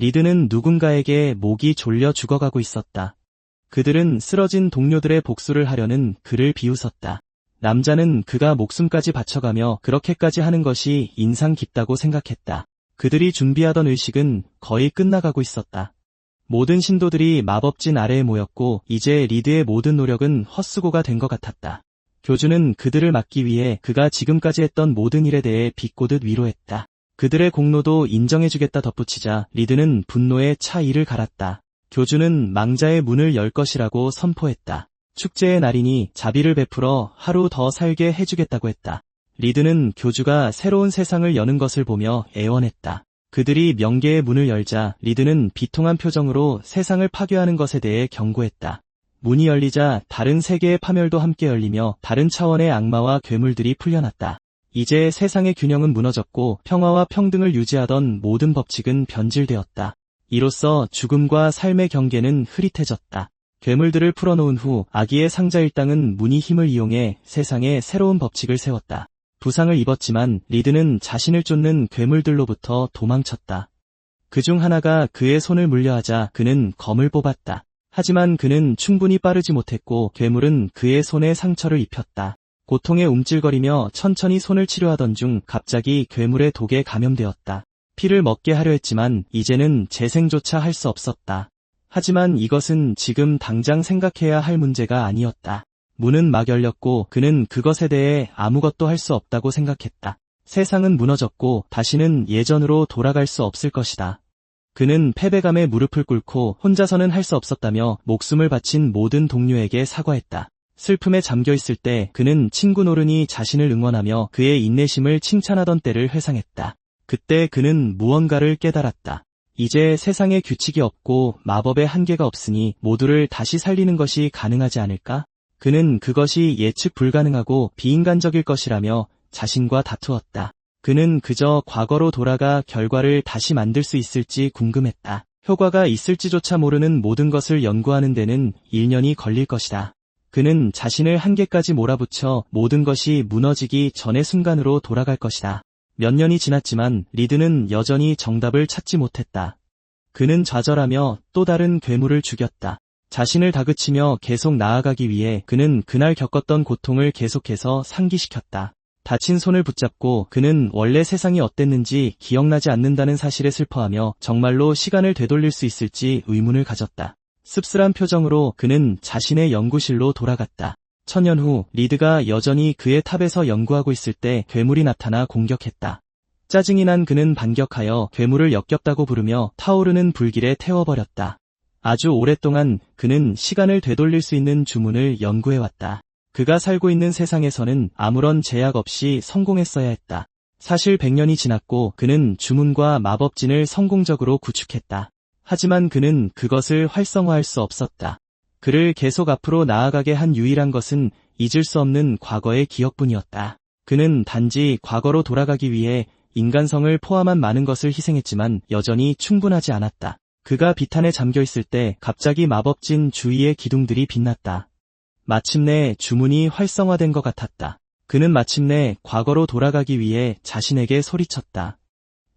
리드는 누군가에게 목이 졸려 죽어가고 있었다. 그들은 쓰러진 동료들의 복수를 하려는 그를 비웃었다. 남자는 그가 목숨까지 바쳐가며 그렇게까지 하는 것이 인상 깊다고 생각했다. 그들이 준비하던 의식은 거의 끝나가고 있었다. 모든 신도들이 마법진 아래에 모였고 이제 리드의 모든 노력은 헛수고가 된 것 같았다. 교주는 그들을 막기 위해 그가 지금까지 했던 모든 일에 대해 비꼬듯 위로했다. 그들의 공로도 인정해주겠다 덧붙이자 리드는 분노에 차 이를 갈았다. 교주는 망자의 문을 열 것이라고 선포했다. 축제의 날이니 자비를 베풀어 하루 더 살게 해주겠다고 했다. 리드는 교주가 새로운 세상을 여는 것을 보며 애원했다. 그들이 명계의 문을 열자 리드는 비통한 표정으로 세상을 파괴하는 것에 대해 경고했다. 문이 열리자 다른 세계의 파멸도 함께 열리며 다른 차원의 악마와 괴물들이 풀려났다. 이제 세상의 균형은 무너졌고 평화와 평등을 유지하던 모든 법칙은 변질되었다. 이로써 죽음과 삶의 경계는 흐릿해졌다. 괴물들을 풀어놓은 후 아기의 상자 일당은 문의 힘을 이용해 세상에 새로운 법칙을 세웠다. 부상을 입었지만 리드는 자신을 쫓는 괴물들로부터 도망쳤다. 그중 하나가 그의 손을 물려하자 그는 검을 뽑았다. 하지만 그는 충분히 빠르지 못했고 괴물은 그의 손에 상처를 입혔다. 고통에 움찔거리며 천천히 손을 치료하던 중 갑자기 괴물의 독에 감염되었다. 피를 먹게 하려 했지만 이제는 재생조차 할 수 없었다. 하지만 이것은 지금 당장 생각해야 할 문제가 아니었다. 문은 막 열렸고 그는 그것에 대해 아무것도 할 수 없다고 생각했다. 세상은 무너졌고 다시는 예전으로 돌아갈 수 없을 것이다. 그는 패배감에 무릎을 꿇고 혼자서는 할 수 없었다며 목숨을 바친 모든 동료에게 사과했다. 슬픔에 잠겨있을 때 그는 친구 노른이 자신을 응원하며 그의 인내심을 칭찬하던 때를 회상했다. 그때 그는 무언가를 깨달았다. 이제 세상에 규칙이 없고 마법의 한계가 없으니 모두를 다시 살리는 것이 가능하지 않을까? 그는 그것이 예측 불가능하고 비인간적일 것이라며 자신과 다투었다. 그는 그저 과거로 돌아가 결과를 다시 만들 수 있을지 궁금했다. 효과가 있을지조차 모르는 모든 것을 연구하는 데는 1년이 걸릴 것이다. 그는 자신을 한계까지 몰아붙여 모든 것이 무너지기 전의 순간으로 돌아갈 것이다. 몇 년이 지났지만 리드는 여전히 정답을 찾지 못했다. 그는 좌절하며 또 다른 괴물을 죽였다. 자신을 다그치며 계속 나아가기 위해 그는 그날 겪었던 고통을 계속해서 상기시켰다. 다친 손을 붙잡고 그는 원래 세상이 어땠는지 기억나지 않는다는 사실에 슬퍼하며 정말로 시간을 되돌릴 수 있을지 의문을 가졌다. 씁쓸한 표정으로 그는 자신의 연구실로 돌아갔다. 천년 후 리드가 여전히 그의 탑에서 연구하고 있을 때 괴물이 나타나 공격했다. 짜증이 난 그는 반격하여 괴물을 역겹다고 부르며 타오르는 불길에 태워버렸다. 아주 오랫동안 그는 시간을 되돌릴 수 있는 주문을 연구해왔다. 그가 살고 있는 세상에서는 아무런 제약 없이 성공했어야 했다. 사실 100년이 지났고 그는 주문과 마법진을 성공적으로 구축했다. 하지만 그는 그것을 활성화할 수 없었다. 그를 계속 앞으로 나아가게 한 유일한 것은 잊을 수 없는 과거의 기억뿐이었다. 그는 단지 과거로 돌아가기 위해 인간성을 포함한 많은 것을 희생했지만 여전히 충분하지 않았다. 그가 비탄에 잠겨있을 때 갑자기 마법진 주위의 기둥들이 빛났다. 마침내 주문이 활성화된 것 같았다. 그는 마침내 과거로 돌아가기 위해 자신에게 소리쳤다.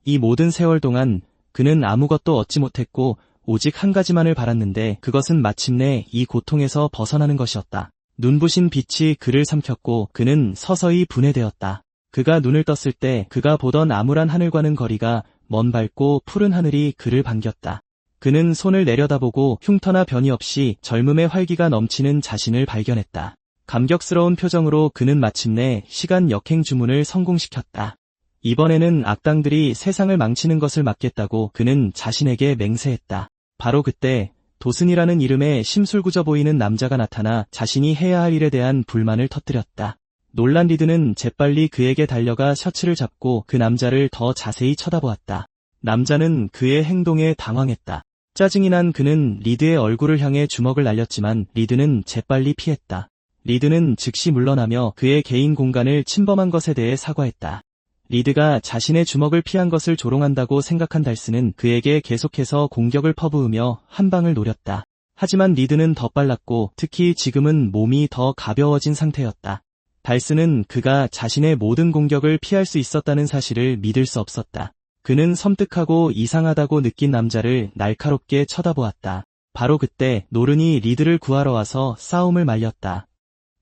이 모든 세월 동안 그는 아무것도 얻지 못했고 오직 한 가지만을 바랐는데 그것은 마침내 이 고통에서 벗어나는 것이었다. 눈부신 빛이 그를 삼켰고 그는 서서히 분해되었다. 그가 눈을 떴을 때 그가 보던 암울한 하늘과는 거리가 먼 밝고 푸른 하늘이 그를 반겼다. 그는 손을 내려다보고 흉터나 변이 없이 젊음의 활기가 넘치는 자신을 발견했다. 감격스러운 표정으로 그는 마침내 시간 역행 주문을 성공시켰다. 이번에는 악당들이 세상을 망치는 것을 막겠다고 그는 자신에게 맹세했다. 바로 그때 도슨이라는 이름의 심술궂어 보이는 남자가 나타나 자신이 해야 할 일에 대한 불만을 터뜨렸다. 놀란 리드는 재빨리 그에게 달려가 셔츠를 잡고 그 남자를 더 자세히 쳐다보았다. 남자는 그의 행동에 당황했다. 짜증이 난 그는 리드의 얼굴을 향해 주먹을 날렸지만 리드는 재빨리 피했다. 리드는 즉시 물러나며 그의 개인 공간을 침범한 것에 대해 사과했다. 리드가 자신의 주먹을 피한 것을 조롱한다고 생각한 달스는 그에게 계속해서 공격을 퍼부으며 한 방을 노렸다. 하지만 리드는 더 빨랐고 특히 지금은 몸이 더 가벼워진 상태였다. 달스는 그가 자신의 모든 공격을 피할 수 있었다는 사실을 믿을 수 없었다. 그는 섬뜩하고 이상하다고 느낀 남자를 날카롭게 쳐다보았다. 바로 그때 노른이 리드를 구하러 와서 싸움을 말렸다.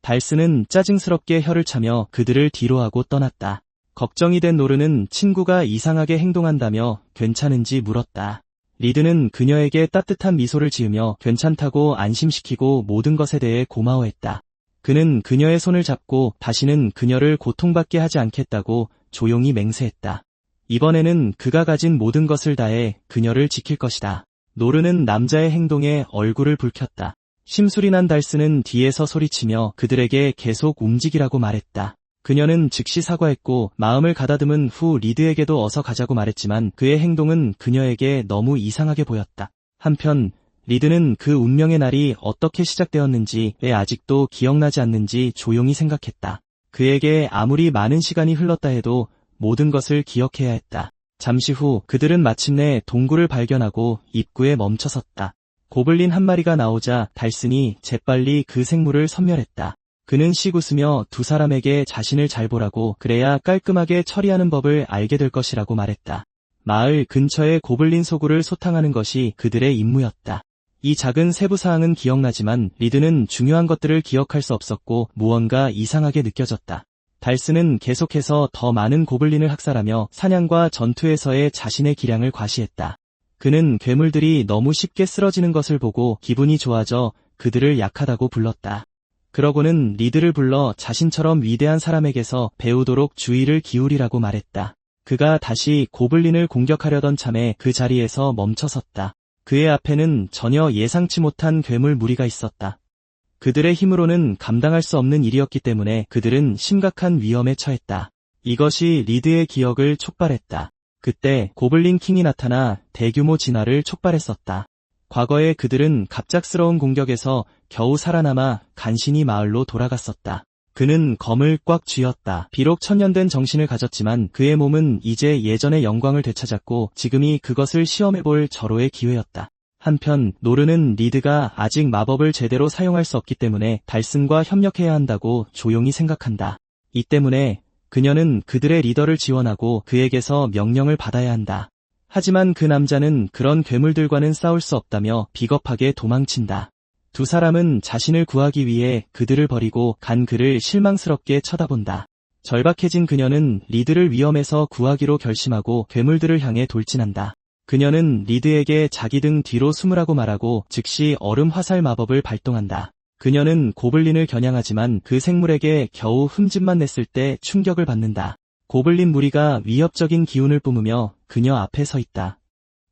달스는 짜증스럽게 혀를 차며 그들을 뒤로하고 떠났다. 걱정이 된 노른은 친구가 이상하게 행동한다며 괜찮은지 물었다. 리드는 그녀에게 따뜻한 미소를 지으며 괜찮다고 안심시키고 모든 것에 대해 고마워했다. 그는 그녀의 손을 잡고 다시는 그녀를 고통받게 하지 않겠다고 조용히 맹세했다. 이번에는 그가 가진 모든 것을 다해 그녀를 지킬 것이다. 노르는 남자의 행동에 얼굴을 붉혔다. 심술이 난 달스는 뒤에서 소리치며 그들에게 계속 움직이라고 말했다. 그녀는 즉시 사과했고 마음을 가다듬은 후 리드에게도 어서 가자고 말했지만 그의 행동은 그녀에게 너무 이상하게 보였다. 한편 리드는 그 운명의 날이 어떻게 시작되었는지 왜 아직도 기억나지 않는지 조용히 생각했다. 그에게 아무리 많은 시간이 흘렀다 해도 모든 것을 기억해야 했다. 잠시 후 그들은 마침내 동굴을 발견하고 입구에 멈춰섰다. 고블린 한 마리가 나오자 달슨이 재빨리 그 생물을 섬멸했다. 그는 씩 웃으며 두 사람에게 자신을 잘 보라고 그래야 깔끔하게 처리하는 법을 알게 될 것이라고 말했다. 마을 근처의 고블린 소굴을 소탕하는 것이 그들의 임무였다. 이 작은 세부사항은 기억나지만 리드는 중요한 것들을 기억할 수 없었고 무언가 이상하게 느껴졌다. 달스는 계속해서 더 많은 고블린을 학살하며 사냥과 전투에서의 자신의 기량을 과시했다. 그는 괴물들이 너무 쉽게 쓰러지는 것을 보고 기분이 좋아져 그들을 약하다고 불렀다. 그러고는 리드를 불러 자신처럼 위대한 사람에게서 배우도록 주의를 기울이라고 말했다. 그가 다시 고블린을 공격하려던 참에 그 자리에서 멈춰섰다. 그의 앞에는 전혀 예상치 못한 괴물 무리가 있었다. 그들의 힘으로는 감당할 수 없는 일이었기 때문에 그들은 심각한 위험에 처했다. 이것이 리드의 기억을 촉발했다. 그때 고블린 킹이 나타나 대규모 진화를 촉발했었다. 과거에 그들은 갑작스러운 공격에서 겨우 살아남아 간신히 마을로 돌아갔었다. 그는 검을 꽉 쥐었다. 비록 천년된 정신을 가졌지만 그의 몸은 이제 예전의 영광을 되찾았고 지금이 그것을 시험해볼 절호의 기회였다. 한편 노르는 리드가 아직 마법을 제대로 사용할 수 없기 때문에 달슨과 협력해야 한다고 조용히 생각한다. 이 때문에 그녀는 그들의 리더를 지원하고 그에게서 명령을 받아야 한다. 하지만 그 남자는 그런 괴물들과는 싸울 수 없다며 비겁하게 도망친다. 두 사람은 자신을 구하기 위해 그들을 버리고 간 그를 실망스럽게 쳐다본다. 절박해진 그녀는 리드를 위험에서 구하기로 결심하고 괴물들을 향해 돌진한다. 그녀는 리드에게 자기 등 뒤로 숨으라고 말하고 즉시 얼음 화살 마법을 발동한다. 그녀는 고블린을 겨냥하지만 그 생물에게 겨우 흠집만 냈을 때 충격을 받는다. 고블린 무리가 위협적인 기운을 뿜으며 그녀 앞에 서 있다.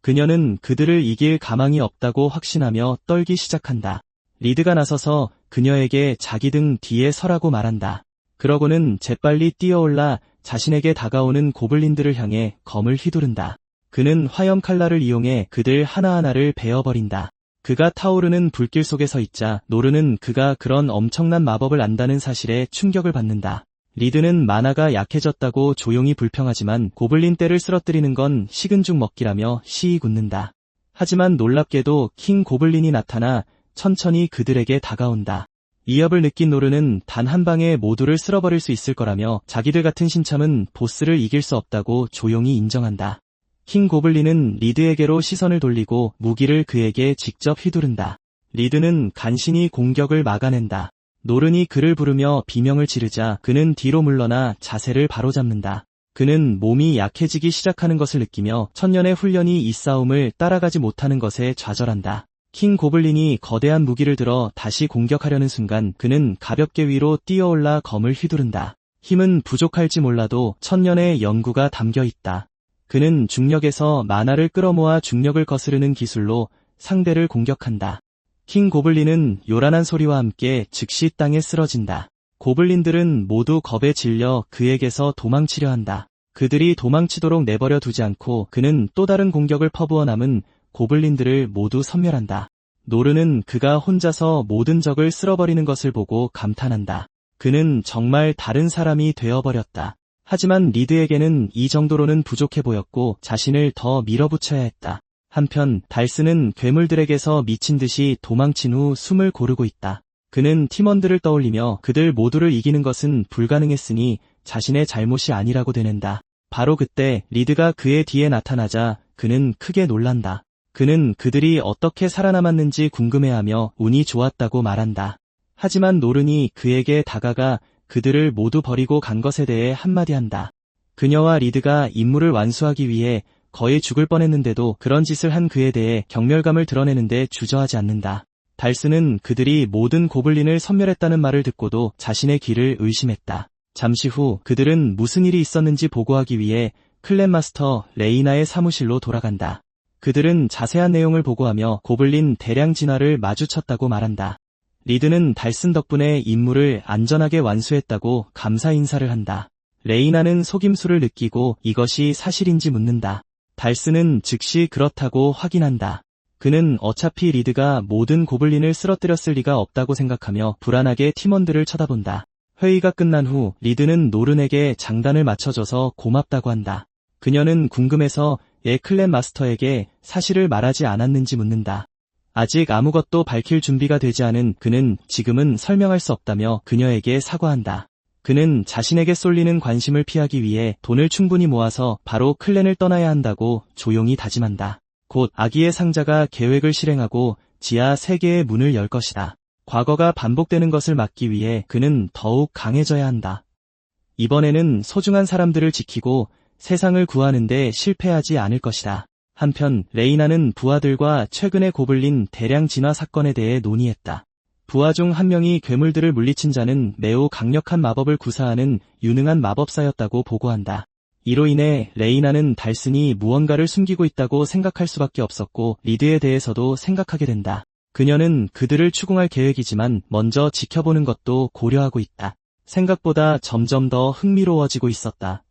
그녀는 그들을 이길 가망이 없다고 확신하며 떨기 시작한다. 리드가 나서서 그녀에게 자기 등 뒤에 서라고 말한다. 그러고는 재빨리 뛰어올라 자신에게 다가오는 고블린들을 향해 검을 휘두른다. 그는 화염 칼날을 이용해 그들 하나하나를 베어버린다. 그가 타오르는 불길 속에 서 있자 노르는 그가 그런 엄청난 마법을 안다는 사실에 충격을 받는다. 리드는 마나가 약해졌다고 조용히 불평하지만 고블린 떼를 쓰러뜨리는 건 식은 죽 먹기라며 시익 웃는다. 하지만 놀랍게도 킹 고블린이 나타나 천천히 그들에게 다가온다. 위협을 느낀 노르는 단 한 방에 모두를 쓸어버릴 수 있을 거라며 자기들 같은 신참은 보스를 이길 수 없다고 조용히 인정한다. 킹 고블린은 리드에게로 시선을 돌리고 무기를 그에게 직접 휘두른다. 리드는 간신히 공격을 막아낸다. 노른이 그를 부르며 비명을 지르자 그는 뒤로 물러나 자세를 바로잡는다. 그는 몸이 약해지기 시작하는 것을 느끼며 천년의 훈련이 이 싸움을 따라가지 못하는 것에 좌절한다. 킹 고블린이 거대한 무기를 들어 다시 공격하려는 순간 그는 가볍게 위로 뛰어올라 검을 휘두른다. 힘은 부족할지 몰라도 천년의 연구가 담겨 있다. 그는 중력에서 마나를 끌어모아 중력을 거스르는 기술로 상대를 공격한다. 킹 고블린은 요란한 소리와 함께 즉시 땅에 쓰러진다. 고블린들은 모두 겁에 질려 그에게서 도망치려 한다. 그들이 도망치도록 내버려 두지 않고 그는 또 다른 공격을 퍼부어 남은 고블린들을 모두 섬멸한다. 노르는 그가 혼자서 모든 적을 쓸어버리는 것을 보고 감탄한다. 그는 정말 다른 사람이 되어버렸다. 하지만 리드에게는 이 정도로는 부족해 보였고 자신을 더 밀어붙여야 했다. 한편 달스는 괴물들에게서 미친 듯이 도망친 후 숨을 고르고 있다. 그는 팀원들을 떠올리며 그들 모두를 이기는 것은 불가능했으니 자신의 잘못이 아니라고 되낸다. 바로 그때 리드가 그의 뒤에 나타나자 그는 크게 놀란다. 그는 그들이 어떻게 살아남았는지 궁금해하며 운이 좋았다고 말한다. 하지만 노른이 그에게 다가가 그들을 모두 버리고 간 것에 대해 한마디 한다. 그녀와 리드가 임무를 완수하기 위해 거의 죽을 뻔했는데도 그런 짓을 한 그에 대해 경멸감을 드러내는데 주저하지 않는다. 달스는 그들이 모든 고블린을 섬멸했다는 말을 듣고도 자신의 귀를 의심했다. 잠시 후 그들은 무슨 일이 있었는지 보고하기 위해 클랜 마스터 레이나의 사무실로 돌아간다. 그들은 자세한 내용을 보고하며 고블린 대량 진화를 마주쳤다고 말한다. 리드는 달슨 덕분에 임무를 안전하게 완수했다고 감사 인사를 한다. 레이나는 속임수를 느끼고 이것이 사실인지 묻는다. 달슨은 즉시 그렇다고 확인한다. 그는 어차피 리드가 모든 고블린을 쓰러뜨렸을 리가 없다고 생각하며 불안하게 팀원들을 쳐다본다. 회의가 끝난 후 리드는 노른에게 장단을 맞춰줘서 고맙다고 한다. 그녀는 궁금해서 클랜 마스터에게 사실을 말하지 않았는지 묻는다. 아직 아무것도 밝힐 준비가 되지 않은 그는 지금은 설명할 수 없다며 그녀에게 사과한다. 그는 자신에게 쏠리는 관심을 피하기 위해 돈을 충분히 모아서 바로 클랜을 떠나야 한다고 조용히 다짐한다. 곧 아기의 상자가 계획을 실행하고 지하 세계의 문을 열 것이다. 과거가 반복되는 것을 막기 위해 그는 더욱 강해져야 한다. 이번에는 소중한 사람들을 지키고 세상을 구하는 데 실패하지 않을 것이다. 한편 레이나는 부하들과 최근의 고블린 대량 진화 사건에 대해 논의했다. 부하 중 한 명이 괴물들을 물리친 자는 매우 강력한 마법을 구사하는 유능한 마법사였다고 보고한다. 이로 인해 레이나는 달슨이 무언가를 숨기고 있다고 생각할 수밖에 없었고 리드에 대해서도 생각하게 된다. 그녀는 그들을 추궁할 계획이지만 먼저 지켜보는 것도 고려하고 있다. 생각보다 점점 더 흥미로워지고 있었다.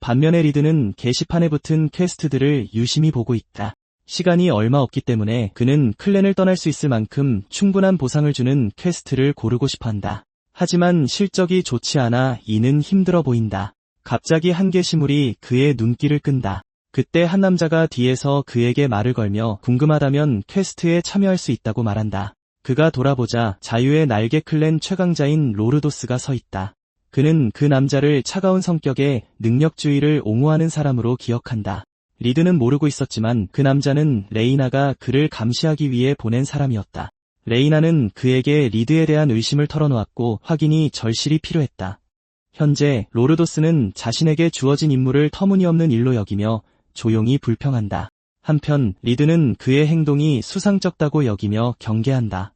반면에 리드는 게시판에 붙은 퀘스트들을 유심히 보고 있다. 시간이 얼마 없기 때문에 그는 클랜을 떠날 수 있을 만큼 충분한 보상을 주는 퀘스트를 고르고 싶어한다. 하지만 실적이 좋지 않아 이는 힘들어 보인다. 갑자기 한 게시물이 그의 눈길을 끈다. 그때 한 남자가 뒤에서 그에게 말을 걸며 궁금하다면 퀘스트에 참여할 수 있다고 말한다. 그가 돌아보자 자유의 날개 클랜 최강자인 로르도스가 서 있다. 그는 그 남자를 차가운 성격에 능력주의를 옹호하는 사람으로 기억한다. 리드는 모르고 있었지만 그 남자는 레이나가 그를 감시하기 위해 보낸 사람이었다. 레이나는 그에게 리드에 대한 의심을 털어놓았고 확인이 절실히 필요했다. 현재 로르도스는 자신에게 주어진 임무를 터무니없는 일로 여기며 조용히 불평한다. 한편 리드는 그의 행동이 수상쩍다고 여기며 경계한다.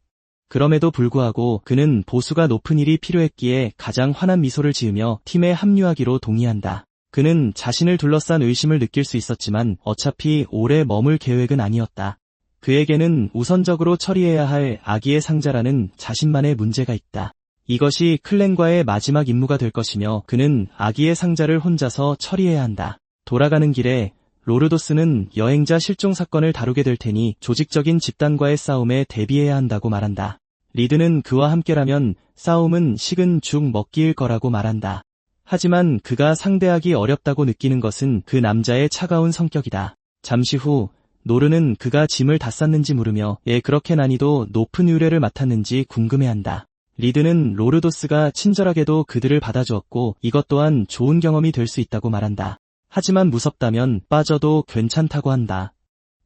그럼에도 불구하고 그는 보수가 높은 일이 필요했기에 가장 환한 미소를 지으며 팀에 합류하기로 동의한다. 그는 자신을 둘러싼 의심을 느낄 수 있었지만 어차피 오래 머물 계획은 아니었다. 그에게는 우선적으로 처리해야 할 아기의 상자라는 자신만의 문제가 있다. 이것이 클랜과의 마지막 임무가 될 것이며 그는 아기의 상자를 혼자서 처리해야 한다. 돌아가는 길에 로르도스는 여행자 실종 사건을 다루게 될 테니 조직적인 집단과의 싸움에 대비해야 한다고 말한다. 리드는 그와 함께라면 싸움은 식은 죽 먹기일 거라고 말한다. 하지만 그가 상대하기 어렵다고 느끼는 것은 그 남자의 차가운 성격이다. 잠시 후 노르는 그가 짐을 다 쌌는지 물으며 그렇게 난이도 높은 의뢰를 맡았는지 궁금해한다. 리드는 로르도스가 친절하게도 그들을 받아주었고 이것 또한 좋은 경험이 될 수 있다고 말한다. 하지만 무섭다면 빠져도 괜찮다고 한다.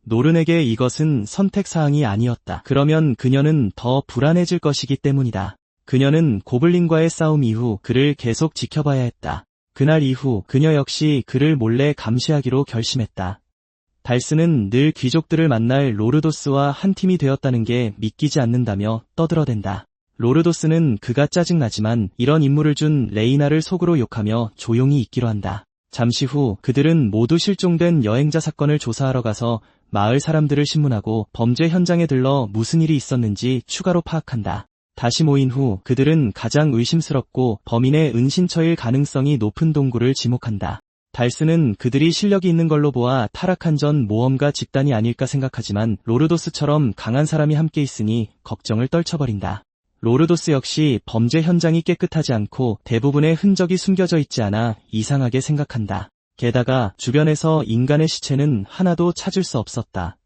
노른에게 이것은 선택사항이 아니었다. 그러면 그녀는 더 불안해질 것이기 때문이다. 그녀는 고블린과의 싸움 이후 그를 계속 지켜봐야 했다. 그날 이후 그녀 역시 그를 몰래 감시하기로 결심했다. 달스는 늘 귀족들을 만날 로르도스와 한 팀이 되었다는 게 믿기지 않는다며 떠들어댄다. 로르도스는 그가 짜증나지만 이런 임무를 준 레이나를 속으로 욕하며 조용히 있기로 한다. 잠시 후 그들은 모두 실종된 여행자 사건을 조사하러 가서 마을 사람들을 신문하고 범죄 현장에 들러 무슨 일이 있었는지 추가로 파악한다. 다시 모인 후 그들은 가장 의심스럽고 범인의 은신처일 가능성이 높은 동굴을 지목한다. 달스는 그들이 실력이 있는 걸로 보아 타락한 전 모험가 집단이 아닐까 생각하지만 로르도스처럼 강한 사람이 함께 있으니 걱정을 떨쳐버린다. 로르도스 역시 범죄 현장이 깨끗하지 않고 대부분의 흔적이 숨겨져 있지 않아 이상하게 생각한다. 게다가 주변에서 인간의 시체는 하나도 찾을 수 없었다.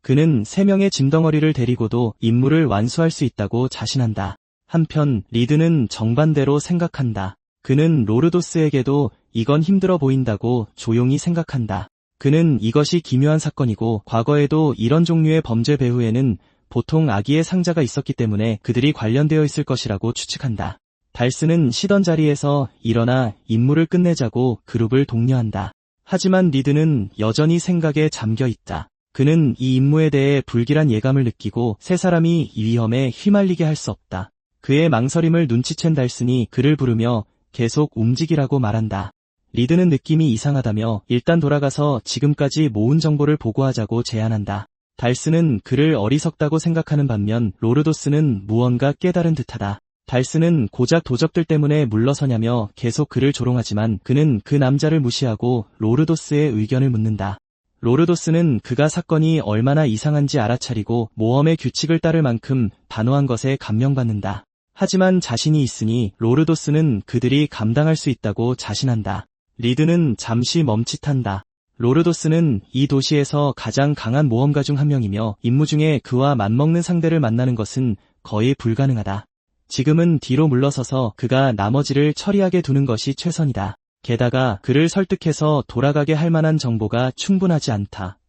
그는 3명의 짐덩어리를 데리고도 임무를 완수할 수 있다고 자신한다. 한편 리드는 정반대로 생각한다. 그는 로르도스에게도 이건 힘들어 보인다고 조용히 생각한다. 그는 이것이 기묘한 사건이고 과거에도 이런 종류의 범죄 배후에는 보통 아기의 상자가 있었기 때문에 그들이 관련되어 있을 것이라고 추측한다. 달스는 쉬던 자리에서 일어나 임무를 끝내자고 그룹을 독려한다. 하지만 리드는 여전히 생각에 잠겨 있다. 그는 이 임무에 대해 불길한 예감을 느끼고 세 사람이 위험에 휘말리게 할 수 없다. 그의 망설임을 눈치챈 달슨이 그를 부르며 계속 움직이라고 말한다. 리드는 느낌이 이상하다며 일단 돌아가서 지금까지 모은 정보를 보고하자고 제안한다. 달슨은 그를 어리석다고 생각하는 반면 로르도스는 무언가 깨달은 듯하다. 달슨은 고작 도적들 때문에 물러서냐며 계속 그를 조롱하지만 그는 그 남자를 무시하고 로르도스의 의견을 묻는다. 로르도스는 그가 사건이 얼마나 이상한지 알아차리고 모험의 규칙을 따를 만큼 단호한 것에 감명받는다. 하지만 자신이 있으니 로르도스는 그들이 감당할 수 있다고 자신한다. 리드는 잠시 멈칫한다. 로르도스는 이 도시에서 가장 강한 모험가 중 한 명이며 임무 중에 그와 맞먹는 상대를 만나는 것은 거의 불가능하다. 지금은 뒤로 물러서서 그가 나머지를 처리하게 두는 것이 최선이다. 게다가 그를 설득해서 돌아가게 할 만한 정보가 충분하지 않다.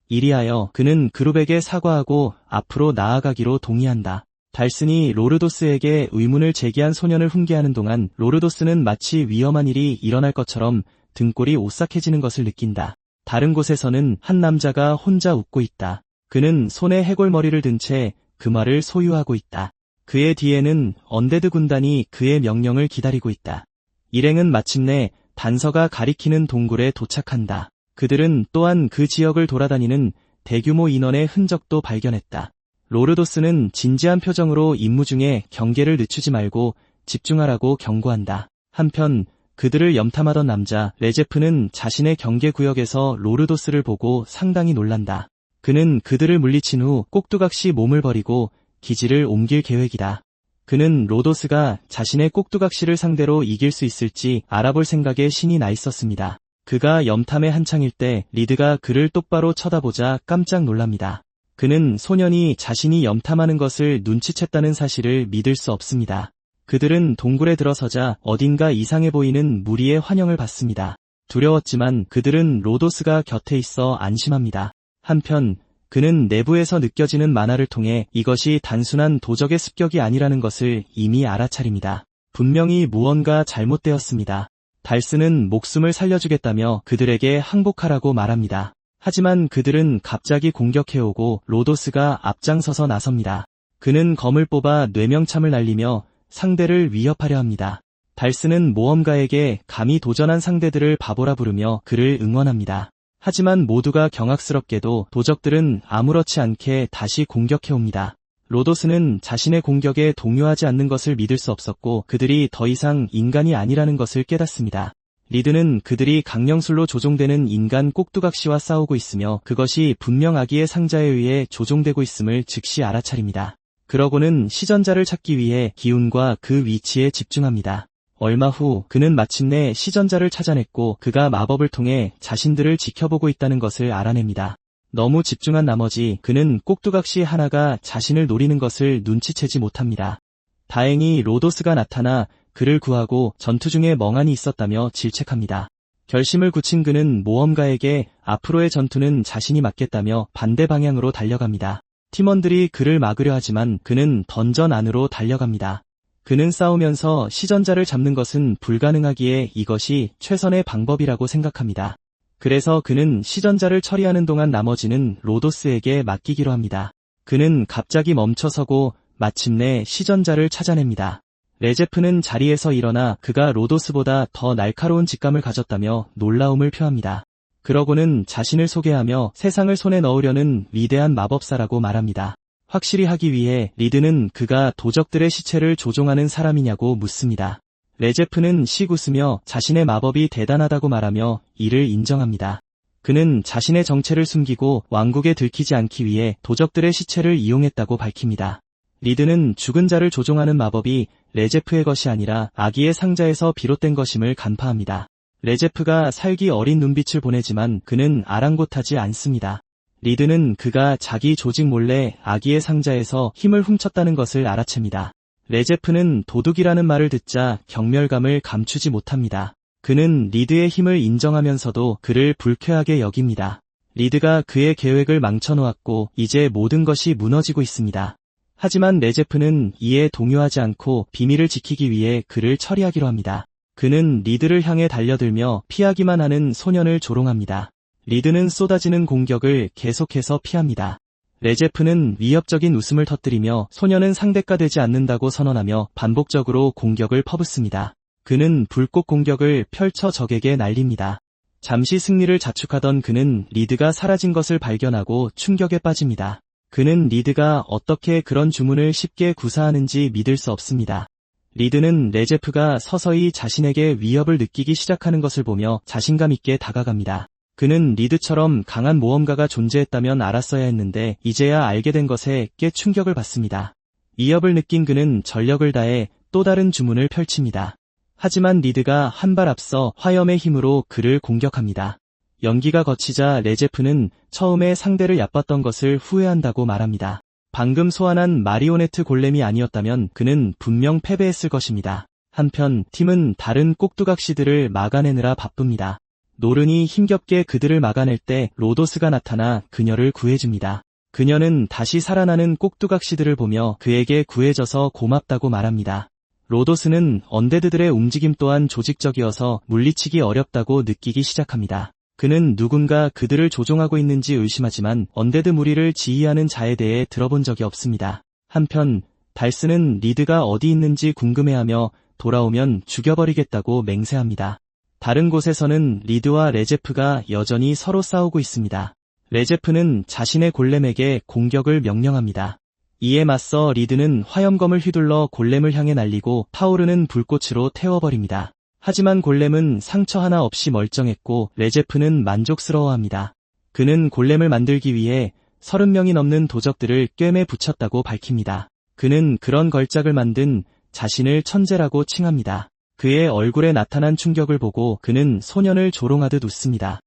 이리하여 그는 그룹에게 사과하고 앞으로 나아가기로 동의한다. 달슨이 로르도스에게 의문을 제기한 소년을 훈계하는 동안 로르도스는 마치 위험한 일이 일어날 것처럼 등골이 오싹해지는 것을 느낀다. 다른 곳에서는 한 남자가 혼자 웃고 있다. 그는 손에 해골머리를 든 채 금화를 소유하고 있다. 그의 뒤에는 언데드 군단이 그의 명령을 기다리고 있다. 일행은 마침내 단서가 가리키는 동굴에 도착한다. 그들은 또한 그 지역을 돌아다니는 대규모 인원의 흔적도 발견했다. 로르도스는 진지한 표정으로 임무 중에 경계를 늦추지 말고 집중하라고 경고한다. 한편 그들을 염탐하던 남자 레제프는 자신의 경계 구역에서 로르도스를 보고 상당히 놀란다. 그는 그들을 물리친 후 꼭두각시 몸을 버리고 기지를 옮길 계획이다. 그는 로도스가 자신의 꼭두각시를 상대로 이길 수 있을지 알아볼 생각에 신이 나 있었습니다. 그가 염탐에 한창일 때 리드가 그를 똑바로 쳐다보자 깜짝 놀랍니다. 그는 소년이 자신이 염탐하는 것을 눈치챘다는 사실을 믿을 수 없습니다. 그들은 동굴에 들어서자 어딘가 이상해 보이는 무리의 환영을 받습니다. 두려웠지만 그들은 로도스가 곁에 있어 안심합니다. 한편 그는 내부에서 느껴지는 만화를 통해 이것이 단순한 도적의 습격이 아니라는 것을 이미 알아차립니다. 분명히 무언가 잘못되었습니다. 달스는 목숨을 살려주겠다며 그들에게 항복하라고 말합니다. 하지만 그들은 갑자기 공격해오고 로도스가 앞장서서 나섭니다. 그는 검을 뽑아 뇌명참을 날리며 상대를 위협하려 합니다. 달스는 모험가에게 감히 도전한 상대들을 바보라 부르며 그를 응원합니다. 하지만 모두가 경악스럽게도 도적들은 아무렇지 않게 다시 공격해옵니다. 로도스는 자신의 공격에 동요하지 않는 것을 믿을 수 없었고 그들이 더 이상 인간이 아니라는 것을 깨닫습니다. 리드는 그들이 강령술로 조종되는 인간 꼭두각시와 싸우고 있으며 그것이 분명 아기의 상자에 의해 조종되고 있음을 즉시 알아차립니다. 그러고는 시전자를 찾기 위해 기운과 그 위치에 집중합니다. 얼마 후 그는 마침내 시전자를 찾아냈고 그가 마법을 통해 자신들을 지켜보고 있다는 것을 알아냅니다. 너무 집중한 나머지 그는 꼭두각시 하나가 자신을 노리는 것을 눈치채지 못합니다. 다행히 로도스가 나타나 그를 구하고 전투 중에 멍하니 있었다며 질책합니다. 결심을 굳힌 그는 모험가에게 앞으로의 전투는 자신이 맡겠다며 반대 방향으로 달려갑니다. 팀원들이 그를 막으려 하지만 그는 던전 안으로 달려갑니다. 그는 싸우면서 시전자를 잡는 것은 불가능하기에 이것이 최선의 방법이라고 생각합니다. 그래서 그는 시전자를 처리하는 동안 나머지는 로도스에게 맡기기로 합니다. 그는 갑자기 멈춰서고 마침내 시전자를 찾아냅니다. 레제프는 자리에서 일어나 그가 로도스보다 더 날카로운 직감을 가졌다며 놀라움을 표합니다. 그러고는 자신을 소개하며 세상을 손에 넣으려는 위대한 마법사라고 말합니다. 확실히 하기 위해 리드는 그가 도적들의 시체를 조종하는 사람이냐고 묻습니다. 레제프는 씩 웃으며 자신의 마법이 대단하다고 말하며 이를 인정합니다. 그는 자신의 정체를 숨기고 왕국에 들키지 않기 위해 도적들의 시체를 이용했다고 밝힙니다. 리드는 죽은 자를 조종하는 마법이 레제프의 것이 아니라 아기의 상자에서 비롯된 것임을 간파합니다. 레제프가 살기 어린 눈빛을 보내지만 그는 아랑곳하지 않습니다. 리드는 그가 자기 조직 몰래 아기의 상자에서 힘을 훔쳤다는 것을 알아챕니다. 레제프는 도둑이라는 말을 듣자 경멸감을 감추지 못합니다. 그는 리드의 힘을 인정하면서도 그를 불쾌하게 여깁니다. 리드가 그의 계획을 망쳐놓았고 이제 모든 것이 무너지고 있습니다. 하지만 레제프는 이에 동요하지 않고 비밀을 지키기 위해 그를 처리하기로 합니다. 그는 리드를 향해 달려들며 피하기만 하는 소년을 조롱합니다. 리드는 쏟아지는 공격을 계속해서 피합니다. 레제프는 위협적인 웃음을 터뜨리며 소년은 상대가 되지 않는다고 선언하며 반복적으로 공격을 퍼붓습니다. 그는 불꽃 공격을 펼쳐 적에게 날립니다. 잠시 승리를 자축하던 그는 리드가 사라진 것을 발견하고 충격에 빠집니다. 그는 리드가 어떻게 그런 주문을 쉽게 구사하는지 믿을 수 없습니다. 리드는 레제프가 서서히 자신에게 위협을 느끼기 시작하는 것을 보며 자신감 있게 다가갑니다. 그는 리드처럼 강한 모험가가 존재했다면 알았어야 했는데 이제야 알게 된 것에 꽤 충격을 받습니다. 위협을 느낀 그는 전력을 다해 또 다른 주문을 펼칩니다. 하지만 리드가 한 발 앞서 화염의 힘으로 그를 공격합니다. 연기가 거치자 레제프는 처음에 상대를 얕봤던 것을 후회한다고 말합니다. 방금 소환한 마리오네트 골렘이 아니었다면 그는 분명 패배했을 것입니다. 한편 팀은 다른 꼭두각시들을 막아내느라 바쁩니다. 노른이 힘겹게 그들을 막아낼 때 로도스가 나타나 그녀를 구해줍니다. 그녀는 다시 살아나는 꼭두각시들을 보며 그에게 구해줘서 고맙다고 말합니다. 로도스는 언데드들의 움직임 또한 조직적이어서 물리치기 어렵다고 느끼기 시작합니다. 그는 누군가 그들을 조종하고 있는지 의심하지만 언데드 무리를 지휘하는 자에 대해 들어본 적이 없습니다. 한편 달스는 리드가 어디 있는지 궁금해하며 돌아오면 죽여버리겠다고 맹세합니다. 다른 곳에서는 리드와 레제프가 여전히 서로 싸우고 있습니다. 레제프는 자신의 골렘에게 공격을 명령합니다. 이에 맞서 리드는 화염검을 휘둘러 골렘을 향해 날리고 타오르는 불꽃으로 태워버립니다. 하지만 골렘은 상처 하나 없이 멀쩡했고 레제프는 만족스러워합니다. 그는 골렘을 만들기 위해 30명이 넘는 도적들을 꿰매 붙였다고 밝힙니다. 그는 그런 걸작을 만든 자신을 천재라고 칭합니다. 그의 얼굴에 나타난 충격을 보고 그는 소년을 조롱하듯 웃습니다.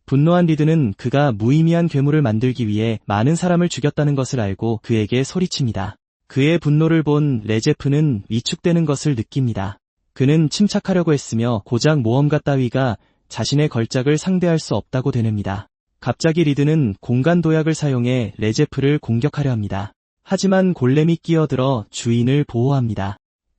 분노한 리드는 그가 무의미한 괴물을 만들기 위해 많은 사람을 죽였다는 것을 알고 그에게 소리칩니다. 그의 분노를 본 레제프는 위축되는 것을 느낍니다. 그는 침착하려고 했으며 고작 모험가 따위가 자신의 걸작을 상대할 수 없다고 되뇌입니다. 갑자기 리드는 공간 도약을 사용해 레제프를 공격하려 합니다. 하지만 골렘이 끼어들어 주인을 보호합니다.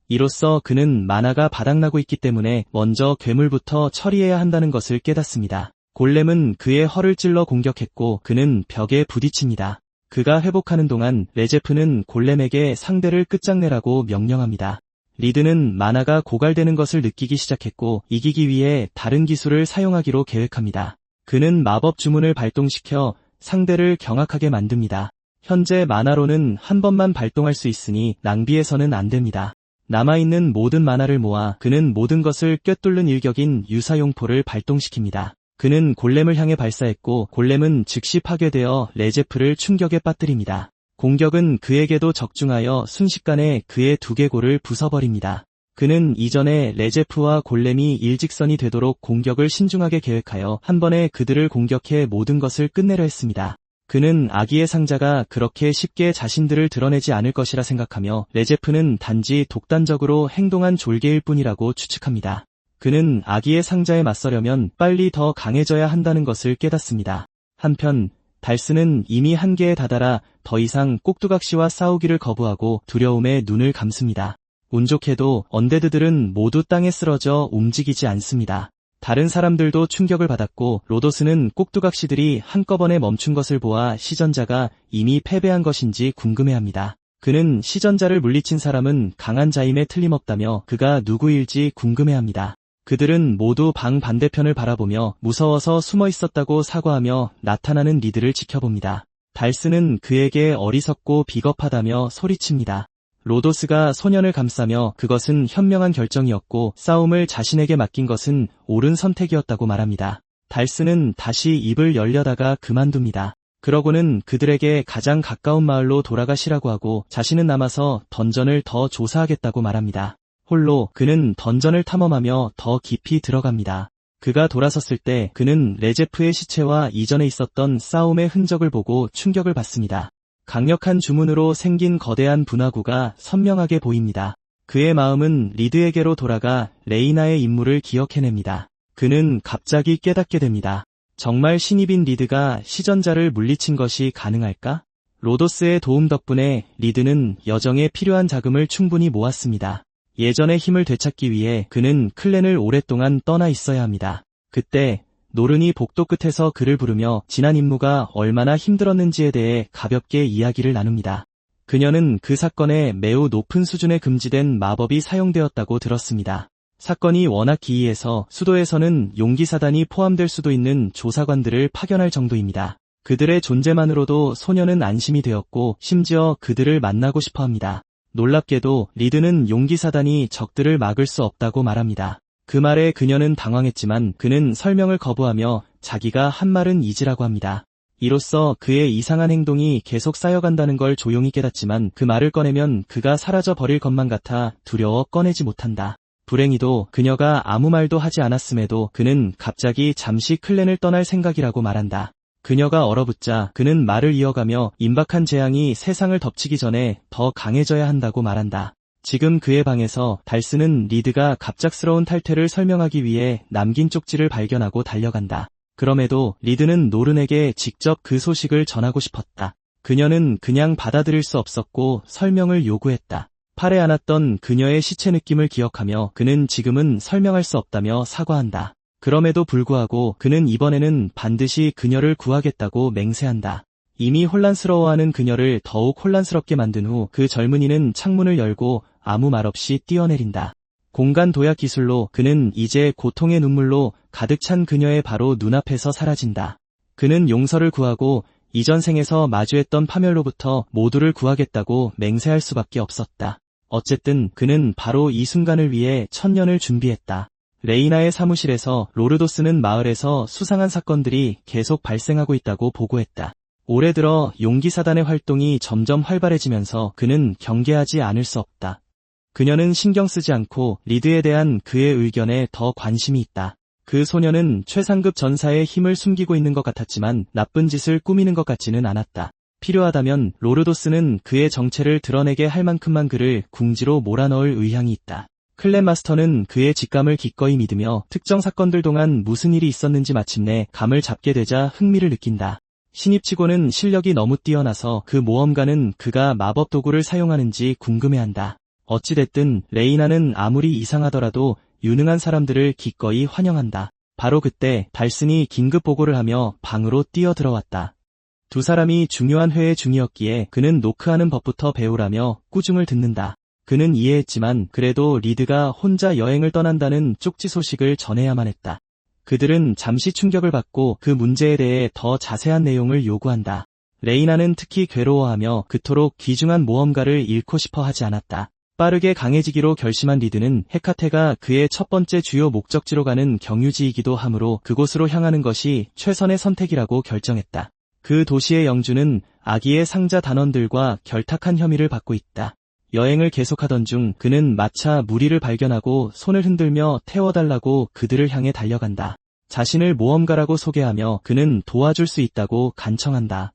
이로써 그는 만화가 바닥나고 있기 때문에 먼저 괴물부터 처리해야 한다는 것을 깨닫습니다. 골렘은 그의 허를 찔러 공격했고 그는 벽에 부딪힙니다. 그가 회복하는 동안 레제프는 골렘에게 상대를 끝장내라고 명령합니다. 리드는 만화가 고갈되는 것을 느끼기 시작했고 이기기 위해 다른 기술을 사용하기로 계획합니다. 그는 마법 주문을 발동시켜 상대를 경악하게 만듭니다. 현재 만화로는 한 번만 발동할 수 있으니 낭비해서는 안 됩니다. 남아있는 모든 만화를 모아 그는 모든 것을 꿰뚫는 일격인 유사용포를 발동시킵니다. 그는 골렘을 향해 발사했고 골렘은 즉시 파괴되어 레제프를 충격에 빠뜨립니다. 공격은 그에게도 적중하여 순식간에 그의 두개골을 부숴버립니다. 그는 이전에 레제프와 골렘이 일직선이 되도록 공격을 신중하게 계획하여 한 번에 그들을 공격해 모든 것을 끝내려 했습니다. 그는 아기의 상자가 그렇게 쉽게 자신들을 드러내지 않을 것이라 생각하며 레제프는 단지 독단적으로 행동한 졸개일 뿐이라고 추측합니다. 그는 아기의 상자에 맞서려면 빨리 더 강해져야 한다는 것을 깨닫습니다. 한편 달스는 이미 한계에 다다라 더 이상 꼭두각시와 싸우기를 거부하고 두려움에 눈을 감습니다. 운 좋게도 언데드들은 모두 땅에 쓰러져 움직이지 않습니다. 다른 사람들도 충격을 받았고 로도스는 꼭두각시들이 한꺼번에 멈춘 것을 보아 시전자가 이미 패배한 것인지 궁금해합니다. 그는 시전자를 물리친 사람은 강한 자임에 틀림없다며 그가 누구일지 궁금해합니다. 그들은 모두 방 반대편을 바라보며 무서워서 숨어 있었다고 사과하며 나타나는 리드를 지켜봅니다. 달스는 그에게 어리석고 비겁하다며 소리칩니다. 로도스가 소년을 감싸며 그것은 현명한 결정이었고 싸움을 자신에게 맡긴 것은 옳은 선택이었다고 말합니다. 달스는 다시 입을 열려다가 그만둡니다. 그러고는 그들에게 가장 가까운 마을로 돌아가시라고 하고 자신은 남아서 던전을 더 조사하겠다고 말합니다. 홀로 그는 던전을 탐험하며 더 깊이 들어갑니다. 그가 돌아섰을 때 그는 레제프의 시체와 이전에 있었던 싸움의 흔적을 보고 충격을 받습니다. 강력한 주문으로 생긴 거대한 분화구가 선명하게 보입니다. 그의 마음은 리드에게로 돌아가 레이나의 임무를 기억해냅니다. 그는 갑자기 깨닫게 됩니다. 정말 신입인 리드가 시전자를 물리친 것이 가능할까? 로도스의 도움 덕분에 리드는 여정에 필요한 자금을 충분히 모았습니다. 예전의 힘을 되찾기 위해 그는 클랜을 오랫동안 떠나 있어야 합니다. 그때 노른이 복도 끝에서 그를 부르며 지난 임무가 얼마나 힘들었는지에 대해 가볍게 이야기를 나눕니다. 그녀는 그 사건에 매우 높은 수준의 금지된 마법이 사용되었다고 들었습니다. 사건이 워낙 기이해서 수도에서는 용기사단이 포함될 수도 있는 조사관들을 파견할 정도입니다. 그들의 존재만으로도 소녀는 안심이 되었고 심지어 그들을 만나고 싶어합니다. 놀랍게도 리드는 용기사단이 적들을 막을 수 없다고 말합니다. 그 말에 그녀는 당황했지만 그는 설명을 거부하며 자기가 한 말은 잊으라고 합니다. 이로써 그의 이상한 행동이 계속 쌓여간다는 걸 조용히 깨닫지만 그 말을 꺼내면 그가 사라져 버릴 것만 같아 두려워 꺼내지 못한다. 불행히도 그녀가 아무 말도 하지 않았음에도 그는 갑자기 잠시 클랜을 떠날 생각이라고 말한다. 그녀가 얼어붙자 그는 말을 이어가며 임박한 재앙이 세상을 덮치기 전에 더 강해져야 한다고 말한다. 지금 그의 방에서 달스는 리드가 갑작스러운 탈퇴를 설명하기 위해 남긴 쪽지를 발견하고 달려간다. 그럼에도 리드는 노른에게 직접 그 소식을 전하고 싶었다. 그녀는 그냥 받아들일 수 없었고 설명을 요구했다. 팔에 안았던 그녀의 시체 느낌을 기억하며 그는 지금은 설명할 수 없다며 사과한다. 그럼에도 불구하고 그는 이번에는 반드시 그녀를 구하겠다고 맹세한다. 이미 혼란스러워하는 그녀를 더욱 혼란스럽게 만든 후 그 젊은이는 창문을 열고 아무 말 없이 뛰어내린다. 공간 도약 기술로 그는 이제 고통의 눈물로 가득 찬 그녀의 바로 눈앞에서 사라진다. 그는 용서를 구하고 이전 생에서 마주했던 파멸로부터 모두를 구하겠다고 맹세할 수밖에 없었다. 어쨌든 그는 바로 이 순간을 위해 천년을 준비했다. 레이나의 사무실에서 로르도스는 마을에서 수상한 사건들이 계속 발생하고 있다고 보고했다. 올해 들어 용기사단의 활동이 점점 활발해지면서 그는 경계하지 않을 수 없다. 그녀는 신경 쓰지 않고 리드에 대한 그의 의견에 더 관심이 있다. 그 소녀는 최상급 전사의 힘을 숨기고 있는 것 같았지만 나쁜 짓을 꾸미는 것 같지는 않았다. 필요하다면 로르도스는 그의 정체를 드러내게 할 만큼만 그를 궁지로 몰아넣을 의향이 있다. 클랜 마스터는 그의 직감을 기꺼이 믿으며 특정 사건들 동안 무슨 일이 있었는지 마침내 감을 잡게 되자 흥미를 느낀다. 신입치고는 실력이 너무 뛰어나서 그 모험가는 그가 마법 도구를 사용하는지 궁금해한다. 어찌됐든 레이나는 아무리 이상하더라도 유능한 사람들을 기꺼이 환영한다. 바로 그때 달슨이 긴급 보고를 하며 방으로 뛰어들어왔다. 두 사람이 중요한 회의 중이었기에 그는 노크하는 법부터 배우라며 꾸중을 듣는다. 그는 이해했지만 그래도 리드가 혼자 여행을 떠난다는 쪽지 소식을 전해야만 했다. 그들은 잠시 충격을 받고 그 문제에 대해 더 자세한 내용을 요구한다. 레이나는 특히 괴로워하며 그토록 귀중한 모험가를 잃고 싶어 하지 않았다. 빠르게 강해지기로 결심한 리드는 헤카테가 그의 첫 번째 주요 목적지로 가는 경유지이기도 하므로 그곳으로 향하는 것이 최선의 선택이라고 결정했다. 그 도시의 영주는 아기의 상자 단원들과 결탁한 혐의를 받고 있다. 여행을 계속하던 중 그는 마차 무리를 발견하고 손을 흔들며 태워달라고 그들을 향해 달려간다. 자신을 모험가라고 소개하며 그는 도와줄 수 있다고 간청한다.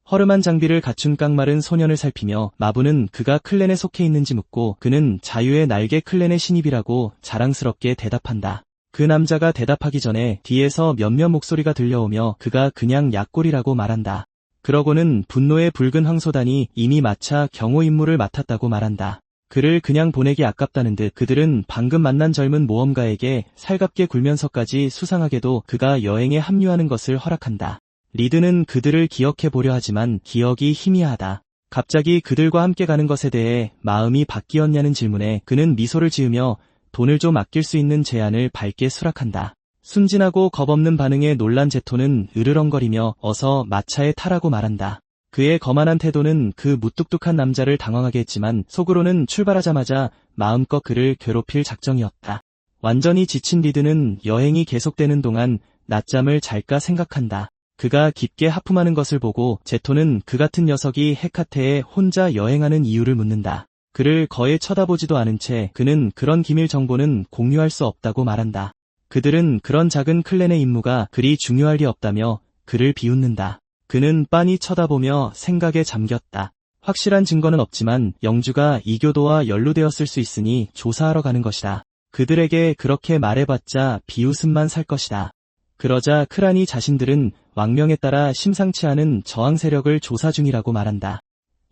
허름한 장비를 갖춘 깡마른 소년을 살피며 마부는 그가 클랜에 속해 있는지 묻고 그는 자유의 날개 클랜의 신입이라고 자랑스럽게 대답한다. 그 남자가 대답하기 전에 뒤에서 몇몇 목소리가 들려오며 그가 그냥 약골이라고 말한다. 그러고는 분노의 붉은 황소단이 이미 마차 경호 임무를 맡았다고 말한다. 그를 그냥 보내기 아깝다는 듯 그들은 방금 만난 젊은 모험가에게 살갑게 굴면서까지 수상하게도 그가 여행에 합류하는 것을 허락한다. 리드는 그들을 기억해 보려 하지만 기억이 희미하다. 갑자기 그들과 함께 가는 것에 대해 마음이 바뀌었냐는 질문에 그는 미소를 지으며 돈을 좀 아낄 수 있는 제안을 밝게 수락한다. 순진하고 겁없는 반응에 놀란 제토는 으르렁거리며 어서 마차에 타라고 말한다. 그의 거만한 태도는 그 무뚝뚝한 남자를 당황하게 했지만 속으로는 출발하자마자 마음껏 그를 괴롭힐 작정이었다. 완전히 지친 리드는 여행이 계속되는 동안 낮잠을 잘까 생각한다. 그가 깊게 하품하는 것을 보고 제토는 그 같은 녀석이 헤카테에 혼자 여행하는 이유를 묻는다. 그를 거의 쳐다보지도 않은 채 그는 그런 기밀 정보는 공유할 수 없다고 말한다. 그들은 그런 작은 클랜의 임무가 그리 중요할 리 없다며 그를 비웃는다. 그는 빤히 쳐다보며 생각에 잠겼다. 확실한 증거는 없지만 영주가 이교도와 연루되었을 수 있으니 조사하러 가는 것이다. 그들에게 그렇게 말해봤자 비웃음만 살 것이다. 그러자 크라니 자신들은 왕명에 따라 심상치 않은 저항 세력을 조사 중이라고 말한다.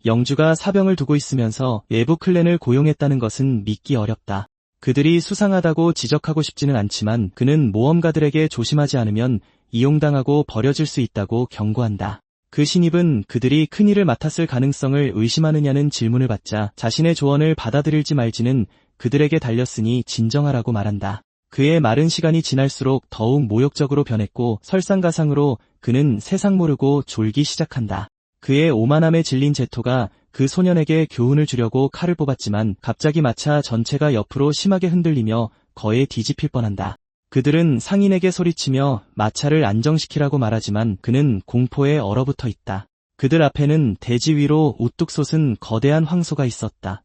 영주가 사병을 두고 있으면서 외부 클랜을 고용했다는 것은 믿기 어렵다. 그들이 수상하다고 지적하고 싶지는 않지만 그는 모험가들에게 조심하지 않으면 이용당하고 버려질 수 있다고 경고한다. 그 신입은 그들이 큰일을 맡았을 가능성을 의심하느냐는 질문을 받자 자신의 조언을 받아들일지 말지는 그들에게 달렸으니 진정하라고 말한다. 그의 말은 시간이 지날수록 더욱 모욕적으로 변했고 설상가상으로 그는 세상 모르고 졸기 시작한다. 그의 오만함에 질린 제토가 그 소년에게 교훈을 주려고 칼을 뽑았지만 갑자기 마차 전체가 옆으로 심하게 흔들리며 거의 뒤집힐 뻔한다. 그들은 상인에게 소리치며 마차를 안정시키라고 말하지만 그는 공포에 얼어붙어 있다. 그들 앞에는 대지 위로 우뚝 솟은 거대한 황소가 있었다.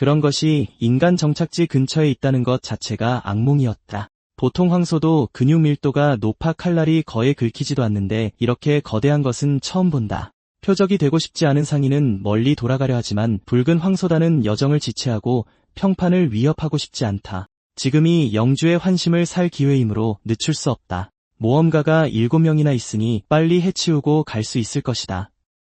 그런 것이 인간 정착지 근처에 있다는 것 자체가 악몽이었다. 보통 황소도 근육 밀도가 높아 칼날이 거의 긁히지도 않는데 이렇게 거대한 것은 처음 본다. 표적이 되고 싶지 않은 상인은 멀리 돌아가려 하지만 붉은 황소단은 여정을 지체하고 평판을 위협하고 싶지 않다. 지금이 영주의 환심을 살 기회이므로 늦출 수 없다. 모험가가 7명이나 있으니 빨리 해치우고 갈 수 있을 것이다.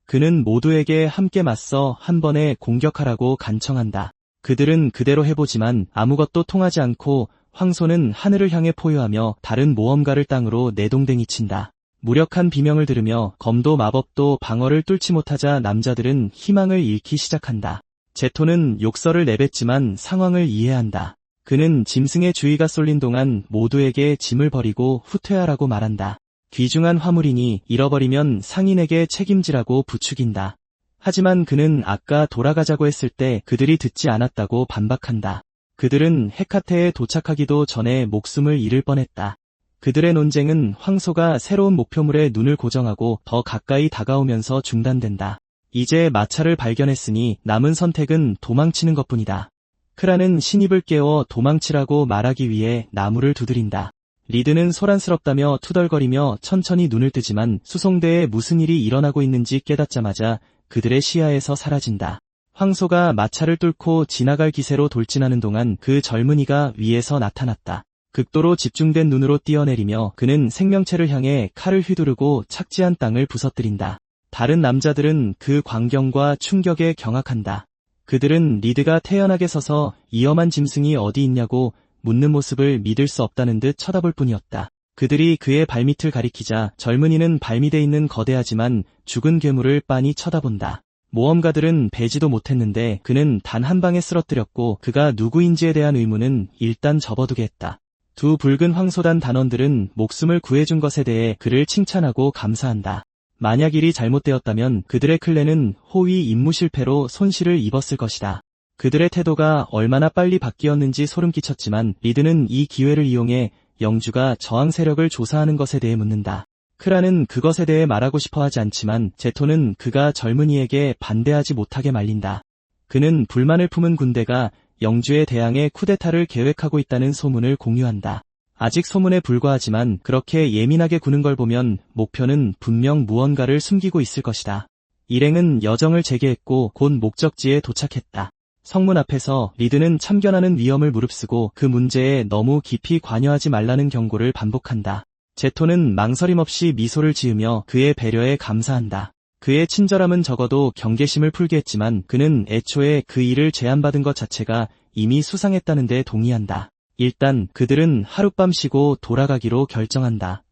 그는 모두에게 함께 맞서 한 번에 공격하라고 간청한다. 그들은 그대로 해보지만 아무것도 통하지 않고 황소는 하늘을 향해 포효하며 다른 모험가를 땅으로 내동댕이 친다. 무력한 비명을 들으며 검도 마법도 방어를 뚫지 못하자 남자들은 희망을 잃기 시작한다. 제토는 욕설을 내뱉지만 상황을 이해한다. 그는 짐승의 주의가 쏠린 동안 모두에게 짐을 버리고 후퇴하라고 말한다. 귀중한 화물이니 잃어버리면 상인에게 책임지라고 부추긴다. 하지만 그는 아까 돌아가자고 했을 때 그들이 듣지 않았다고 반박한다. 그들은 헤카테에 도착하기도 전에 목숨을 잃을 뻔했다. 그들의 논쟁은 황소가 새로운 목표물에 눈을 고정하고 더 가까이 다가오면서 중단된다. 이제 마차를 발견했으니 남은 선택은 도망치는 것뿐이다. 크라는 신입을 깨워 도망치라고 말하기 위해 나무를 두드린다. 리드는 소란스럽다며 투덜거리며 천천히 눈을 뜨지만 수송대에 무슨 일이 일어나고 있는지 깨닫자마자 그들의 시야에서 사라진다. 황소가 마차를 뚫고 지나갈 기세로 돌진하는 동안 그 젊은이가 위에서 나타났다. 극도로 집중된 눈으로 뛰어내리며 그는 생명체를 향해 칼을 휘두르고 착지한 땅을 부서뜨린다. 다른 남자들은 그 광경과 충격에 경악한다. 그들은 리드가 태연하게 서서 위험한 짐승이 어디 있냐고 묻는 모습을 믿을 수 없다는 듯 쳐다볼 뿐이었다. 그들이 그의 발밑을 가리키자 젊은이는 발밑에 있는 거대하지만 죽은 괴물을 빤히 쳐다본다. 모험가들은 배지도 못했는데 그는 단 한 방에 쓰러뜨렸고 그가 누구인지에 대한 의문은 일단 접어두게 했다. 두 붉은 황소단 단원들은 목숨을 구해준 것에 대해 그를 칭찬하고 감사한다. 만약 일이 잘못되었다면 그들의 클랜은 호위 임무 실패로 손실을 입었을 것이다. 그들의 태도가 얼마나 빨리 바뀌었는지 소름 끼쳤지만 리드는 이 기회를 이용해 영주가 저항 세력을 조사하는 것에 대해 묻는다. 크라는 그것에 대해 말하고 싶어 하지 않지만 제토는 그가 젊은이에게 반대하지 못하게 말린다. 그는 불만을 품은 군대가 영주에 대항해 쿠데타를 계획하고 있다는 소문을 공유한다. 아직 소문에 불과하지만 그렇게 예민하게 구는 걸 보면 목표는 분명 무언가를 숨기고 있을 것이다. 일행은 여정을 재개했고 곧 목적지에 도착했다. 성문 앞에서 리드는 참견하는 위험을 무릅쓰고 그 문제에 너무 깊이 관여하지 말라는 경고를 반복한다. 제토는 망설임 없이 미소를 지으며 그의 배려에 감사한다. 그의 친절함은 적어도 경계심을 풀게 했지만 그는 애초에 그 일을 제안받은 것 자체가 이미 수상했다는 데 동의한다. 일단 그들은 하룻밤 쉬고 돌아가기로 결정한다.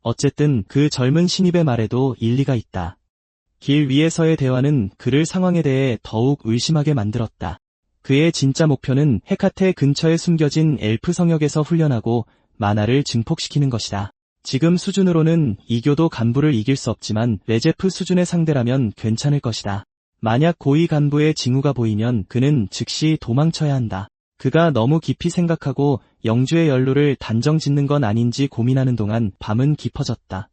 어쨌든 그 젊은 신입의 말에도 일리가 있다. 길 위에서의 대화는 그를 상황에 대해 더욱 의심하게 만들었다. 그의 진짜 목표는 헤카테 근처에 숨겨진 엘프 성역에서 훈련하고 만화를 증폭시키는 것이다. 지금 수준으로는 이교도 간부를 이길 수 없지만 레제프 수준의 상대라면 괜찮을 것이다. 만약 고위 간부의 징후가 보이면 그는 즉시 도망쳐야 한다. 그가 너무 깊이 생각하고 영주의 연루를 단정 짓는 건 아닌지 고민하는 동안 밤은 깊어졌다.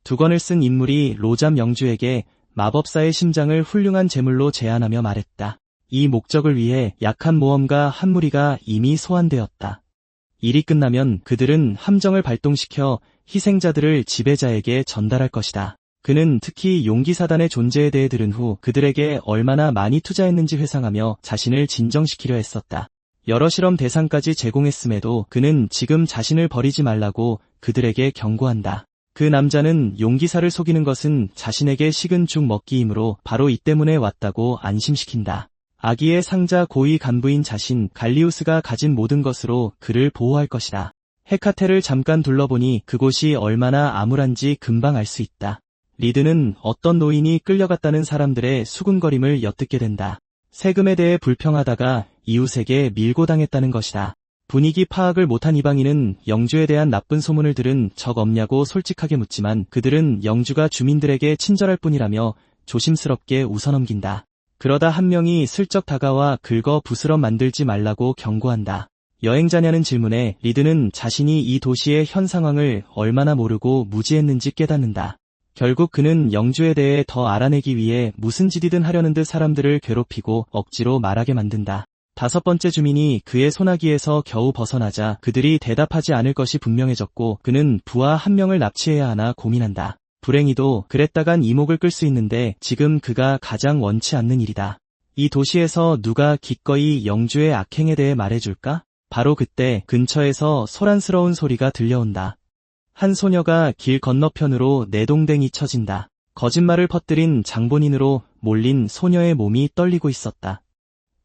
두건을 쓴 인물이 로잠 영주에게 마법사의 심장을 훌륭한 제물로 제안하며 말했다. 이 목적을 위해 약한 모험가 한 무리가 이미 소환되었다. 일이 끝나면 그들은 함정을 발동시켜 희생자들을 지배자에게 전달할 것이다. 그는 특히 용기사단의 존재에 대해 들은 후 그들에게 얼마나 많이 투자했는지 회상하며 자신을 진정시키려 했었다. 여러 실험 대상까지 제공했음에도 그는 지금 자신을 버리지 말라고 그들에게 경고한다. 그 남자는 용기사를 속이는 것은 자신에게 식은 죽 먹기이므로 바로 이 때문에 왔다고 안심시킨다. 아기의 상자 고위 간부인 자신 갈리우스가 가진 모든 것으로 그를 보호할 것이다. 헤카테를 잠깐 둘러보니 그곳이 얼마나 암울한지 금방 알 수 있다. 리드는 어떤 노인이 끌려갔다는 사람들의 수군거림을 엿듣게 된다. 세금에 대해 불평하다가 이웃에게 밀고 당했다는 것이다. 분위기 파악을 못한 이방인은 영주에 대한 나쁜 소문을 들은 적 없냐고 솔직하게 묻지만 그들은 영주가 주민들에게 친절할 뿐이라며 조심스럽게 웃어넘긴다. 그러다 한 명이 슬쩍 다가와 긁어 부스럼 만들지 말라고 경고한다. 여행자냐는 질문에 리드는 자신이 이 도시의 현 상황을 얼마나 모르고 무지했는지 깨닫는다. 결국 그는 영주에 대해 더 알아내기 위해 무슨 짓이든 하려는 듯 사람들을 괴롭히고 억지로 말하게 만든다. 5번째 주민이 그의 소나기에서 겨우 벗어나자 그들이 대답하지 않을 것이 분명해졌고 그는 부하 한 명을 납치해야 하나 고민한다. 불행히도 그랬다간 이목을 끌 수 있는데 지금 그가 가장 원치 않는 일이다. 이 도시에서 누가 기꺼이 영주의 악행에 대해 말해줄까? 바로 그때 근처에서 소란스러운 소리가 들려온다. 한 소녀가 길 건너편으로 내동댕이 쳐진다. 거짓말을 퍼뜨린 장본인으로 몰린 소녀의 몸이 떨리고 있었다.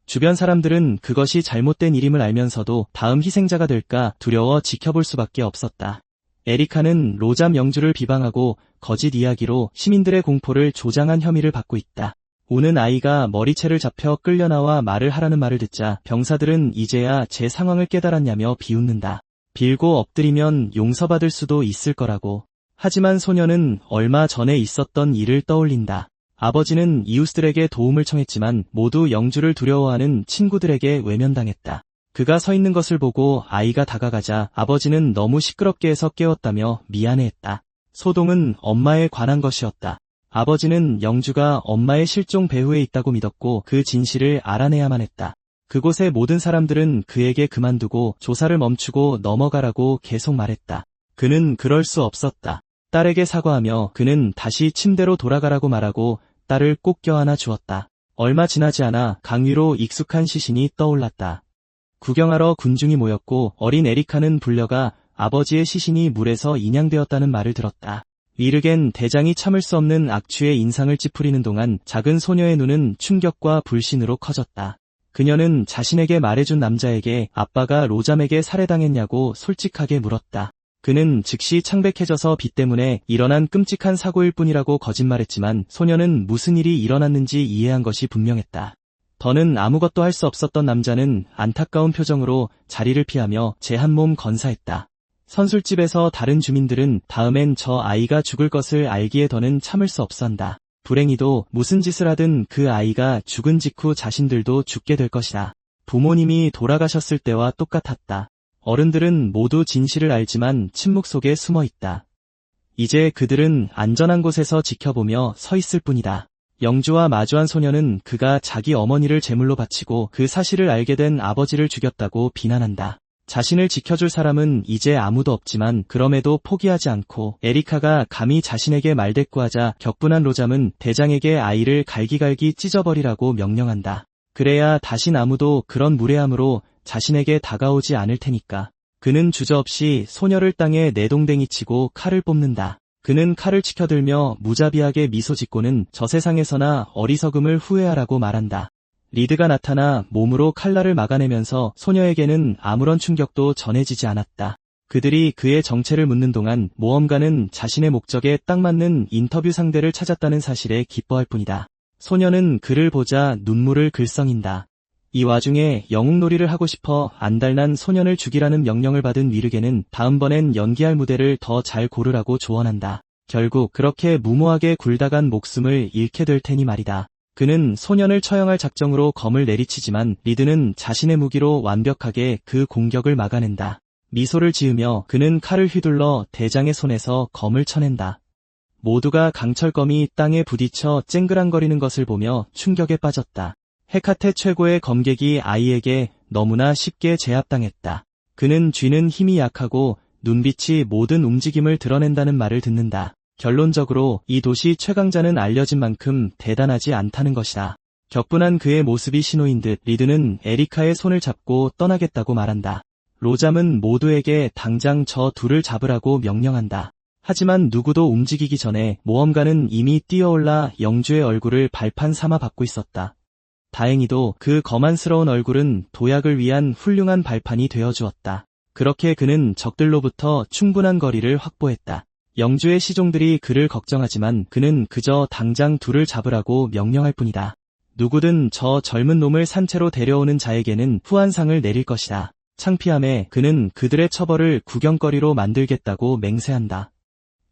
주변 사람들은 그것이 잘못된 일임을 알면서도 다음 희생자가 될까 두려워 지켜볼 수밖에 없었다. 에리카는 로잠 영주를 비방하고 거짓 이야기로 시민들의 공포를 조장한 혐의를 받고 있다. 우는 아이가 머리채를 잡혀 끌려나와 말을 하라는 말을 듣자 병사들은 이제야 제 상황을 깨달았냐며 비웃는다. 빌고 엎드리면 용서받을 수도 있을 거라고. 하지만 소녀는 얼마 전에 있었던 일을 떠올린다. 아버지는 이웃들에게 도움을 청했지만 모두 영주를 두려워하는 친구들에게 외면당했다. 그가 서 있는 것을 보고 아이가 다가가자 아버지는 너무 시끄럽게 해서 깨웠다며 미안해했다. 소동은 엄마에 관한 것이었다. 아버지는 영주가 엄마의 실종 배후에 있다고 믿었고 그 진실을 알아내야만 했다. 그곳의 모든 사람들은 그에게 그만두고 조사를 멈추고 넘어가라고 계속 말했다. 그는 그럴 수 없었다. 딸에게 사과하며 그는 다시 침대로 돌아가라고 말하고 딸을 꼭 껴안아 주었다. 얼마 지나지 않아 강 위로 익숙한 시신이 떠올랐다. 구경하러 군중이 모였고 어린 에리카는 불려가 아버지의 시신이 물에서 인양되었다는 말을 들었다. 위르겐 대장이 참을 수 없는 악취의 인상을 찌푸리는 동안 작은 소녀의 눈은 충격과 불신으로 커졌다. 그녀는 자신에게 말해준 남자에게 아빠가 로잠에게 살해당했냐고 솔직하게 물었다. 그는 즉시 창백해져서 비 때문에 일어난 끔찍한 사고일 뿐이라고 거짓말했지만 소녀는 무슨 일이 일어났는지 이해한 것이 분명했다. 더는 아무것도 할 수 없었던 남자는 안타까운 표정으로 자리를 피하며 제 한 몸 건사했다. 선술집에서 다른 주민들은 다음엔 저 아이가 죽을 것을 알기에 더는 참을 수 없었다. 불행히도 무슨 짓을 하든 그 아이가 죽은 직후 자신들도 죽게 될 것이다. 부모님이 돌아가셨을 때와 똑같았다. 어른들은 모두 진실을 알지만 침묵 속에 숨어 있다. 이제 그들은 안전한 곳에서 지켜보며 서 있을 뿐이다. 영주와 마주한 소녀는 그가 자기 어머니를 제물로 바치고 그 사실을 알게 된 아버지를 죽였다고 비난한다. 자신을 지켜줄 사람은 이제 아무도 없지만 그럼에도 포기하지 않고 에리카가 감히 자신에게 말대꾸하자 격분한 로잠은 대장에게 아이를 갈기갈기 찢어버리라고 명령한다. 그래야 다신 아무도 그런 무례함으로 자신에게 다가오지 않을 테니까. 그는 주저없이 소녀를 땅에 내동댕이 치고 칼을 뽑는다. 그는 칼을 치켜들며 무자비하게 미소 짓고는 저 세상에서나 어리석음을 후회하라고 말한다. 리드가 나타나 몸으로 칼날을 막아내면서 소녀에게는 아무런 충격도 전해지지 않았다. 그들이 그의 정체를 묻는 동안 모험가는 자신의 목적에 딱 맞는 인터뷰 상대를 찾았다는 사실에 기뻐할 뿐이다. 소녀는 그를 보자 눈물을 글썽인다. 이 와중에 영웅놀이를 하고 싶어 안달난 소년을 죽이라는 명령을 받은 위르겐은 다음번엔 연기할 무대를 더 잘 고르라고 조언한다. 결국 그렇게 무모하게 굴다간 목숨을 잃게 될 테니 말이다. 그는 소년을 처형할 작정으로 검을 내리치지만 리드는 자신의 무기로 완벽하게 그 공격을 막아낸다. 미소를 지으며 그는 칼을 휘둘러 대장의 손에서 검을 쳐낸다. 모두가 강철검이 땅에 부딪혀 쨍그랑거리는 것을 보며 충격에 빠졌다. 헤카테 최고의 검객이 아이에게 너무나 쉽게 제압당했다. 그는 쥐는 힘이 약하고 눈빛이 모든 움직임을 드러낸다는 말을 듣는다. 결론적으로 이 도시 최강자는 알려진 만큼 대단하지 않다는 것이다. 격분한 그의 모습이 신호인 듯 리드는 에리카의 손을 잡고 떠나겠다고 말한다. 로잠은 모두에게 당장 저 둘을 잡으라고 명령한다. 하지만 누구도 움직이기 전에 모험가는 이미 뛰어올라 영주의 얼굴을 발판 삼아 받고 있었다. 다행히도 그 거만스러운 얼굴은 도약을 위한 훌륭한 발판이 되어주었다. 그렇게 그는 적들로부터 충분한 거리를 확보했다. 영주의 시종들이 그를 걱정하지만 그는 그저 당장 둘을 잡으라고 명령할 뿐이다. 누구든 저 젊은 놈을 산채로 데려오는 자에게는 후한상을 내릴 것이다. 창피함에 그는 그들의 처벌을 구경거리로 만들겠다고 맹세한다.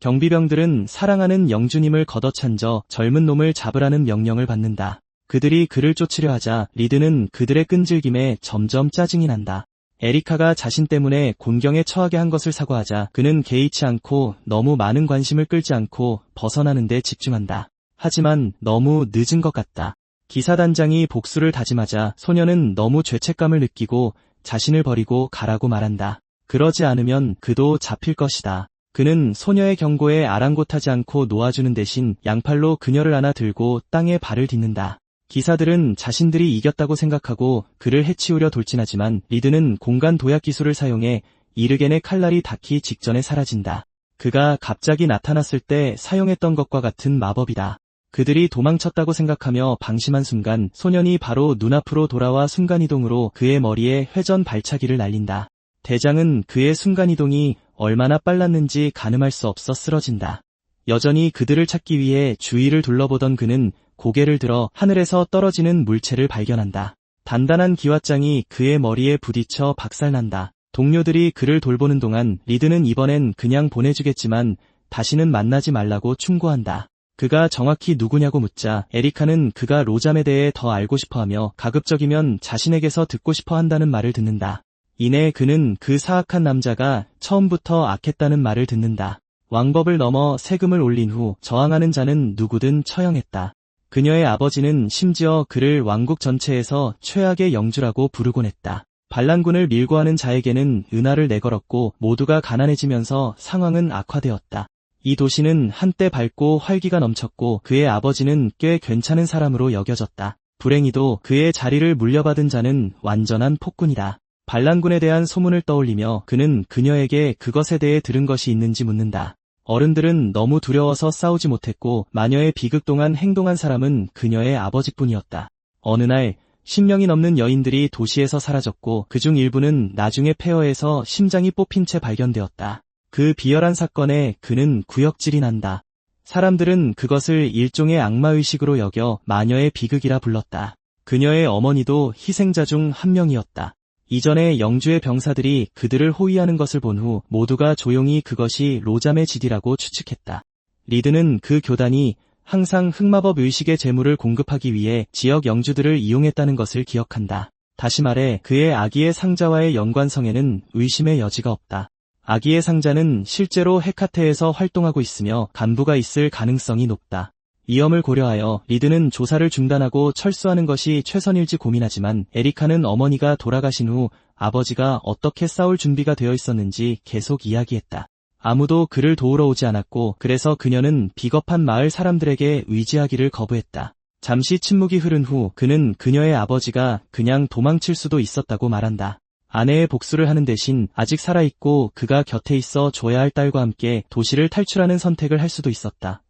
경비병들은 사랑하는 영주님을 걷어찬 저 젊은 놈을 잡으라는 명령을 받는다. 그들이 그를 쫓으려 하자 리드는 그들의 끈질김에 점점 짜증이 난다. 에리카가 자신 때문에 곤경에 처하게 한 것을 사과하자 그는 개의치 않고 너무 많은 관심을 끌지 않고 벗어나는 데 집중한다. 하지만 너무 늦은 것 같다. 기사단장이 복수를 다짐하자 소녀는 너무 죄책감을 느끼고 자신을 버리고 가라고 말한다. 그러지 않으면 그도 잡힐 것이다. 그는 소녀의 경고에 아랑곳하지 않고 놓아주는 대신 양팔로 그녀를 안아 들고 땅에 발을 딛는다. 기사들은 자신들이 이겼다고 생각하고 그를 해치우려 돌진하지만 리드는 공간 도약 기술을 사용해 이르겐의 칼날이 닿기 직전에 사라진다. 그가 갑자기 나타났을 때 사용했던 것과 같은 마법이다. 그들이 도망쳤다고 생각하며 방심한 순간 소년이 바로 눈앞으로 돌아와 순간이동으로 그의 머리에 회전 발차기를 날린다. 대장은 그의 순간이동이 얼마나 빨랐는지 가늠할 수 없어 쓰러진다. 여전히 그들을 찾기 위해 주위를 둘러보던 그는 고개를 들어 하늘에서 떨어지는 물체를 발견한다. 단단한 기왓장이 그의 머리에 부딪혀 박살난다. 동료들이 그를 돌보는 동안 리드는 이번엔 그냥 보내주겠지만 다시는 만나지 말라고 충고한다. 그가 정확히 누구냐고 묻자 에리카는 그가 로잠에 대해 더 알고 싶어하며 가급적이면 자신에게서 듣고 싶어 한다는 말을 듣는다. 이내 그는 그 사악한 남자가 처음부터 악했다는 말을 듣는다. 왕법을 넘어 세금을 올린 후 저항하는 자는 누구든 처형했다. 그녀의 아버지는 심지어 그를 왕국 전체에서 최악의 영주라고 부르곤 했다. 반란군을 밀고 하는 자에게는 은하를 내걸었고 모두가 가난해지면서 상황은 악화되었다. 이 도시는 한때 밝고 활기가 넘쳤고 그의 아버지는 꽤 괜찮은 사람으로 여겨졌다. 불행히도 그의 자리를 물려받은 자는 완전한 폭군이다. 반란군에 대한 소문을 떠올리며 그는 그녀에게 그것에 대해 들은 것이 있는지 묻는다. 어른들은 너무 두려워서 싸우지 못했고 마녀의 비극 동안 행동한 사람은 그녀의 아버지뿐이었다. 어느 날 10명이 넘는 여인들이 도시에서 사라졌고 그중 일부는 나중에 폐허에서 심장이 뽑힌 채 발견되었다. 그 비열한 사건에 그는 구역질이 난다. 사람들은 그것을 일종의 악마의식으로 여겨 마녀의 비극이라 불렀다. 그녀의 어머니도 희생자 중 한 명이었다. 이전에 영주의 병사들이 그들을 호위하는 것을 본 후 모두가 조용히 그것이 로잠의 짓이라고 추측했다. 리드는 그 교단이 항상 흑마법 의식의 재물을 공급하기 위해 지역 영주들을 이용했다는 것을 기억한다. 다시 말해 그의 아기의 상자와의 연관성에는 의심의 여지가 없다. 아기의 상자는 실제로 헤카테에서 활동하고 있으며 간부가 있을 가능성이 높다. 위험을 고려하여 리드는 조사를 중단하고 철수하는 것이 최선일지 고민하지만 에리카는 어머니가 돌아가신 후 아버지가 어떻게 싸울 준비가 되어 있었는지 계속 이야기했다. 아무도 그를 도우러 오지 않았고 그래서 그녀는 비겁한 마을 사람들에게 의지하기를 거부했다. 잠시 침묵이 흐른 후 그는 그녀의 아버지가 그냥 도망칠 수도 있었다고 말한다. 아내의 복수를 하는 대신 아직 살아있고 그가 곁에 있어 줘야 할 딸과 함께 도시를 탈출하는 선택을 할 수도 있었다.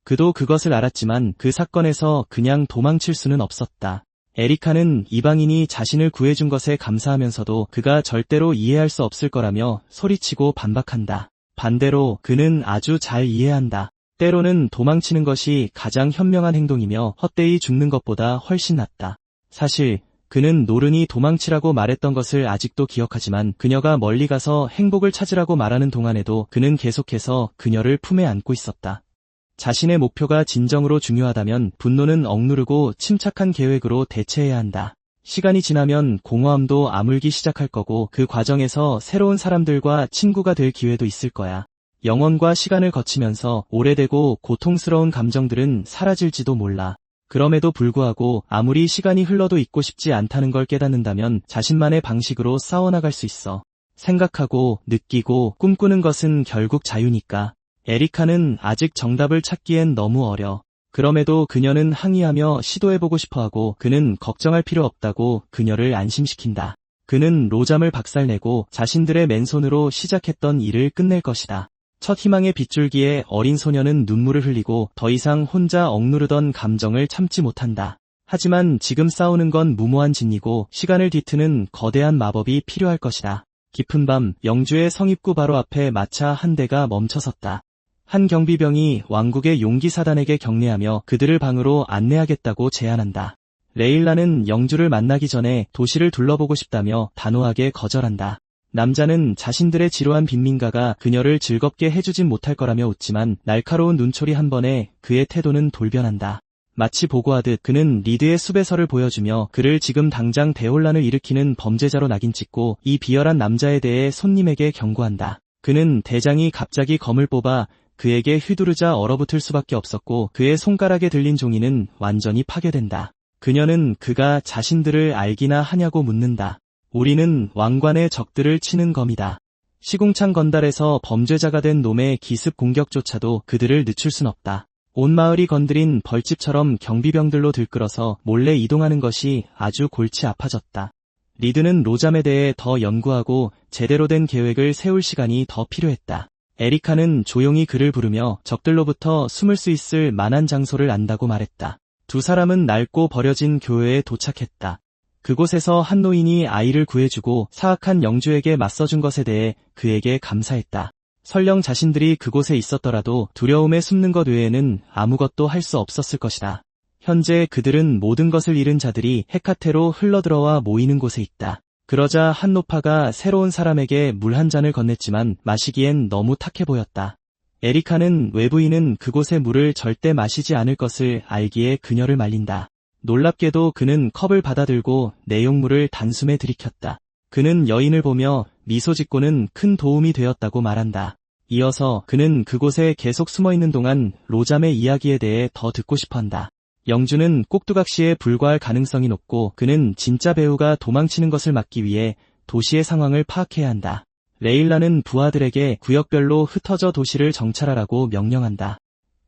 그도 그것을 알았지만 그 사건에서 그냥 도망칠 수는 없었다. 에리카는 이방인이 자신을 구해준 것에 감사하면서도 그가 절대로 이해할 수 없을 거라며 소리치고 반박한다. 반대로 그는 아주 잘 이해한다. 때로는 도망치는 것이 가장 현명한 행동이며 헛되이 죽는 것보다 훨씬 낫다. 사실 그는 노른이 도망치라고 말했던 것을 아직도 기억하지만 그녀가 멀리 가서 행복을 찾으라고 말하는 동안에도 그는 계속해서 그녀를 품에 안고 있었다. 자신의 목표가 진정으로 중요하다면 분노는 억누르고 침착한 계획으로 대체해야 한다. 시간이 지나면 공허함도 아물기 시작할 거고 그 과정에서 새로운 사람들과 친구가 될 기회도 있을 거야. 영혼과 시간을 거치면서 오래되고 고통스러운 감정들은 사라질지도 몰라. 그럼에도 불구하고 아무리 시간이 흘러도 잊고 싶지 않다는 걸 깨닫는다면 자신만의 방식으로 싸워나갈 수 있어. 생각하고 느끼고 꿈꾸는 것은 결국 자유니까. 에리카는 아직 정답을 찾기엔 너무 어려. 그럼에도 그녀는 항의하며 시도해보고 싶어하고 그는 걱정할 필요 없다고 그녀를 안심시킨다. 그는 로잠을 박살내고 자신들의 맨손으로 시작했던 일을 끝낼 것이다. 첫 희망의 빗줄기에 어린 소녀는 눈물을 흘리고 더 이상 혼자 억누르던 감정을 참지 못한다. 하지만 지금 싸우는 건 무모한 짓이고 시간을 뒤트는 거대한 마법이 필요할 것이다. 깊은 밤 영주의 성입구 바로 앞에 마차 한 대가 멈춰섰다. 한 경비병이 왕국의 용기사단에게 경례하며 그들을 방으로 안내하겠다고 제안한다. 레일라는 영주를 만나기 전에 도시를 둘러보고 싶다며 단호하게 거절한다. 남자는 자신들의 지루한 빈민가가 그녀를 즐겁게 해주진 못할 거라며 웃지만 날카로운 눈초리 한 번에 그의 태도는 돌변한다. 마치 보고하듯 그는 리드의 수배서를 보여주며 그를 지금 당장 대혼란을 일으키는 범죄자로 낙인찍고 이 비열한 남자에 대해 손님에게 경고한다. 그는 대장이 갑자기 검을 뽑아 그에게 휘두르자 얼어붙을 수밖에 없었고 그의 손가락에 들린 종이는 완전히 파괴된다. 그녀는 그가 자신들을 알기나 하냐고 묻는다. 우리는 왕관의 적들을 치는 검이다. 시궁창 건달에서 범죄자가 된 놈의 기습 공격조차도 그들을 늦출 순 없다. 온 마을이 건드린 벌집처럼 경비병들로 들끓어서 몰래 이동하는 것이 아주 골치 아파졌다. 리드는 로잠에 대해 더 연구하고 제대로 된 계획을 세울 시간이 더 필요했다. 에리카는 조용히 그를 부르며 적들로부터 숨을 수 있을 만한 장소를 안다고 말했다. 두 사람은 낡고 버려진 교회에 도착했다. 그곳에서 한 노인이 아이를 구해주고 사악한 영주에게 맞서준 것에 대해 그에게 감사했다. 설령 자신들이 그곳에 있었더라도 두려움에 숨는 것 외에는 아무것도 할 수 없었을 것이다. 현재 그들은 모든 것을 잃은 자들이 헤카테로 흘러들어와 모이는 곳에 있다. 그러자 한 노파가 새로운 사람에게 물 한 잔을 건넸지만 마시기엔 너무 탁해 보였다. 에리카는 외부인은 그곳의 물을 절대 마시지 않을 것을 알기에 그녀를 말린다. 놀랍게도 그는 컵을 받아들고 내용물을 단숨에 들이켰다. 그는 여인을 보며 미소 짓고는 큰 도움이 되었다고 말한다. 이어서 그는 그곳에 계속 숨어있는 동안 로잠의 이야기에 대해 더 듣고 싶어한다. 영주는 꼭두각시에 불과할 가능성이 높고 그는 진짜 배우가 도망치는 것을 막기 위해 도시의 상황을 파악해야 한다. 레일라는 부하들에게 구역별로 흩어져 도시를 정찰하라고 명령한다.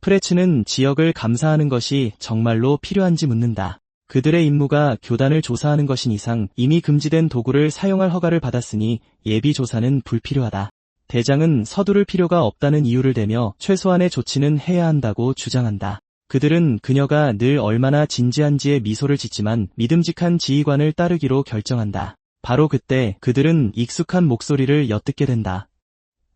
프레츠는 지역을 감사하는 것이 정말로 필요한지 묻는다. 그들의 임무가 교단을 조사하는 것인 이상 이미 금지된 도구를 사용할 허가를 받았으니 예비 조사는 불필요하다. 대장은 서두를 필요가 없다는 이유를 대며 최소한의 조치는 해야 한다고 주장한다. 그들은 그녀가 늘 얼마나 진지한지에 미소를 짓지만 믿음직한 지휘관을 따르기로 결정한다. 바로 그때 그들은 익숙한 목소리를 엿듣게 된다.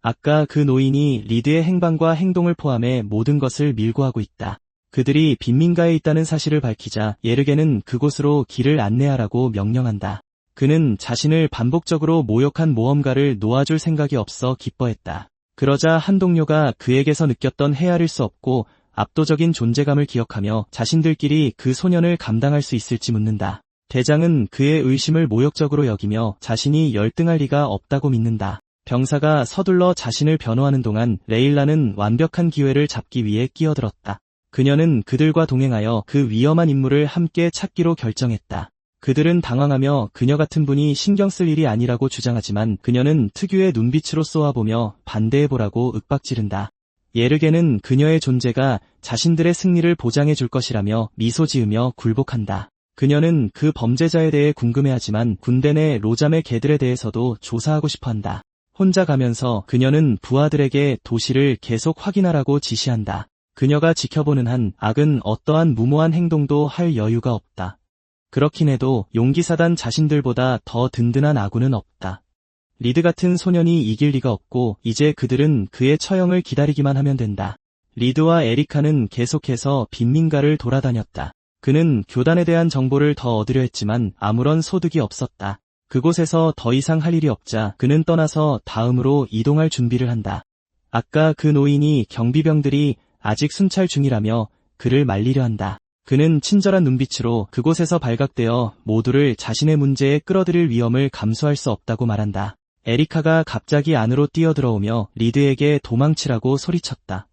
아까 그 노인이 리드의 행방과 행동을 포함해 모든 것을 밀고하고 있다. 그들이 빈민가에 있다는 사실을 밝히자 예르게는 그곳으로 길을 안내하라고 명령한다. 그는 자신을 반복적으로 모욕한 모험가를 놓아줄 생각이 없어 기뻐했다. 그러자 한 동료가 그에게서 느꼈던 헤아릴 수 없고 압도적인 존재감을 기억하며 자신들끼리 그 소년을 감당할 수 있을지 묻는다. 대장은 그의 의심을 모욕적으로 여기며 자신이 열등할 리가 없다고 믿는다. 병사가 서둘러 자신을 변호하는 동안 레일라는 완벽한 기회를 잡기 위해 끼어들었다. 그녀는 그들과 동행하여 그 위험한 인물을 함께 찾기로 결정했다. 그들은 당황하며 그녀 같은 분이 신경 쓸 일이 아니라고 주장하지만 그녀는 특유의 눈빛으로 쏘아보며 반대해보라고 윽박지른다. 예르게는 그녀의 존재가 자신들의 승리를 보장해 줄 것이라며 미소 지으며 굴복한다. 그녀는 그 범죄자에 대해 궁금해하지만 군대 내 로잠의 개들에 대해서도 조사하고 싶어한다. 혼자 가면서 그녀는 부하들에게 도시를 계속 확인하라고 지시한다. 그녀가 지켜보는 한 악은 어떠한 무모한 행동도 할 여유가 없다. 그렇긴 해도 용기사단 자신들보다 더 든든한 아군은 없다. 리드 같은 소년이 이길 리가 없고 이제 그들은 그의 처형을 기다리기만 하면 된다. 리드와 에리카는 계속해서 빈민가를 돌아다녔다. 그는 교단에 대한 정보를 더 얻으려 했지만 아무런 소득이 없었다. 그곳에서 더 이상 할 일이 없자 그는 떠나서 다음으로 이동할 준비를 한다. 아까 그 노인이 경비병들이 아직 순찰 중이라며 그를 말리려 한다. 그는 친절한 눈빛으로 그곳에서 발각되어 모두를 자신의 문제에 끌어들일 위험을 감수할 수 없다고 말한다. 에리카가 갑자기 안으로 뛰어들어오며 리드에게 도망치라고 소리쳤다.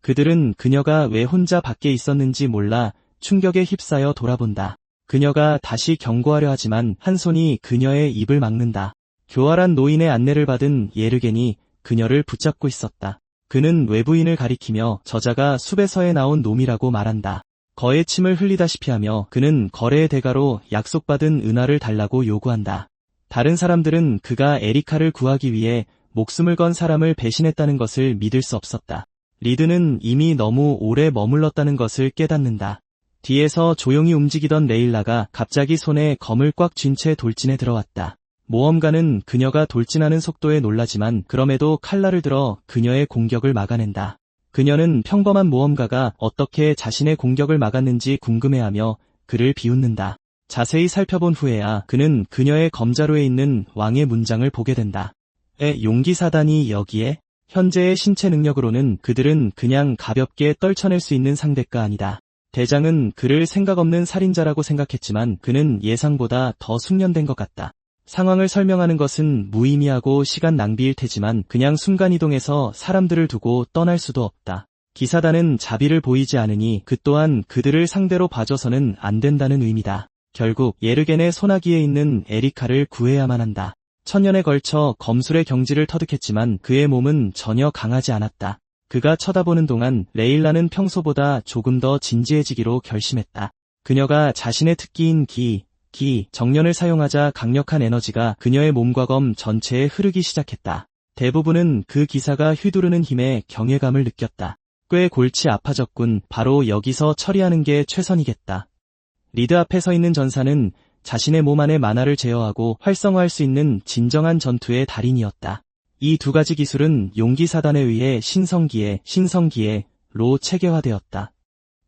그들은 그녀가 왜 혼자 밖에 있었는지 몰라 충격에 휩싸여 돌아본다. 그녀가 다시 경고하려 하지만 한 손이 그녀의 입을 막는다. 교활한 노인의 안내를 받은 예르겐이 그녀를 붙잡고 있었다. 그는 외부인을 가리키며 저자가 숲에서에 나온 놈이라고 말한다. 거의 침을 흘리다시피 하며 그는 거래의 대가로 약속받은 은화를 달라고 요구한다. 다른 사람들은 그가 에리카를 구하기 위해 목숨을 건 사람을 배신했다는 것을 믿을 수 없었다. 리드는 이미 너무 오래 머물렀다는 것을 깨닫는다. 뒤에서 조용히 움직이던 레일라가 갑자기 손에 검을 꽉 쥔 채 돌진에 들어왔다. 모험가는 그녀가 돌진하는 속도에 놀라지만 그럼에도 칼날을 들어 그녀의 공격을 막아낸다. 그녀는 평범한 모험가가 어떻게 자신의 공격을 막았는지 궁금해하며 그를 비웃는다. 자세히 살펴본 후에야 그는 그녀의 검자루에 있는 왕의 문장을 보게 된다. 용기사단이 여기에? 현재의 신체 능력으로는 그들은 그냥 가볍게 떨쳐낼 수 있는 상대가 아니다. 대장은 그를 생각 없는 살인자라고 생각했지만 그는 예상보다 더 숙련된 것 같다. 상황을 설명하는 것은 무의미하고 시간 낭비일 테지만 그냥 순간이동해서 사람들을 두고 떠날 수도 없다. 기사단은 자비를 보이지 않으니 그 또한 그들을 상대로 봐줘서는 안 된다는 의미다. 결국 예르겐의 소나기에 있는 에리카를 구해야만 한다. 천년에 걸쳐 검술의 경지를 터득했지만 그의 몸은 전혀 강하지 않았다. 그가 쳐다보는 동안 레일라는 평소보다 조금 더 진지해지기로 결심했다. 그녀가 자신의 특기인 정련을 사용하자 강력한 에너지가 그녀의 몸과 검 전체에 흐르기 시작했다. 대부분은 그 기사가 휘두르는 힘에 경외감을 느꼈다. 꽤 골치 아파졌군. 바로 여기서 처리하는 게 최선이겠다. 리드 앞에 서 있는 전사는 자신의 몸 안에 만화를 제어하고 활성화할 수 있는 진정한 전투의 달인이었다. 이 두 가지 기술은 용기사단에 의해 신성기에로 체계화되었다.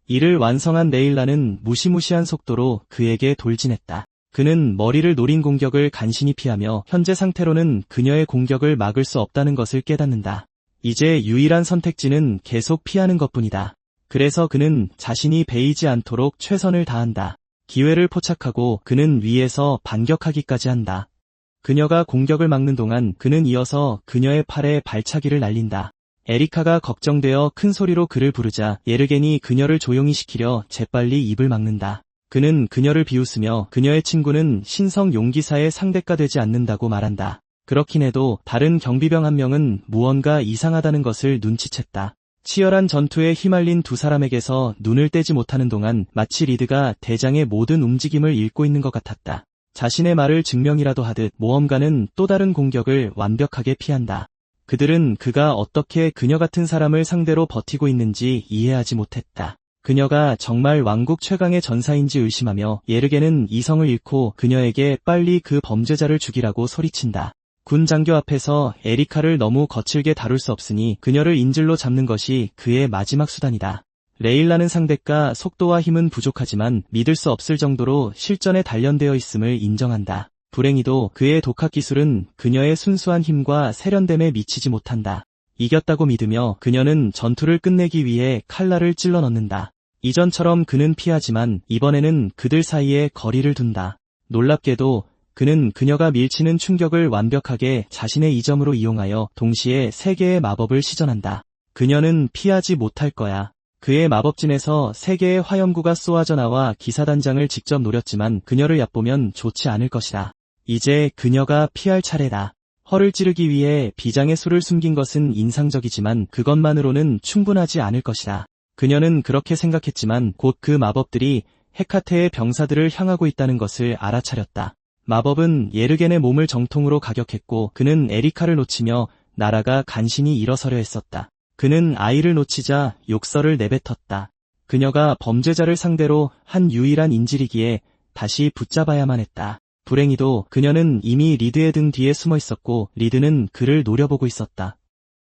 이를 완성한 레일라는 무시무시한 속도로 그에게 돌진했다. 그는 머리를 노린 공격을 간신히 피하며 현재 상태로는 그녀의 공격을 막을 수 없다는 것을 깨닫는다. 이제 유일한 선택지는 계속 피하는 것뿐이다. 그래서 그는 자신이 베이지 않도록 최선을 다한다. 기회를 포착하고 그는 위에서 반격하기까지 한다. 그녀가 공격을 막는 동안 그는 이어서 그녀의 팔에 발차기를 날린다. 에리카가 걱정되어 큰 소리로 그를 부르자 예르겐이 그녀를 조용히 시키려 재빨리 입을 막는다. 그는 그녀를 비웃으며 그녀의 친구는 신성 용기사의 상대가 되지 않는다고 말한다. 그렇긴 해도 다른 경비병 한 명은 무언가 이상하다는 것을 눈치챘다. 치열한 전투에 휘말린 두 사람에게서 눈을 떼지 못하는 동안 마치 리드가 대장의 모든 움직임을 읽고 있는 것 같았다. 자신의 말을 증명이라도 하듯 모험가는 또 다른 공격을 완벽하게 피한다. 그들은 그가 어떻게 그녀 같은 사람을 상대로 버티고 있는지 이해하지 못했다. 그녀가 정말 왕국 최강의 전사인지 의심하며 예르겐은 이성을 잃고 그녀에게 빨리 그 범죄자를 죽이라고 소리친다. 군 장교 앞에서 에리카를 너무 거칠게 다룰 수 없으니 그녀를 인질로 잡는 것이 그의 마지막 수단이다. 레일라는 상대가 속도와 힘은 부족하지만 믿을 수 없을 정도로 실전에 단련되어 있음을 인정한다. 불행히도 그의 독학 기술은 그녀의 순수한 힘과 세련됨에 미치지 못한다. 이겼다고 믿으며 그녀는 전투를 끝내기 위해 칼날을 찔러 넣는다. 이전처럼 그는 피하지만 이번에는 그들 사이에 거리를 둔다. 놀랍게도 그는 그녀가 밀치는 충격을 완벽하게 자신의 이점으로 이용하여 동시에 세 개의 마법을 시전한다. 그녀는 피하지 못할 거야. 그의 마법진에서 세 개의 화염구가 쏘아져 나와 기사단장을 직접 노렸지만 그녀를 얕보면 좋지 않을 것이다. 이제 그녀가 피할 차례다. 허를 찌르기 위해 비장의 수를 숨긴 것은 인상적이지만 그것만으로는 충분하지 않을 것이다. 그녀는 그렇게 생각했지만 곧 그 마법들이 헤카테의 병사들을 향하고 있다는 것을 알아차렸다. 마법은 예르겐의 몸을 정통으로 가격했고 그는 에리카를 놓치며 나라가 간신히 일어서려 했었다. 그는 아이를 놓치자 욕설을 내뱉었다. 그녀가 범죄자를 상대로 한 유일한 인질이기에 다시 붙잡아야만 했다. 불행히도 그녀는 이미 리드의 등 뒤에 숨어 있었고 리드는 그를 노려보고 있었다.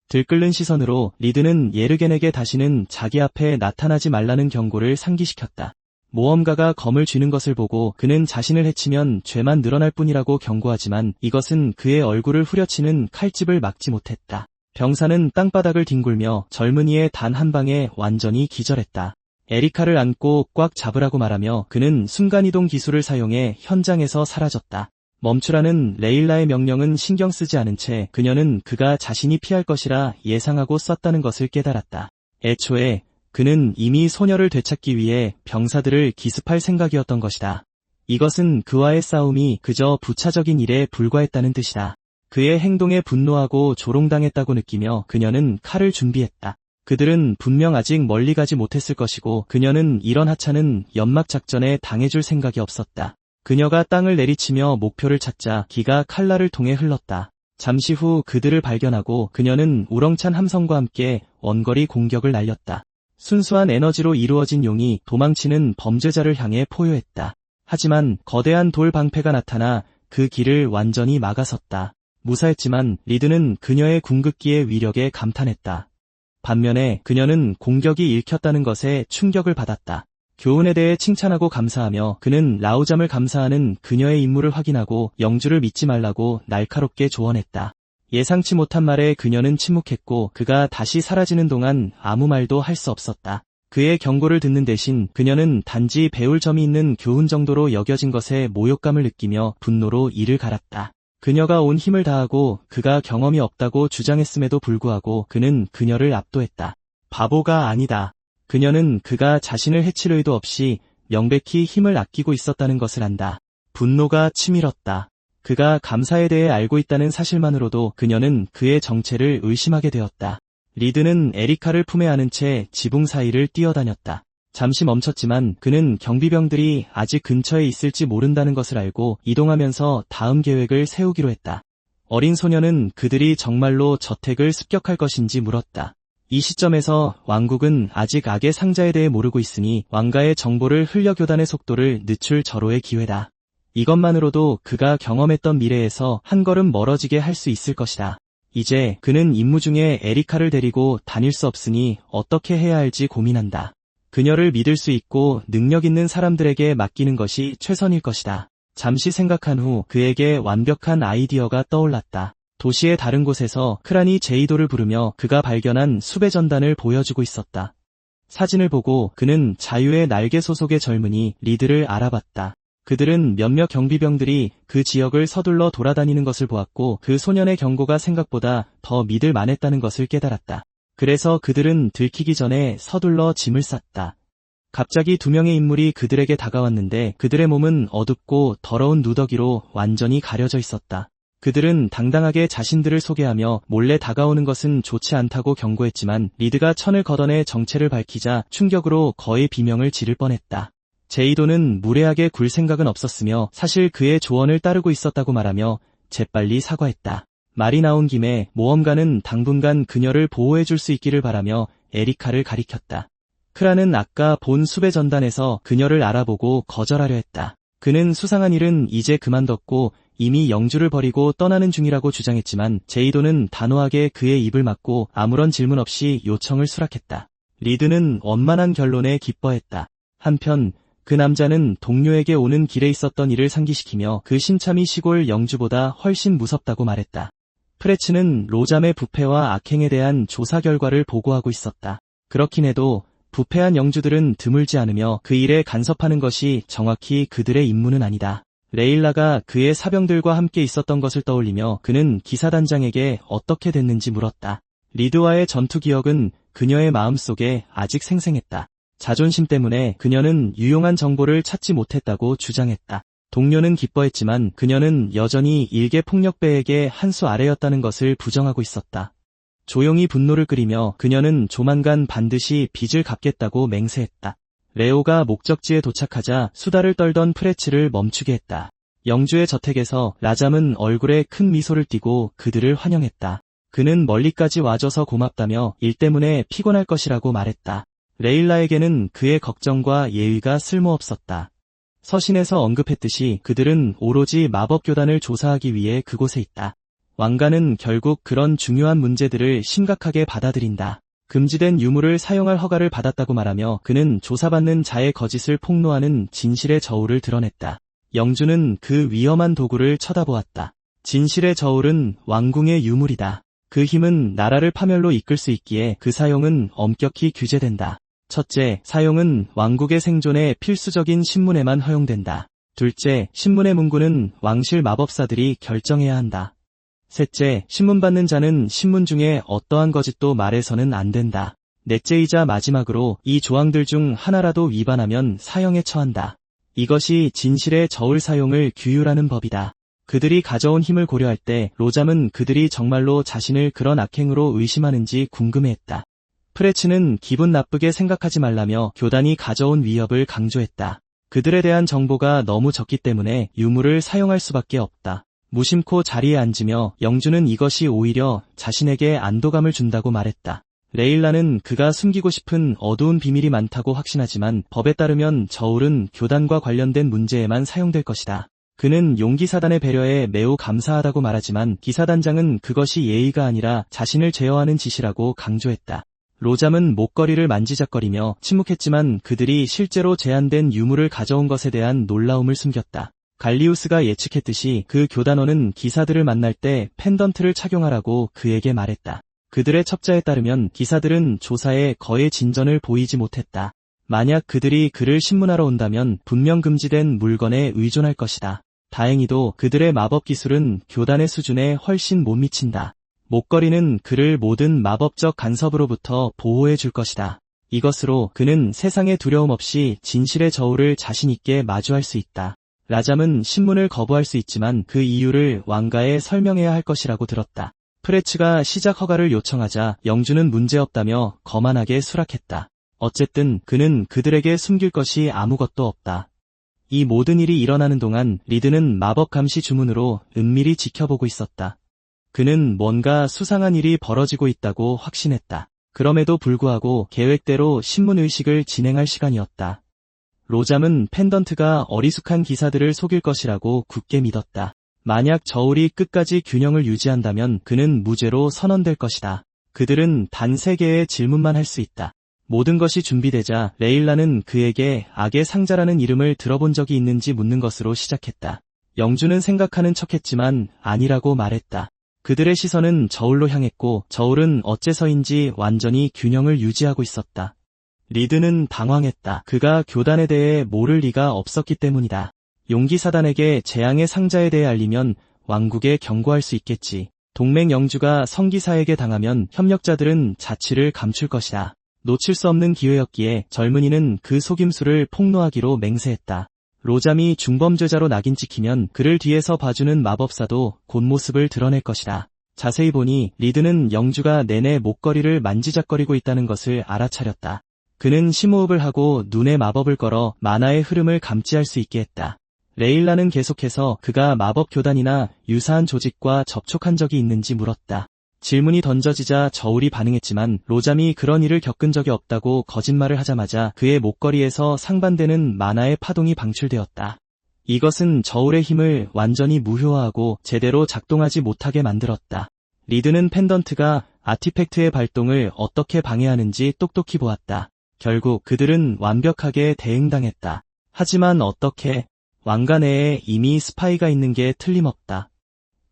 들끓는 시선으로 리드는 예르겐에게 다시는 자기 앞에 나타나지 말라는 경고를 상기시켰다. 모험가가 검을 쥐는 것을 보고 그는 자신을 해치면 죄만 늘어날 뿐이라고 경고하지만 이것은 그의 얼굴을 후려치는 칼집을 막지 못했다. 병사는 땅바닥을 뒹굴며 젊은이의 단 한 방에 완전히 기절했다. 에리카를 안고 꽉 잡으라고 말하며 그는 순간이동 기술을 사용해 현장에서 사라졌다. 멈추라는 레일라의 명령은 신경 쓰지 않은 채 그녀는 그가 자신이 피할 것이라 예상하고 쐈다는 것을 깨달았다. 애초에 그는 이미 소녀를 되찾기 위해 병사들을 기습할 생각이었던 것이다. 이것은 그와의 싸움이 그저 부차적인 일에 불과했다는 뜻이다. 그의 행동에 분노하고 조롱당했다고 느끼며 그녀는 칼을 준비했다. 그들은 분명 아직 멀리 가지 못했을 것이고 그녀는 이런 하찮은 연막 작전에 당해줄 생각이 없었다. 그녀가 땅을 내리치며 목표를 찾자 기가 칼날을 통해 흘렀다. 잠시 후 그들을 발견하고 그녀는 우렁찬 함성과 함께 원거리 공격을 날렸다. 순수한 에너지로 이루어진 용이 도망치는 범죄자를 향해 포효했다. 하지만 거대한 돌 방패가 나타나 그 길을 완전히 막아섰다. 무사했지만 리드는 그녀의 궁극기의 위력에 감탄했다. 반면에 그녀는 공격이 읽혔다는 것에 충격을 받았다. 교훈에 대해 칭찬하고 감사하며 그는 라우잠을 감사하는 그녀의 임무를 확인하고 영주를 믿지 말라고 날카롭게 조언했다. 예상치 못한 말에 그녀는 침묵했고 그가 다시 사라지는 동안 아무 말도 할 수 없었다. 그의 경고를 듣는 대신 그녀는 단지 배울 점이 있는 교훈 정도로 여겨진 것에 모욕감을 느끼며 분노로 이를 갈았다. 그녀가 온 힘을 다하고 그가 경험이 없다고 주장했음에도 불구하고 그는 그녀를 압도했다. 바보가 아니다. 그녀는 그가 자신을 해칠 의도 없이 명백히 힘을 아끼고 있었다는 것을 안다. 분노가 치밀었다. 그가 감사에 대해 알고 있다는 사실만으로도 그녀는 그의 정체를 의심하게 되었다. 리드는 에리카를 품에 안은 채 지붕 사이를 뛰어다녔다. 잠시 멈췄지만 그는 경비병들이 아직 근처에 있을지 모른다는 것을 알고 이동하면서 다음 계획을 세우기로 했다. 어린 소녀는 그들이 정말로 저택을 습격할 것인지 물었다. 이 시점에서 왕국은 아직 악의 상자에 대해 모르고 있으니 왕가의 정보를 흘려 교단의 속도를 늦출 절호의 기회다. 이것만으로도 그가 경험했던 미래에서 한 걸음 멀어지게 할 수 있을 것이다. 이제 그는 임무 중에 에리카를 데리고 다닐 수 없으니 어떻게 해야 할지 고민한다. 그녀를 믿을 수 있고 능력 있는 사람들에게 맡기는 것이 최선일 것이다. 잠시 생각한 후 그에게 완벽한 아이디어가 떠올랐다. 도시의 다른 곳에서 크란이 제이도를 부르며 그가 발견한 수배 전단을 보여주고 있었다. 사진을 보고 그는 자유의 날개 소속의 젊은이 리드를 알아봤다. 그들은 몇몇 경비병들이 그 지역을 서둘러 돌아다니는 것을 보았고 그 소년의 경고가 생각보다 더 믿을 만했다는 것을 깨달았다. 그래서 그들은 들키기 전에 서둘러 짐을 쌌다. 갑자기 두 명의 인물이 그들에게 다가왔는데 그들의 몸은 어둡고 더러운 누더기로 완전히 가려져 있었다. 그들은 당당하게 자신들을 소개하며 몰래 다가오는 것은 좋지 않다고 경고했지만 리드가 천을 걷어내 정체를 밝히자 충격으로 거의 비명을 지를 뻔했다. 제이도는 무례하게 굴 생각은 없었으며 사실 그의 조언을 따르고 있었다고 말하며 재빨리 사과했다. 말이 나온 김에 모험가는 당분간 그녀를 보호해줄 수 있기를 바라며 에리카를 가리켰다. 크라는 아까 본 수배 전단에서 그녀를 알아보고 거절하려 했다. 그는 수상한 일은 이제 그만뒀고 이미 영주를 버리고 떠나는 중이라고 주장했지만 제이도는 단호하게 그의 입을 막고 아무런 질문 없이 요청을 수락했다. 리드는 원만한 결론에 기뻐했다. 한편 그 남자는 동료에게 오는 길에 있었던 일을 상기시키며 그 신참이 시골 영주보다 훨씬 무섭다고 말했다. 프레츠는 로잠의 부패와 악행에 대한 조사 결과를 보고하고 있었다. 그렇긴 해도 부패한 영주들은 드물지 않으며 그 일에 간섭하는 것이 정확히 그들의 임무는 아니다. 레일라가 그의 사병들과 함께 있었던 것을 떠올리며 그는 기사단장에게 어떻게 됐는지 물었다. 리드와의 전투 기억은 그녀의 마음속에 아직 생생했다. 자존심 때문에 그녀는 유용한 정보를 찾지 못했다고 주장했다. 동료는 기뻐했지만 그녀는 여전히 일개 폭력배에게 한 수 아래였다는 것을 부정하고 있었다. 조용히 분노를 끓이며 그녀는 조만간 반드시 빚을 갚겠다고 맹세했다. 레오가 목적지에 도착하자 수다를 떨던 프레츠를 멈추게 했다. 영주의 저택에서 라잠은 얼굴에 큰 미소를 띠고 그들을 환영했다. 그는 멀리까지 와줘서 고맙다며 일 때문에 피곤할 것이라고 말했다. 레일라에게는 그의 걱정과 예의가 쓸모없었다. 서신에서 언급했듯이 그들은 오로지 마법교단을 조사하기 위해 그곳에 있다. 왕가는 결국 그런 중요한 문제들을 심각하게 받아들인다. 금지된 유물을 사용할 허가를 받았다고 말하며 그는 조사받는 자의 거짓을 폭로하는 진실의 저울을 드러냈다. 영주는 그 위험한 도구를 쳐다보았다. 진실의 저울은 왕궁의 유물이다. 그 힘은 나라를 파멸로 이끌 수 있기에 그 사용은 엄격히 규제된다. 첫째, 사용은 왕국의 생존에 필수적인 신문에만 허용된다. 둘째, 신문의 문구는 왕실 마법사들이 결정해야 한다. 셋째, 신문 받는 자는 신문 중에 어떠한 거짓도 말해서는 안 된다. 넷째이자 마지막으로 이 조항들 중 하나라도 위반하면 사형에 처한다. 이것이 진실의 저울 사용을 규율하는 법이다. 그들이 가져온 힘을 고려할 때 로잠은 그들이 정말로 자신을 그런 악행으로 의심하는지 궁금해했다. 프레츠는 기분 나쁘게 생각하지 말라며 교단이 가져온 위협을 강조했다. 그들에 대한 정보가 너무 적기 때문에 유물을 사용할 수밖에 없다. 무심코 자리에 앉으며 영주는 이것이 오히려 자신에게 안도감을 준다고 말했다. 레일라는 그가 숨기고 싶은 어두운 비밀이 많다고 확신하지만 법에 따르면 저울은 교단과 관련된 문제에만 사용될 것이다. 그는 용기사단의 배려에 매우 감사하다고 말하지만 기사단장은 그것이 예의가 아니라 자신을 제어하는 짓이라고 강조했다. 로잠은 목걸이를 만지작거리며 침묵했지만 그들이 실제로 제한된 유물을 가져온 것에 대한 놀라움을 숨겼다. 갈리우스가 예측했듯이 그 교단원은 기사들을 만날 때 펜던트를 착용하라고 그에게 말했다. 그들의 첩자에 따르면 기사들은 조사에 거의 진전을 보이지 못했다. 만약 그들이 그를 신문하러 온다면 분명 금지된 물건에 의존할 것이다. 다행히도 그들의 마법 기술은 교단의 수준에 훨씬 못 미친다. 목걸이는 그를 모든 마법적 간섭으로부터 보호해 줄 것이다. 이것으로 그는 세상에 두려움 없이 진실의 저울을 자신 있게 마주할 수 있다. 라잠은 신문을 거부할 수 있지만 그 이유를 왕가에 설명해야 할 것이라고 들었다. 프레츠가 시작 허가를 요청하자 영주는 문제없다며 거만하게 수락했다. 어쨌든 그는 그들에게 숨길 것이 아무것도 없다. 이 모든 일이 일어나는 동안 리드는 마법 감시 주문으로 은밀히 지켜보고 있었다. 그는 뭔가 수상한 일이 벌어지고 있다고 확신했다. 그럼에도 불구하고 계획대로 신문의식을 진행할 시간이었다. 로잠은 펜던트가 어리숙한 기사들을 속일 것이라고 굳게 믿었다. 만약 저울이 끝까지 균형을 유지한다면 그는 무죄로 선언될 것이다. 그들은 단 3개의 질문만 할 수 있다. 모든 것이 준비되자 레일라는 그에게 악의 상자라는 이름을 들어본 적이 있는지 묻는 것으로 시작했다. 영주는 생각하는 척했지만 아니라고 말했다. 그들의 시선은 저울로 향했고 저울은 어째서인지 완전히 균형을 유지하고 있었다. 리드는 당황했다. 그가 교단에 대해 모를 리가 없었기 때문이다. 용기사단에게 재앙의 상자에 대해 알리면 왕국에 경고할 수 있겠지. 동맹 영주가 성기사에게 당하면 협력자들은 자취를 감출 것이다. 놓칠 수 없는 기회였기에 젊은이는 그 속임수를 폭로하기로 맹세했다. 로잠이 중범죄자로 낙인 찍히면 그를 뒤에서 봐주는 마법사도 곧 모습을 드러낼 것이다. 자세히 보니 리드는 영주가 내내 목걸이를 만지작거리고 있다는 것을 알아차렸다. 그는 심호흡을 하고 눈에 마법을 걸어 만화의 흐름을 감지할 수 있게 했다. 레일라는 계속해서 그가 마법 교단이나 유사한 조직과 접촉한 적이 있는지 물었다. 질문이 던져지자 저울이 반응했지만 로잠이 그런 일을 겪은 적이 없다고 거짓말을 하자마자 그의 목걸이에서 상반되는 만화의 파동이 방출되었다. 이것은 저울의 힘을 완전히 무효화하고 제대로 작동하지 못하게 만들었다. 리드는 펜던트가 아티팩트의 발동을 어떻게 방해하는지 똑똑히 보았다. 결국 그들은 완벽하게 대응당했다. 하지만 어떻게? 왕가 내에 이미 스파이가 있는 게 틀림없다.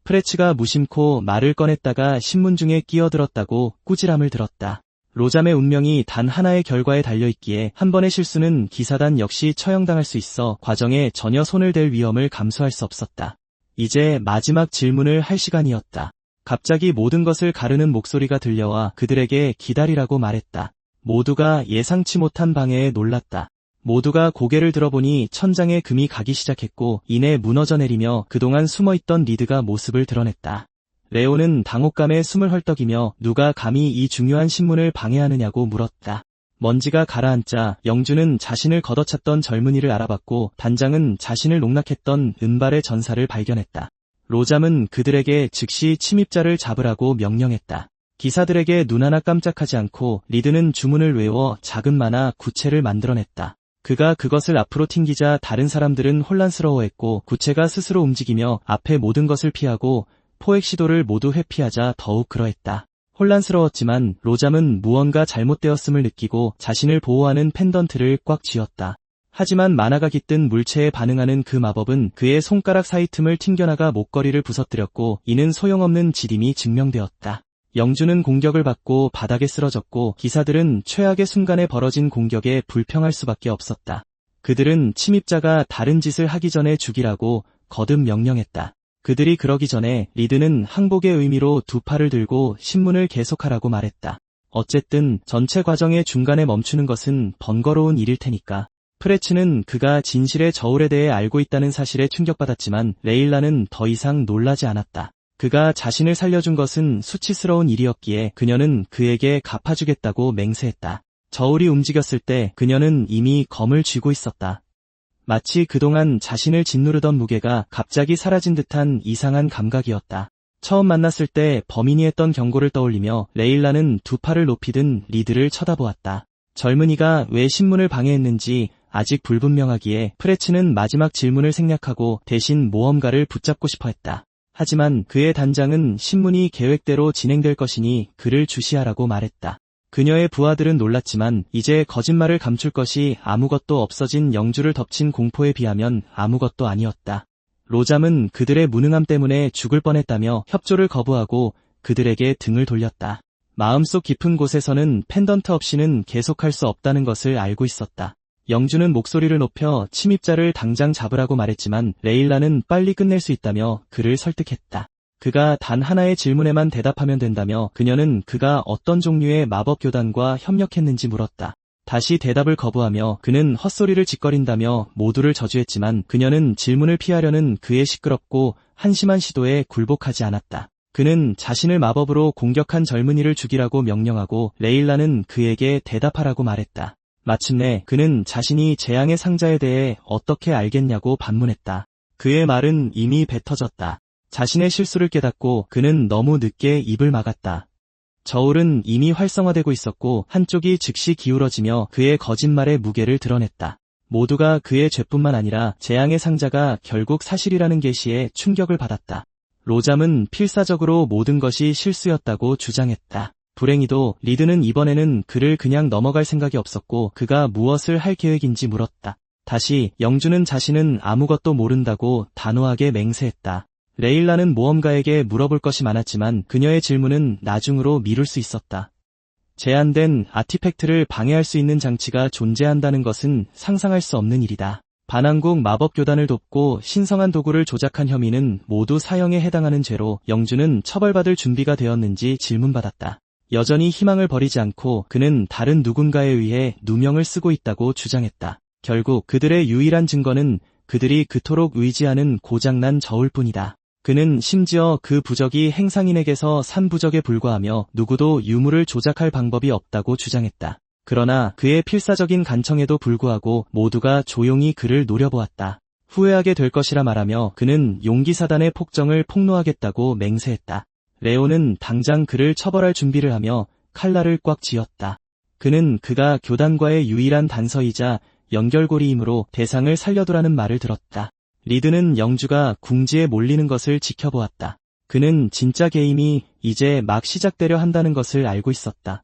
프레츠가 무심코 말을 꺼냈다가 신문 중에 끼어들었다고 꾸지람을 들었다. 로잠의 운명이 단 하나의 결과에 달려있기에 한 번의 실수는 기사단 역시 처형당할 수 있어 과정에 전혀 손을 댈 위험을 감수할 수 없었다. 이제 마지막 질문을 할 시간이었다. 갑자기 모든 것을 가르는 목소리가 들려와 그들에게 기다리라고 말했다. 모두가 예상치 못한 방해에 놀랐다. 모두가 고개를 들어보니 천장에 금이 가기 시작했고 이내 무너져 내리며 그동안 숨어있던 리드가 모습을 드러냈다. 레오는 당혹감에 숨을 헐떡이며 누가 감히 이 중요한 신문을 방해하느냐고 물었다. 먼지가 가라앉자 영주는 자신을 걷어찼던 젊은이를 알아봤고 단장은 자신을 농락했던 은발의 전사를 발견했다. 로잠은 그들에게 즉시 침입자를 잡으라고 명령했다. 기사들에게 눈 하나 깜짝하지 않고 리드는 주문을 외워 작은 만화 구체를 만들어냈다. 그가 그것을 앞으로 튕기자 다른 사람들은 혼란스러워했고 구체가 스스로 움직이며 앞에 모든 것을 피하고 포획 시도를 모두 회피하자 더욱 그러했다. 혼란스러웠지만 로잠은 무언가 잘못되었음을 느끼고 자신을 보호하는 펜던트를 꽉 쥐었다. 하지만 만화가 깃든 물체에 반응하는 그 마법은 그의 손가락 사이 틈을 튕겨나가 목걸이를 부서뜨렸고 이는 소용없는 지림이 증명되었다. 영주는 공격을 받고 바닥에 쓰러졌고 기사들은 최악의 순간에 벌어진 공격에 불평할 수밖에 없었다. 그들은 침입자가 다른 짓을 하기 전에 죽이라고 거듭 명령했다. 그들이 그러기 전에 리드는 항복의 의미로 두 팔을 들고 신문을 계속하라고 말했다. 어쨌든 전체 과정의 중간에 멈추는 것은 번거로운 일일 테니까. 프레츠는 그가 진실의 저울에 대해 알고 있다는 사실에 충격받았지만 레일라는 더 이상 놀라지 않았다. 그가 자신을 살려준 것은 수치스러운 일이었기에 그녀는 그에게 갚아주겠다고 맹세했다. 저울이 움직였을 때 그녀는 이미 검을 쥐고 있었다. 마치 그동안 자신을 짓누르던 무게가 갑자기 사라진 듯한 이상한 감각이었다. 처음 만났을 때 범인이 했던 경고를 떠올리며 레일라는 두 팔을 높이 든 리드를 쳐다보았다. 젊은이가 왜 신문을 방해했는지 아직 불분명하기에 프레츠는 마지막 질문을 생략하고 대신 모험가를 붙잡고 싶어 했다. 하지만 그의 단장은 신문이 계획대로 진행될 것이니 그를 주시하라고 말했다. 그녀의 부하들은 놀랐지만 이제 거짓말을 감출 것이 아무것도 없어진 영주를 덮친 공포에 비하면 아무것도 아니었다. 로잠은 그들의 무능함 때문에 죽을 뻔했다며 협조를 거부하고 그들에게 등을 돌렸다. 마음속 깊은 곳에서는 펜던트 없이는 계속할 수 없다는 것을 알고 있었다. 영주는 목소리를 높여 침입자를 당장 잡으라고 말했지만 레일라는 빨리 끝낼 수 있다며 그를 설득했다. 그가 단 하나의 질문에만 대답하면 된다며 그녀는 그가 어떤 종류의 마법 교단과 협력했는지 물었다. 다시 대답을 거부하며 그는 헛소리를 짓거린다며 모두를 저주했지만 그녀는 질문을 피하려는 그의 시끄럽고 한심한 시도에 굴복하지 않았다. 그는 자신을 마법으로 공격한 젊은이를 죽이라고 명령하고 레일라는 그에게 대답하라고 말했다. 마침내 그는 자신이 재앙의 상자에 대해 어떻게 알겠냐고 반문했다. 그의 말은 이미 뱉어졌다. 자신의 실수를 깨닫고 그는 너무 늦게 입을 막았다. 저울은 이미 활성화되고 있었고 한쪽이 즉시 기울어지며 그의 거짓말의 무게를 드러냈다. 모두가 그의 죄뿐만 아니라 재앙의 상자가 결국 사실이라는 계시에 충격을 받았다. 로잠은 필사적으로 모든 것이 실수였다고 주장했다. 불행히도 리드는 이번에는 그를 그냥 넘어갈 생각이 없었고 그가 무엇을 할 계획인지 물었다. 다시 영주는 자신은 아무것도 모른다고 단호하게 맹세했다. 레일라는 모험가에게 물어볼 것이 많았지만 그녀의 질문은 나중으로 미룰 수 있었다. 제한된 아티팩트를 방해할 수 있는 장치가 존재한다는 것은 상상할 수 없는 일이다. 반항국 마법교단을 돕고 신성한 도구를 조작한 혐의는 모두 사형에 해당하는 죄로 영주는 처벌받을 준비가 되었는지 질문받았다. 여전히 희망을 버리지 않고 그는 다른 누군가에 의해 누명을 쓰고 있다고 주장했다. 결국 그들의 유일한 증거는 그들이 그토록 의지하는 고장난 저울뿐이다. 그는 심지어 그 부적이 행상인에게서 산 부적에 불과하며 누구도 유물을 조작할 방법이 없다고 주장했다. 그러나 그의 필사적인 간청에도 불구하고 모두가 조용히 그를 노려보았다. 후회하게 될 것이라 말하며 그는 용기사단의 폭정을 폭로하겠다고 맹세했다. 레오는 당장 그를 처벌할 준비를 하며 칼날을 꽉 쥐었다. 그는 그가 교단과의 유일한 단서이자 연결고리이므로 대상을 살려두라는 말을 들었다. 리드는 영주가 궁지에 몰리는 것을 지켜보았다. 그는 진짜 게임이 이제 막 시작되려 한다는 것을 알고 있었다.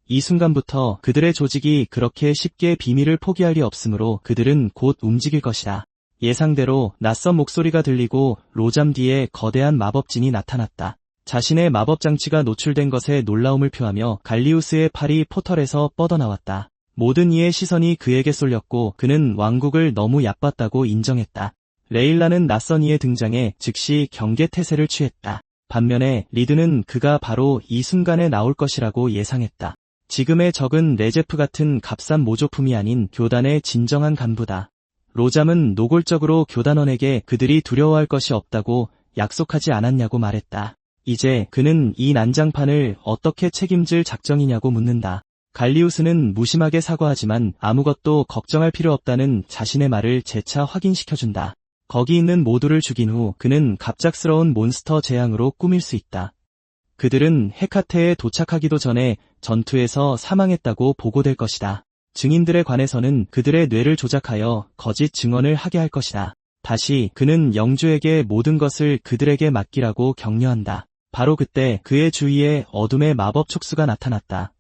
이 순간부터 그들의 조직이 그렇게 쉽게 비밀을 포기할 리 없으므로 그들은 곧 움직일 것이다. 예상대로 낯선 목소리가 들리고 로잠 뒤에 거대한 마법진이 나타났다. 자신의 마법장치가 노출된 것에 놀라움을 표하며 갈리우스의 팔이 포털에서 뻗어나왔다. 모든 이의 시선이 그에게 쏠렸고 그는 왕국을 너무 얕봤다고 인정했다. 레일라는 낯선 이의 등장에 즉시 경계태세를 취했다. 반면에 리드는 그가 바로 이 순간에 나올 것이라고 예상했다. 지금의 적은 레제프 같은 값싼 모조품이 아닌 교단의 진정한 간부다. 로잠은 노골적으로 교단원에게 그들이 두려워할 것이 없다고 약속하지 않았냐고 말했다. 이제 그는 이 난장판을 어떻게 책임질 작정이냐고 묻는다. 갈리우스는 무심하게 사과하지만 아무것도 걱정할 필요 없다는 자신의 말을 재차 확인시켜준다. 거기 있는 모두를 죽인 후 그는 갑작스러운 몬스터 재앙으로 꾸밀 수 있다. 그들은 헤카테에 도착하기도 전에 전투에서 사망했다고 보고될 것이다. 증인들에 관해서는 그들의 뇌를 조작하여 거짓 증언을 하게 할 것이다. 다시 그는 영주에게 모든 것을 그들에게 맡기라고 격려한다. 바로 그때 그의 주위에 어둠의 마법 촉수가 나타났다.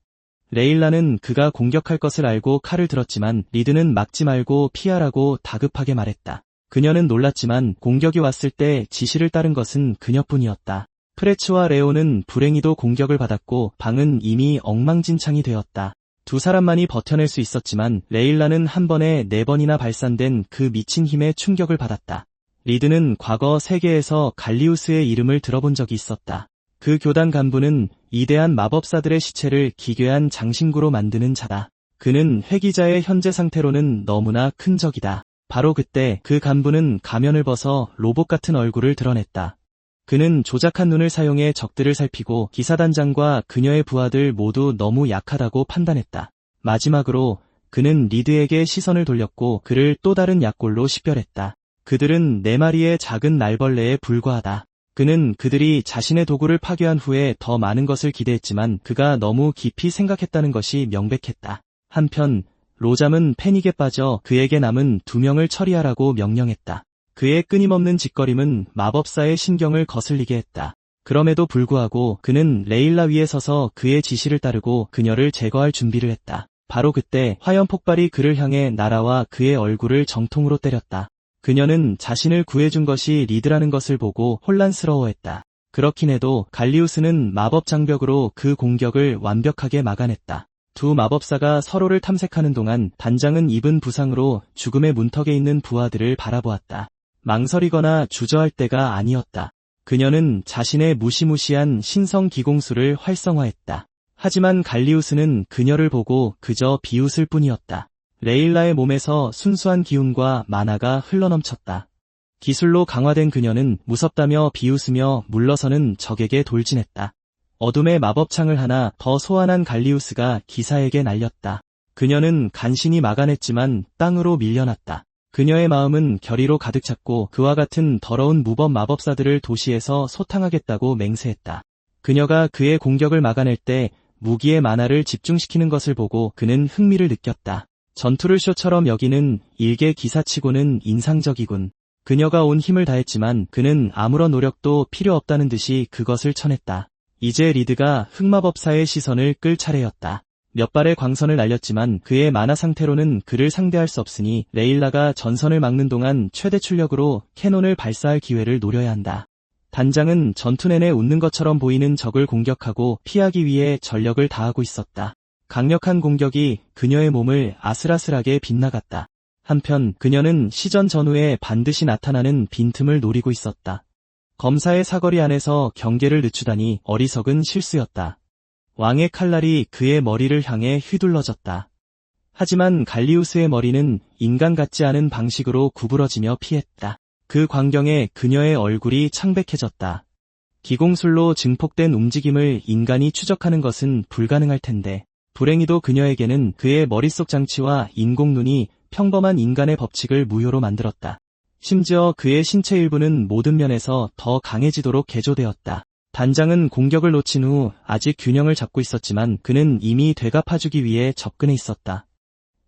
레일라는 그가 공격할 것을 알고 칼을 들었지만 리드는 막지 말고 피하라고 다급하게 말했다. 그녀는 놀랐지만 공격이 왔을 때 지시를 따른 것은 그녀뿐이었다. 프레츠와 레오는 불행히도 공격을 받았고 방은 이미 엉망진창이 되었다. 두 사람만이 버텨낼 수 있었지만 레일라는 한 번에 4번이나 발산된 그 미친 힘에 충격을 받았다. 리드는 과거 세계에서 갈리우스의 이름을 들어본 적이 있었다. 그 교단 간부는 위대한 마법사들의 시체를 기괴한 장신구로 만드는 자다. 그는 회기자의 현재 상태로는 너무나 큰 적이다. 바로 그때 그 간부는 가면을 벗어 로봇 같은 얼굴을 드러냈다. 그는 조작한 눈을 사용해 적들을 살피고 기사단장과 그녀의 부하들 모두 너무 약하다고 판단했다. 마지막으로 그는 리드에게 시선을 돌렸고 그를 또 다른 약골로 식별했다. 그들은 4마리의 작은 날벌레에 불과하다. 그는 그들이 자신의 도구를 파괴한 후에 더 많은 것을 기대했지만 그가 너무 깊이 생각했다는 것이 명백했다. 한편 로잠은 패닉에 빠져 그에게 남은 2명을 처리하라고 명령했다. 그의 끊임없는 짓거림은 마법사의 신경을 거슬리게 했다. 그럼에도 불구하고 그는 레일라 위에 서서 그의 지시를 따르고 그녀를 제거할 준비를 했다. 바로 그때 화염 폭발이 그를 향해 날아와 그의 얼굴을 정통으로 때렸다. 그녀는 자신을 구해준 것이 리드라는 것을 보고 혼란스러워했다. 그렇긴 해도 갈리우스는 마법 장벽으로 그 공격을 완벽하게 막아냈다. 두 마법사가 서로를 탐색하는 동안 단장은 입은 부상으로 죽음의 문턱에 있는 부하들을 바라보았다. 망설이거나 주저할 때가 아니었다. 그녀는 자신의 무시무시한 신성 기공술을 활성화했다. 하지만 갈리우스는 그녀를 보고 그저 비웃을 뿐이었다. 레일라의 몸에서 순수한 기운과 만화가 흘러넘쳤다. 기술로 강화된 그녀는 무섭다며 비웃으며 물러서는 적에게 돌진했다. 어둠의 마법창을 하나 더 소환한 갈리우스가 기사에게 날렸다. 그녀는 간신히 막아냈지만 땅으로 밀려났다. 그녀의 마음은 결의로 가득 찼고 그와 같은 더러운 무법 마법사들을 도시에서 소탕하겠다고 맹세했다. 그녀가 그의 공격을 막아낼 때 무기의 만화를 집중시키는 것을 보고 그는 흥미를 느꼈다. 전투를 쇼처럼 여기는 일개 기사치고는 인상적이군. 그녀가 온 힘을 다했지만 그는 아무런 노력도 필요 없다는 듯이 그것을 쳐냈다. 이제 리드가 흑마법사의 시선을 끌 차례였다. 몇 발의 광선을 날렸지만 그의 만화 상태로는 그를 상대할 수 없으니 레일라가 전선을 막는 동안 최대 출력으로 캐논을 발사할 기회를 노려야 한다. 단장은 전투 내내 웃는 것처럼 보이는 적을 공격하고 피하기 위해 전력을 다하고 있었다. 강력한 공격이 그녀의 몸을 아슬아슬하게 빗나갔다. 한편 그녀는 시전 전후에 반드시 나타나는 빈틈을 노리고 있었다. 검사의 사거리 안에서 경계를 늦추다니 어리석은 실수였다. 왕의 칼날이 그의 머리를 향해 휘둘러졌다. 하지만 갈리우스의 머리는 인간 같지 않은 방식으로 구부러지며 피했다. 그 광경에 그녀의 얼굴이 창백해졌다. 기공술로 증폭된 움직임을 인간이 추적하는 것은 불가능할 텐데 불행히도 그녀에게는 그의 머릿속 장치와 인공눈이 평범한 인간의 법칙을 무효로 만들었다. 심지어 그의 신체 일부는 모든 면에서 더 강해지도록 개조되었다. 단장은 공격을 놓친 후 아직 균형을 잡고 있었지만 그는 이미 되갚아주기 위해 접근해 있었다.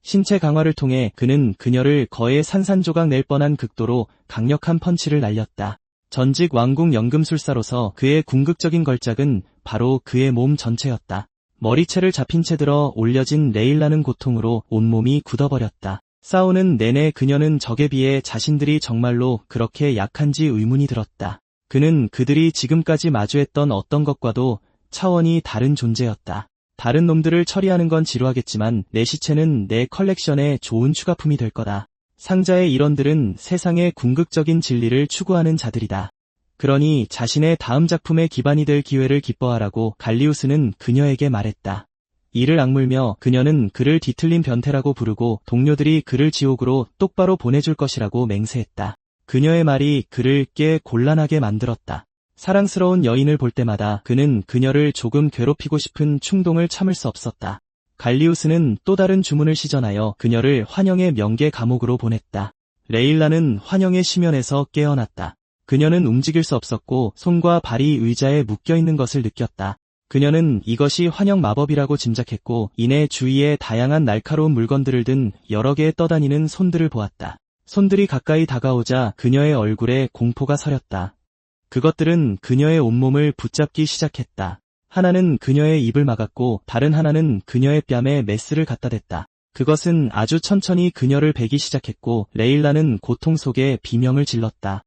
신체 강화를 통해 그는 그녀를 거의 산산조각 낼 뻔한 극도로 강력한 펀치를 날렸다. 전직 왕궁 연금술사로서 그의 궁극적인 걸작은 바로 그의 몸 전체였다. 머리채를 잡힌 채 들어 올려진 레일라는 고통으로 온몸이 굳어버렸다. 싸우는 내내 그녀는 적에 비해 자신들이 정말로 그렇게 약한지 의문이 들었다. 그는 그들이 지금까지 마주했던 어떤 것과도 차원이 다른 존재였다. 다른 놈들을 처리하는 건 지루하겠지만 내 시체는 내 컬렉션의 좋은 추가품이 될 거다. 상자의 일원들은 세상의 궁극적인 진리를 추구하는 자들이다. 그러니 자신의 다음 작품의 기반이 될 기회를 기뻐하라고 갈리우스는 그녀에게 말했다. 이를 악물며 그녀는 그를 뒤틀린 변태라고 부르고 동료들이 그를 지옥으로 똑바로 보내줄 것이라고 맹세했다. 그녀의 말이 그를 꽤 곤란하게 만들었다. 사랑스러운 여인을 볼 때마다 그는 그녀를 조금 괴롭히고 싶은 충동을 참을 수 없었다. 갈리우스는 또 다른 주문을 시전하여 그녀를 환영의 명계 감옥으로 보냈다. 레일라는 환영의 심연에서 깨어났다. 그녀는 움직일 수 없었고 손과 발이 의자에 묶여있는 것을 느꼈다. 그녀는 이것이 환영 마법이라고 짐작했고 이내 주위에 다양한 날카로운 물건들을 든 여러 개의 떠다니는 손들을 보았다. 손들이 가까이 다가오자 그녀의 얼굴에 공포가 서렸다. 그것들은 그녀의 온몸을 붙잡기 시작했다. 하나는 그녀의 입을 막았고 다른 하나는 그녀의 뺨에 메스를 갖다 댔다. 그것은 아주 천천히 그녀를 베기 시작했고 레일라는 고통 속에 비명을 질렀다.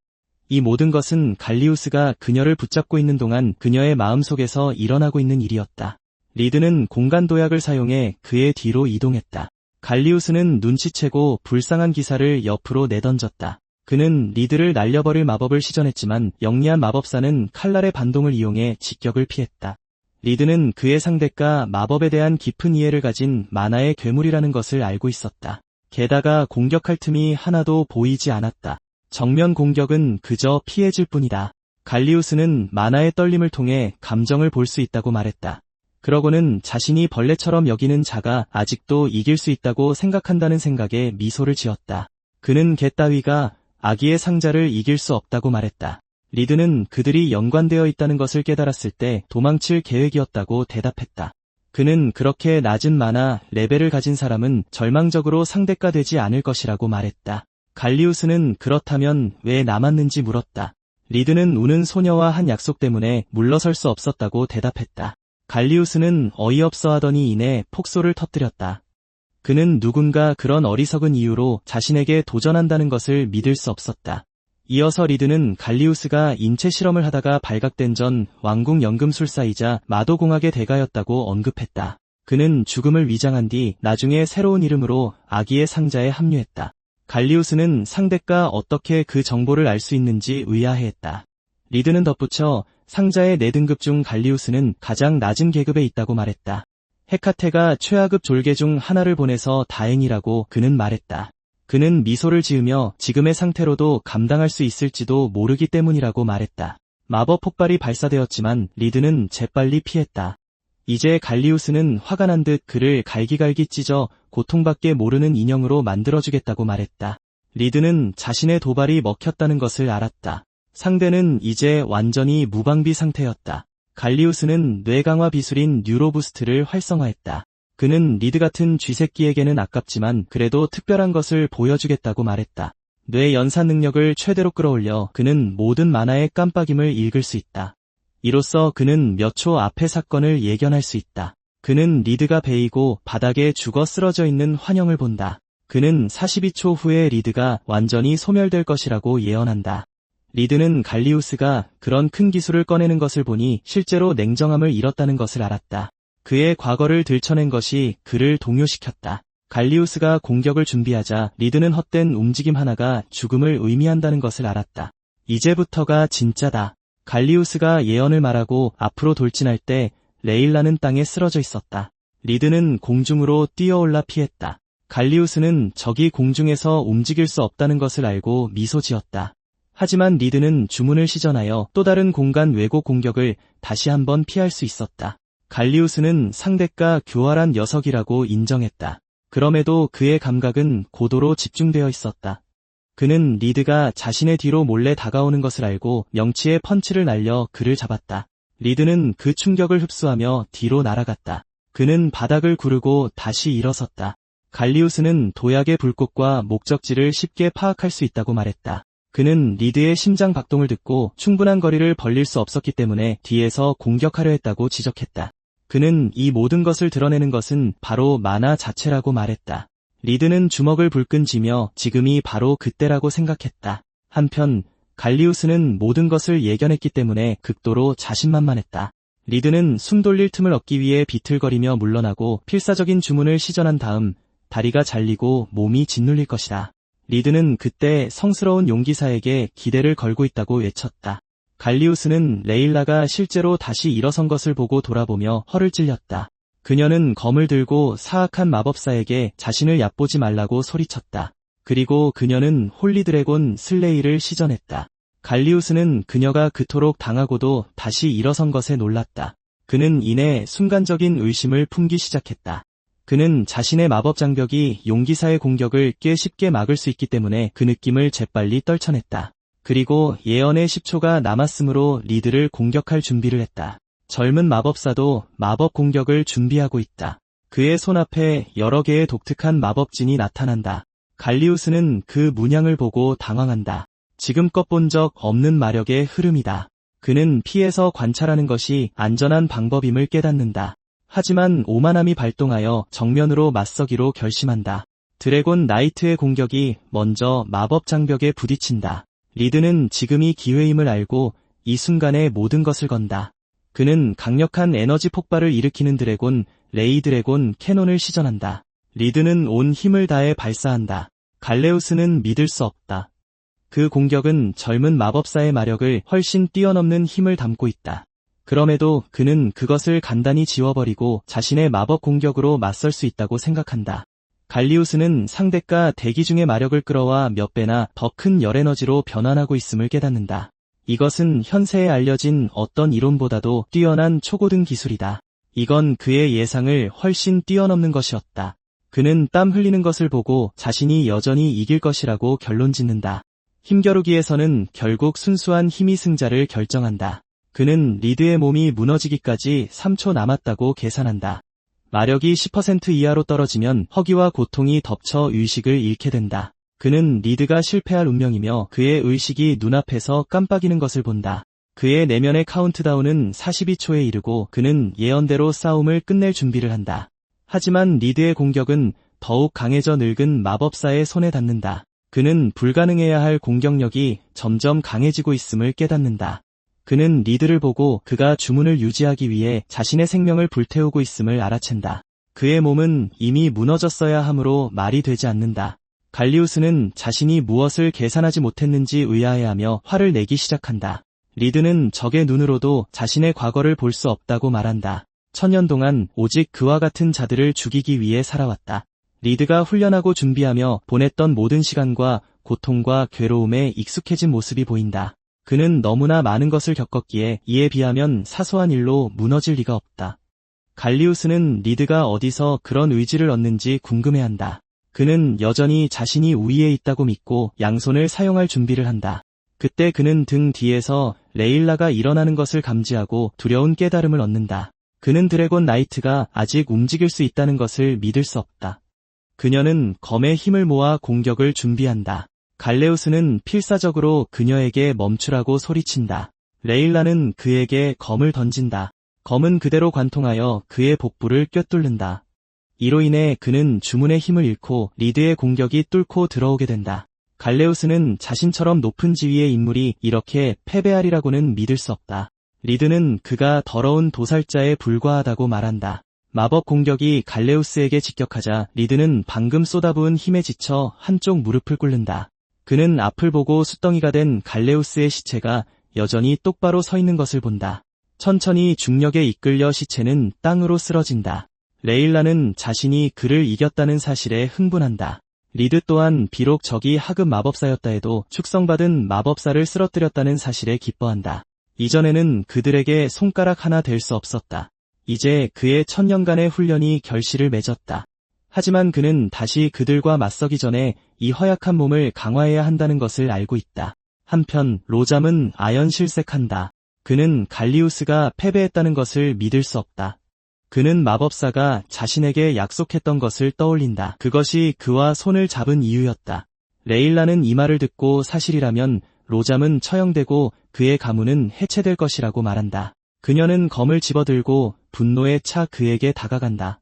이 모든 것은 갈리우스가 그녀를 붙잡고 있는 동안 그녀의 마음속에서 일어나고 있는 일이었다. 리드는 공간 도약을 사용해 그의 뒤로 이동했다. 갈리우스는 눈치채고 불쌍한 기사를 옆으로 내던졌다. 그는 리드를 날려버릴 마법을 시전했지만 영리한 마법사는 칼날의 반동을 이용해 직격을 피했다. 리드는 그의 상대가 마법에 대한 깊은 이해를 가진 만화의 괴물이라는 것을 알고 있었다. 게다가 공격할 틈이 하나도 보이지 않았다. 정면 공격은 그저 피해질 뿐이다. 갈리우스는 만화의 떨림을 통해 감정을 볼 수 있다고 말했다. 그러고는 자신이 벌레처럼 여기는 자가 아직도 이길 수 있다고 생각한다는 생각에 미소를 지었다. 그는 개 따위가 아기의 상자를 이길 수 없다고 말했다. 리드는 그들이 연관되어 있다는 것을 깨달았을 때 도망칠 계획이었다고 대답했다. 그는 그렇게 낮은 만화 레벨을 가진 사람은 절망적으로 상대가 되지 않을 것이라고 말했다. 갈리우스는 그렇다면 왜 남았는지 물었다. 리드는 우는 소녀와 한 약속 때문에 물러설 수 없었다고 대답했다. 갈리우스는 어이없어 하더니 이내 폭소를 터뜨렸다. 그는 누군가 그런 어리석은 이유로 자신에게 도전한다는 것을 믿을 수 없었다. 이어서 리드는 갈리우스가 인체 실험을 하다가 발각된 전 왕궁 연금술사이자 마도공학의 대가였다고 언급했다. 그는 죽음을 위장한 뒤 나중에 새로운 이름으로 아기의 상자에 합류했다. 갈리우스는 상대가 어떻게 그 정보를 알 수 있는지 의아해했다. 리드는 덧붙여 상자의 4등급 중 갈리우스는 가장 낮은 계급에 있다고 말했다. 헤카테가 최하급 졸개 중 하나를 보내서 다행이라고 그는 말했다. 그는 미소를 지으며 지금의 상태로도 감당할 수 있을지도 모르기 때문이라고 말했다. 마법 폭발이 발사되었지만 리드는 재빨리 피했다. 이제 갈리우스는 화가 난 듯 그를 갈기갈기 찢어 고통밖에 모르는 인형으로 만들어주겠다고 말했다. 리드는 자신의 도발이 먹혔다는 것을 알았다. 상대는 이제 완전히 무방비 상태였다. 갈리우스는 뇌강화 비술인 뉴로부스트를 활성화했다. 그는 리드 같은 쥐새끼에게는 아깝지만 그래도 특별한 것을 보여주겠다고 말했다. 뇌 연사 능력을 최대로 끌어올려 그는 모든 만화의 깜빡임을 읽을 수 있다. 이로써 그는 몇 초 앞의 사건을 예견할 수 있다. 그는 리드가 베이고 바닥에 죽어 쓰러져 있는 환영을 본다. 그는 42초 후에 리드가 완전히 소멸될 것이라고 예언한다. 리드는 갈리우스가 그런 큰 기술을 꺼내는 것을 보니 실제로 냉정함을 잃었다는 것을 알았다. 그의 과거를 들춰낸 것이 그를 동요시켰다. 갈리우스가 공격을 준비하자 리드는 헛된 움직임 하나가 죽음을 의미한다는 것을 알았다. 이제부터가 진짜다. 갈리우스가 예언을 말하고 앞으로 돌진할 때 레일라는 땅에 쓰러져 있었다. 리드는 공중으로 뛰어올라 피했다. 갈리우스는 적이 공중에서 움직일 수 없다는 것을 알고 미소 지었다. 하지만 리드는 주문을 시전하여 또 다른 공간 왜곡 공격을 다시 한번 피할 수 있었다. 갈리우스는 상대가 교활한 녀석이라고 인정했다. 그럼에도 그의 감각은 고도로 집중되어 있었다. 그는 리드가 자신의 뒤로 몰래 다가오는 것을 알고 명치에 펀치를 날려 그를 잡았다. 리드는 그 충격을 흡수하며 뒤로 날아갔다. 그는 바닥을 구르고 다시 일어섰다. 갈리우스는 도약의 불꽃과 목적지를 쉽게 파악할 수 있다고 말했다. 그는 리드의 심장 박동을 듣고 충분한 거리를 벌릴 수 없었기 때문에 뒤에서 공격하려 했다고 지적했다. 그는 이 모든 것을 드러내는 것은 바로 만화 자체라고 말했다. 리드는 주먹을 불끈 쥐며 지금이 바로 그때라고 생각했다. 한편 갈리우스는 모든 것을 예견했기 때문에 극도로 자신만만했다. 리드는 숨 돌릴 틈을 얻기 위해 비틀거리며 물러나고 필사적인 주문을 시전한 다음 다리가 잘리고 몸이 짓눌릴 것이다. 리드는 그때 성스러운 용기사에게 기대를 걸고 있다고 외쳤다. 갈리우스는 레일라가 실제로 다시 일어선 것을 보고 돌아보며 허를 찔렸다. 그녀는 검을 들고 사악한 마법사에게 자신을 얕보지 말라고 소리쳤다. 그리고 그녀는 홀리드래곤 슬레이를 시전했다. 갈리우스는 그녀가 그토록 당하고도 다시 일어선 것에 놀랐다. 그는 이내 순간적인 의심을 품기 시작했다. 그는 자신의 마법 장벽이 용기사의 공격을 꽤 쉽게 막을 수 있기 때문에 그 느낌을 재빨리 떨쳐냈다. 그리고 예언의 10초가 남았으므로 리드를 공격할 준비를 했다. 젊은 마법사도 마법 공격을 준비하고 있다. 그의 손앞에 여러 개의 독특한 마법진이 나타난다. 갈리우스는 그 문양을 보고 당황한다. 지금껏 본 적 없는 마력의 흐름이다. 그는 피해서 관찰하는 것이 안전한 방법임을 깨닫는다. 하지만 오만함이 발동하여 정면으로 맞서기로 결심한다. 드래곤 나이트의 공격이 먼저 마법 장벽에 부딪힌다. 리드는 지금이 기회임을 알고 이 순간에 모든 것을 건다. 그는 강력한 에너지 폭발을 일으키는 드래곤, 레이 드래곤 캐논을 시전한다. 리드는 온 힘을 다해 발사한다. 갈레우스는 믿을 수 없다. 그 공격은 젊은 마법사의 마력을 훨씬 뛰어넘는 힘을 담고 있다. 그럼에도 그는 그것을 간단히 지워버리고 자신의 마법 공격으로 맞설 수 있다고 생각한다. 갈리우스는 상대가 대기 중의 마력을 끌어와 몇 배나 더 큰 열에너지로 변환하고 있음을 깨닫는다. 이것은 현세에 알려진 어떤 이론보다도 뛰어난 초고등 기술이다. 이건 그의 예상을 훨씬 뛰어넘는 것이었다. 그는 땀 흘리는 것을 보고 자신이 여전히 이길 것이라고 결론짓는다. 힘겨루기에서는 결국 순수한 힘이 승자를 결정한다. 그는 리드의 몸이 무너지기까지 3초 남았다고 계산한다. 마력이 10% 이하로 떨어지면 허기와 고통이 덮쳐 의식을 잃게 된다. 그는 리드가 실패할 운명이며 그의 의식이 눈앞에서 깜빡이는 것을 본다. 그의 내면의 카운트다운은 42초에 이르고 그는 예언대로 싸움을 끝낼 준비를 한다. 하지만 리드의 공격은 더욱 강해져 늙은 마법사의 손에 닿는다. 그는 불가능해야 할 공격력이 점점 강해지고 있음을 깨닫는다. 그는 리드를 보고 그가 주문을 유지하기 위해 자신의 생명을 불태우고 있음을 알아챈다. 그의 몸은 이미 무너졌어야 하므로 말이 되지 않는다. 갈리우스는 자신이 무엇을 계산하지 못했는지 의아해하며 화를 내기 시작한다. 리드는 적의 눈으로도 자신의 과거를 볼 수 없다고 말한다. 1000년 동안 오직 그와 같은 자들을 죽이기 위해 살아왔다. 리드가 훈련하고 준비하며 보냈던 모든 시간과 고통과 괴로움에 익숙해진 모습이 보인다. 그는 너무나 많은 것을 겪었기에 이에 비하면 사소한 일로 무너질 리가 없다. 갈리우스는 리드가 어디서 그런 의지를 얻는지 궁금해한다. 그는 여전히 자신이 우위에 있다고 믿고 양손을 사용할 준비를 한다. 그때 그는 등 뒤에서 레일라가 일어나는 것을 감지하고 두려운 깨달음을 얻는다. 그는 드래곤 나이트가 아직 움직일 수 있다는 것을 믿을 수 없다. 그녀는 검의 힘을 모아 공격을 준비한다. 갈레우스는 필사적으로 그녀에게 멈추라고 소리친다. 레일라는 그에게 검을 던진다. 검은 그대로 관통하여 그의 복부를 꿰뚫는다. 이로 인해 그는 주문의 힘을 잃고 리드의 공격이 뚫고 들어오게 된다. 갈레우스는 자신처럼 높은 지위의 인물이 이렇게 패배하리라고는 믿을 수 없다. 리드는 그가 더러운 도살자에 불과하다고 말한다. 마법 공격이 갈레우스에게 직격하자 리드는 방금 쏟아부은 힘에 지쳐 한쪽 무릎을 꿇는다. 그는 앞을 보고 숫덩이가 된 갈레우스의 시체가 여전히 똑바로 서 있는 것을 본다. 천천히 중력에 이끌려 시체는 땅으로 쓰러진다. 레일라는 자신이 그를 이겼다는 사실에 흥분한다. 리드 또한 비록 적이 하급 마법사였다 해도 축성받은 마법사를 쓰러뜨렸다는 사실에 기뻐한다. 이전에는 그들에게 손가락 하나 댈 수 없었다. 이제 그의 1000년간의 훈련이 결실을 맺었다. 하지만 그는 다시 그들과 맞서기 전에 이 허약한 몸을 강화해야 한다는 것을 알고 있다. 한편 로잠은 아연실색한다. 그는 갈리우스가 패배했다는 것을 믿을 수 없다. 그는 마법사가 자신에게 약속했던 것을 떠올린다. 그것이 그와 손을 잡은 이유였다. 레일라는 이 말을 듣고 사실이라면 로잠은 처형되고 그의 가문은 해체될 것이라고 말한다. 그녀는 검을 집어들고 분노에 차 그에게 다가간다.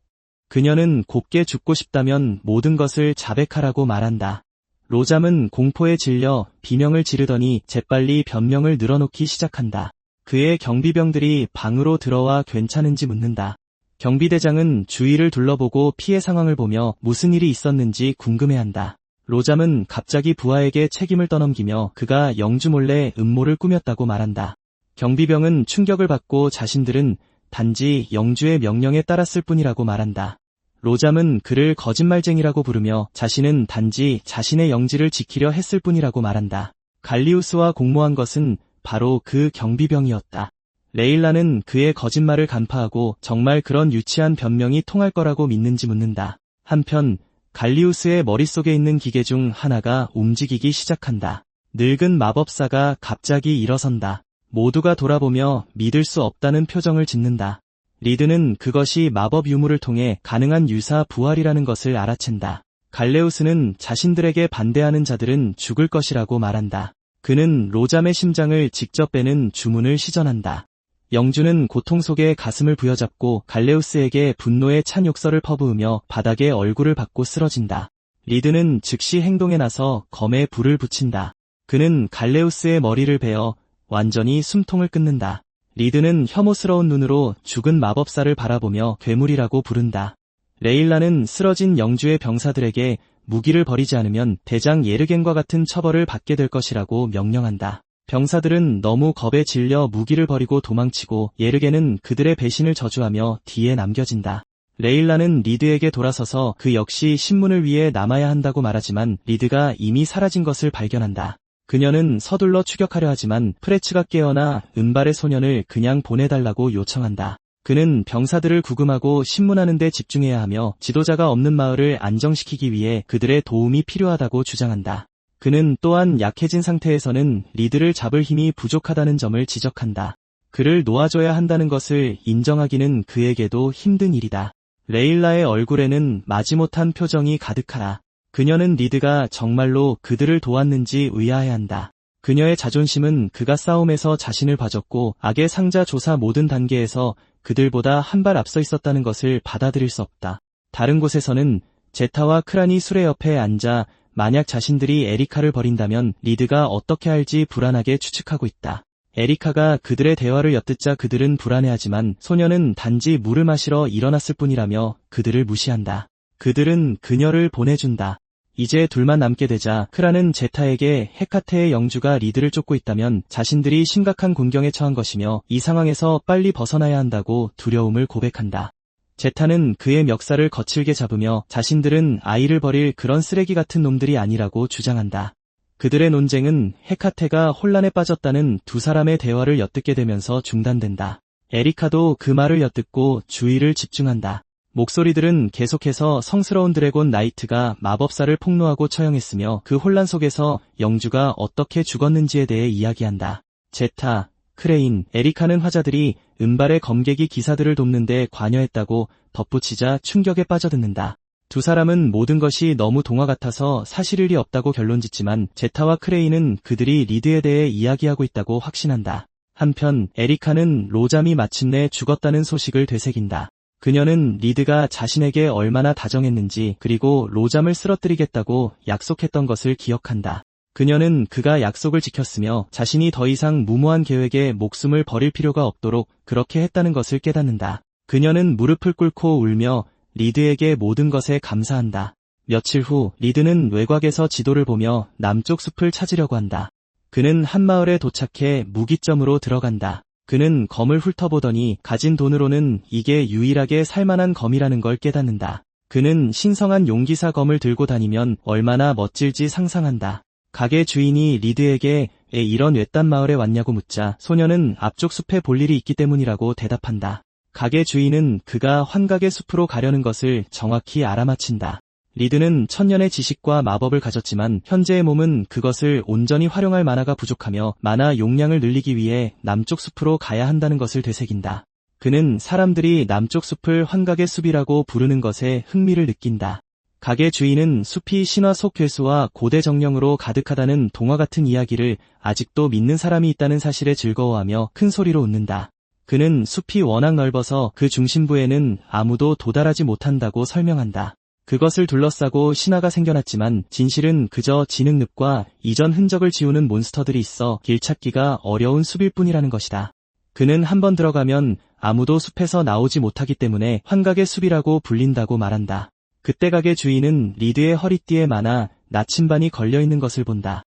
그녀는 곱게 죽고 싶다면 모든 것을 자백하라고 말한다. 로잠은 공포에 질려 비명을 지르더니 재빨리 변명을 늘어놓기 시작한다. 그의 경비병들이 방으로 들어와 괜찮은지 묻는다. 경비대장은 주위를 둘러보고 피해 상황을 보며 무슨 일이 있었는지 궁금해한다. 로잠은 갑자기 부하에게 책임을 떠넘기며 그가 영주 몰래 음모를 꾸몄다고 말한다. 경비병은 충격을 받고 자신들은 단지 영주의 명령에 따랐을 뿐이라고 말한다. 로잠은 그를 거짓말쟁이라고 부르며 자신은 단지 자신의 영지를 지키려 했을 뿐이라고 말한다. 갈리우스와 공모한 것은 바로 그 경비병이었다. 레일라는 그의 거짓말을 간파하고 정말 그런 유치한 변명이 통할 거라고 믿는지 묻는다. 한편 갈리우스의 머릿속에 있는 기계 중 하나가 움직이기 시작한다. 늙은 마법사가 갑자기 일어선다. 모두가 돌아보며 믿을 수 없다는 표정을 짓는다. 리드는 그것이 마법 유물을 통해 가능한 유사 부활이라는 것을 알아챈다. 갈레우스는 자신들에게 반대하는 자들은 죽을 것이라고 말한다. 그는 로잠의 심장을 직접 빼는 주문을 시전한다. 영주는 고통 속에 가슴을 부여잡고 갈레우스에게 분노에 찬 욕설을 퍼부으며 바닥에 얼굴을 박고 쓰러진다. 리드는 즉시 행동에 나서 검에 불을 붙인다. 그는 갈레우스의 머리를 베어 완전히 숨통을 끊는다. 리드는 혐오스러운 눈으로 죽은 마법사를 바라보며 괴물이라고 부른다. 레일라는 쓰러진 영주의 병사들에게 무기를 버리지 않으면 대장 예르겐과 같은 처벌을 받게 될 것이라고 명령한다. 병사들은 너무 겁에 질려 무기를 버리고 도망치고 예르게는 그들의 배신을 저주하며 뒤에 남겨진다. 레일라는 리드에게 돌아서서 그 역시 신문을 위해 남아야 한다고 말하지만 리드가 이미 사라진 것을 발견한다. 그녀는 서둘러 추격하려 하지만 프레츠가 깨어나 은발의 소년을 그냥 보내달라고 요청한다. 그는 병사들을 구금하고 신문하는 데 집중해야 하며 지도자가 없는 마을을 안정시키기 위해 그들의 도움이 필요하다고 주장한다. 그는 또한 약해진 상태에서는 리드를 잡을 힘이 부족하다는 점을 지적한다. 그를 놓아줘야 한다는 것을 인정하기는 그에게도 힘든 일이다. 레일라의 얼굴에는 마지못한 표정이 가득하다. 그녀는 리드가 정말로 그들을 도왔는지 의아해한다. 그녀의 자존심은 그가 싸움에서 자신을 봐줬고 악의 상자 조사 모든 단계에서 그들보다 한 발 앞서 있었다는 것을 받아들일 수 없다. 다른 곳에서는 제타와 크란이 수레 옆에 앉아 만약 자신들이 에리카를 버린다면 리드가 어떻게 할지 불안하게 추측하고 있다. 에리카가 그들의 대화를 엿듣자 그들은 불안해하지만 소녀는 단지 물을 마시러 일어났을 뿐이라며 그들을 무시한다. 그들은 그녀를 보내준다. 이제 둘만 남게 되자 크라는 제타에게 헤카테의 영주가 리드를 쫓고 있다면 자신들이 심각한 곤경에 처한 것이며 이 상황에서 빨리 벗어나야 한다고 두려움을 고백한다. 제타는 그의 멱살을 거칠게 잡으며 자신들은 아이를 버릴 그런 쓰레기 같은 놈들이 아니라고 주장한다. 그들의 논쟁은 헤카테가 혼란에 빠졌다는 두 사람의 대화를 엿듣게 되면서 중단된다. 에리카도 그 말을 엿듣고 주의를 집중한다. 목소리들은 계속해서 성스러운 드래곤 나이트가 마법사를 폭로하고 처형했으며 그 혼란 속에서 영주가 어떻게 죽었는지에 대해 이야기한다. 제타, 크레인, 에리카는 화자들이 은발의 검객이 기사들을 돕는 데 관여했다고 덧붙이자 충격에 빠져듣는다. 두 사람은 모든 것이 너무 동화 같아서 사실일 리 없다고 결론짓지만 제타와 크레인은 그들이 리드에 대해 이야기하고 있다고 확신한다. 한편 에리카는 로잠이 마침내 죽었다는 소식을 되새긴다. 그녀는 리드가 자신에게 얼마나 다정했는지 그리고 로잠을 쓰러뜨리겠다고 약속했던 것을 기억한다. 그녀는 그가 약속을 지켰으며 자신이 더 이상 무모한 계획에 목숨을 버릴 필요가 없도록 그렇게 했다는 것을 깨닫는다. 그녀는 무릎을 꿇고 울며 리드에게 모든 것에 감사한다. 며칠 후 리드는 외곽에서 지도를 보며 남쪽 숲을 찾으려고 한다. 그는 한 마을에 도착해 무기점으로 들어간다. 그는 검을 훑어보더니 가진 돈으로는 이게 유일하게 살만한 검이라는 걸 깨닫는다. 그는 신성한 용기사 검을 들고 다니면 얼마나 멋질지 상상한다. 가게 주인이 리드에게 이런 외딴 마을에 왔냐고 묻자 소녀는 앞쪽 숲에 볼 일이 있기 때문이라고 대답한다. 가게 주인은 그가 환각의 숲으로 가려는 것을 정확히 알아맞힌다. 리드는 천년의 지식과 마법을 가졌지만 현재의 몸은 그것을 온전히 활용할 만화가 부족하며 만화 용량을 늘리기 위해 남쪽 숲으로 가야 한다는 것을 되새긴다. 그는 사람들이 남쪽 숲을 환각의 숲이라고 부르는 것에 흥미를 느낀다. 가게 주인은 숲이 신화 속 괴수와 고대 정령으로 가득하다는 동화 같은 이야기를 아직도 믿는 사람이 있다는 사실에 즐거워하며 큰 소리로 웃는다. 그는 숲이 워낙 넓어서 그 중심부에는 아무도 도달하지 못한다고 설명한다. 그것을 둘러싸고 신화가 생겨났지만 진실은 그저 진흙늪과 이전 흔적을 지우는 몬스터들이 있어 길 찾기가 어려운 숲일 뿐이라는 것이다. 그는 한번 들어가면 아무도 숲에서 나오지 못하기 때문에 환각의 숲이라고 불린다고 말한다. 그때 가게 주인은 리드의 허리띠에 만화 나침반이 걸려있는 것을 본다.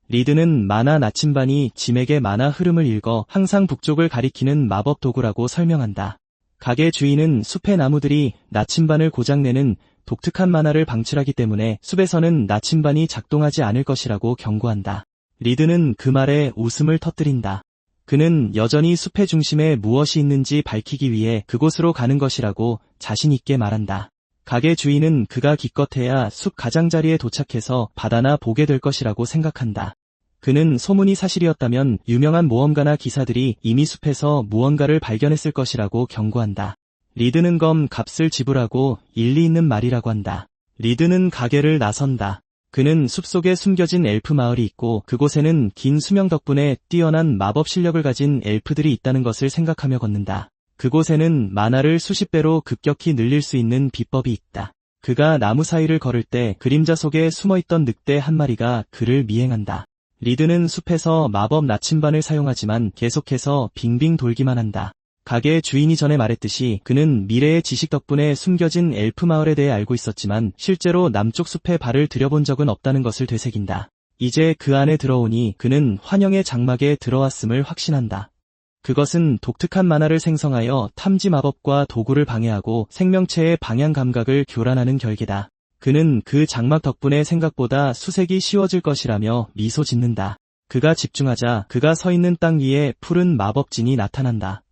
리드는 만화 나침반이 짐에게 만화 흐름을 읽어 항상 북쪽을 가리키는 마법 도구라고 설명한다. 가게 주인은 숲의 나무들이 나침반을 고장내는 독특한 만화를 방출하기 때문에 숲에서는 나침반이 작동하지 않을 것이라고 경고한다. 리드는 그 말에 웃음을 터뜨린다. 그는 여전히 숲의 중심에 무엇이 있는지 밝히기 위해 그곳으로 가는 것이라고 자신 있게 말한다. 가게 주인은 그가 기껏해야 숲 가장자리에 도착해서 바다나 보게 될 것이라고 생각한다. 그는 소문이 사실이었다면 유명한 모험가나 기사들이 이미 숲에서 무언가를 발견했을 것이라고 경고한다. 리드는 검 값을 지불하고 일리 있는 말이라고 한다. 리드는 가게를 나선다. 그는 숲속에 숨겨진 엘프 마을이 있고 그곳에는 긴 수명 덕분에 뛰어난 마법 실력을 가진 엘프들이 있다는 것을 생각하며 걷는다. 그곳에는 만화를 수십 배로 급격히 늘릴 수 있는 비법이 있다. 그가 나무 사이를 걸을 때 그림자 속에 숨어있던 늑대 한 마리가 그를 미행한다. 리드는 숲에서 마법 나침반을 사용하지만 계속해서 빙빙 돌기만 한다. 가게의 주인이 전에 말했듯이 그는 미래의 지식 덕분에 숨겨진 엘프 마을에 대해 알고 있었지만 실제로 남쪽 숲에 발을 들여본 적은 없다는 것을 되새긴다. 이제 그 안에 들어오니 그는 환영의 장막에 들어왔음을 확신한다. 그것은 독특한 만화를 생성하여 탐지 마법과 도구를 방해하고 생명체의 방향 감각을 교란하는 결계다. 그는 그 장막 덕분에 생각보다 수색이 쉬워질 것이라며 미소 짓는다. 그가 집중하자 그가 서 있는 땅 위에 푸른 마법진이 나타난다.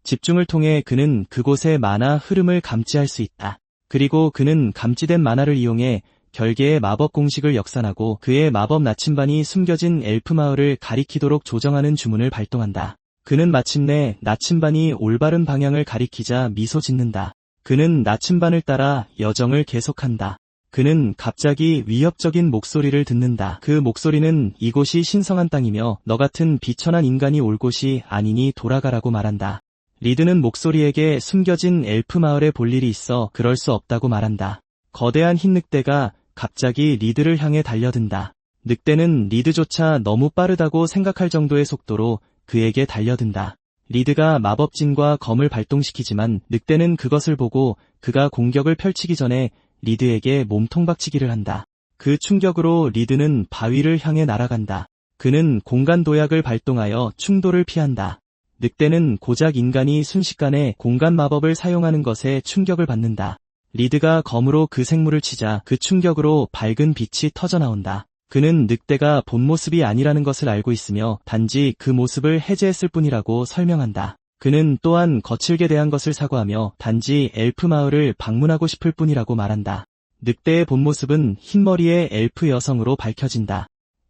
집중을 통해 그는 그곳의 만화 흐름을 감지할 수 있다. 그리고 그는 감지된 만화를 이용해 결계의 마법 공식을 역산하고 그의 마법 나침반이 숨겨진 엘프 마을을 가리키도록 조정하는 주문을 발동한다. 그는 마침내 나침반이 올바른 방향을 가리키자 미소 짓는다. 그는 나침반을 따라 여정을 계속한다. 그는 갑자기 위협적인 목소리를 듣는다. 그 목소리는 이곳이 신성한 땅이며 너 같은 비천한 인간이 올 곳이 아니니 돌아가라고 말한다. 리드는 목소리에게 숨겨진 엘프 마을에 볼 일이 있어 그럴 수 없다고 말한다. 거대한 흰 늑대가 갑자기 리드를 향해 달려든다. 늑대는 리드조차 너무 빠르다고 생각할 정도의 속도로 그에게 달려든다. 리드가 마법진과 검을 발동시키지만 늑대는 그것을 보고 그가 공격을 펼치기 전에 리드에게 몸통박치기를 한다. 그 충격으로 리드는 바위를 향해 날아간다. 그는 공간 도약을 발동하여 충돌을 피한다. 늑대는 고작 인간이 순식간에 공간 마법을 사용하는 것에 충격을 받는다. 리드가 검으로 그 생물을 치자 그 충격으로 밝은 빛이 터져나온다. 그는 늑대가 본 모습이 아니라는 것을 알고 있으며 단지 그 모습을 해제했을 뿐이라고 설명한다. 그는 또한 거칠게 대한 것을 사과하며 단지 엘프 마을을 방문하고 싶을 뿐이라고 말한다. 늑대의 본 모습은 흰머리의 엘프 여성으로 밝혀진다.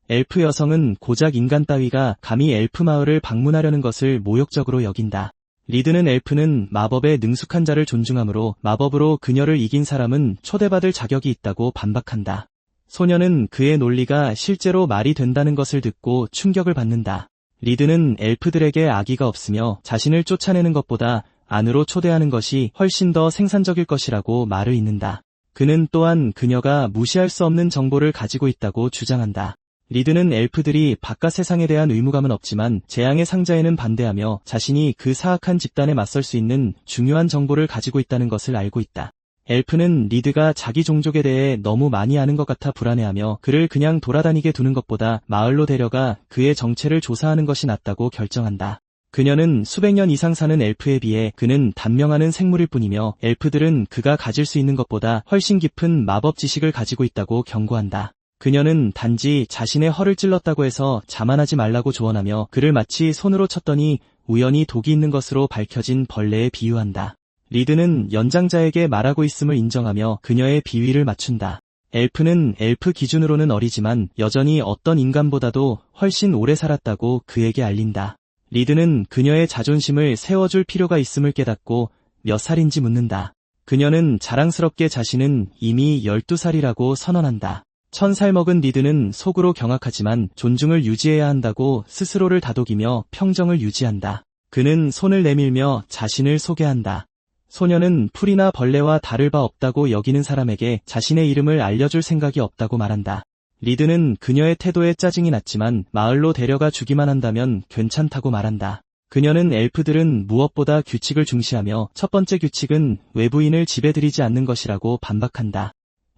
엘프 여성은 고작 인간 따위가 감히 엘프 마을을 방문하려는 것을 모욕적으로 여긴다. 리드는 엘프는 마법에 능숙한 자를 존중하므로 마법으로 그녀를 이긴 사람은 초대받을 자격이 있다고 반박한다. 소녀는 그의 논리가 실제로 말이 된다는 것을 듣고 충격을 받는다. 리드는 엘프들에게 아기가 없으며 자신을 쫓아내는 것보다 안으로 초대하는 것이 훨씬 더 생산적일 것이라고 말을 잇는다. 그는 또한 그녀가 무시할 수 없는 정보를 가지고 있다고 주장한다. 리드는 엘프들이 바깥 세상에 대한 의무감은 없지만 재앙의 상자에는 반대하며 자신이 그 사악한 집단에 맞설 수 있는 중요한 정보를 가지고 있다는 것을 알고 있다. 엘프는 리드가 자기 종족에 대해 너무 많이 아는 것 같아 불안해하며 그를 그냥 돌아다니게 두는 것보다 마을로 데려가 그의 정체를 조사하는 것이 낫다고 결정한다. 그녀는 수백 년 이상 사는 엘프에 비해 그는 단명하는 생물일 뿐이며 엘프들은 그가 가질 수 있는 것보다 훨씬 깊은 마법 지식을 가지고 있다고 경고한다. 그녀는 단지 자신의 허를 찔렀다고 해서 자만하지 말라고 조언하며 그를 마치 손으로 쳤더니 우연히 독이 있는 것으로 밝혀진 벌레에 비유한다. 리드는 연장자에게 말하고 있음을 인정하며 그녀의 비위를 맞춘다. 엘프는 엘프 기준으로는 어리지만 여전히 어떤 인간보다도 훨씬 오래 살았다고 그에게 알린다. 리드는 그녀의 자존심을 세워줄 필요가 있음을 깨닫고 몇 살인지 묻는다. 그녀는 자랑스럽게 자신은 이미 12살이라고 선언한다. 1000살 먹은 리드는 속으로 경악하지만 존중을 유지해야 한다고 스스로를 다독이며 평정을 유지한다. 그는 손을 내밀며 자신을 소개한다. 소녀는 풀이나 벌레와 다를 바 없다고 여기는 사람에게 자신의 이름을 알려줄 생각이 없다고 말한다. 리드는 그녀의 태도에 짜증이 났지만 마을로 데려가 주기만 한다면 괜찮다고 말한다. 그녀는 엘프들은 무엇보다 규칙을 중시하며 첫 번째 규칙은 외부인을 집에 들이지 않는 것이라고 반박한다.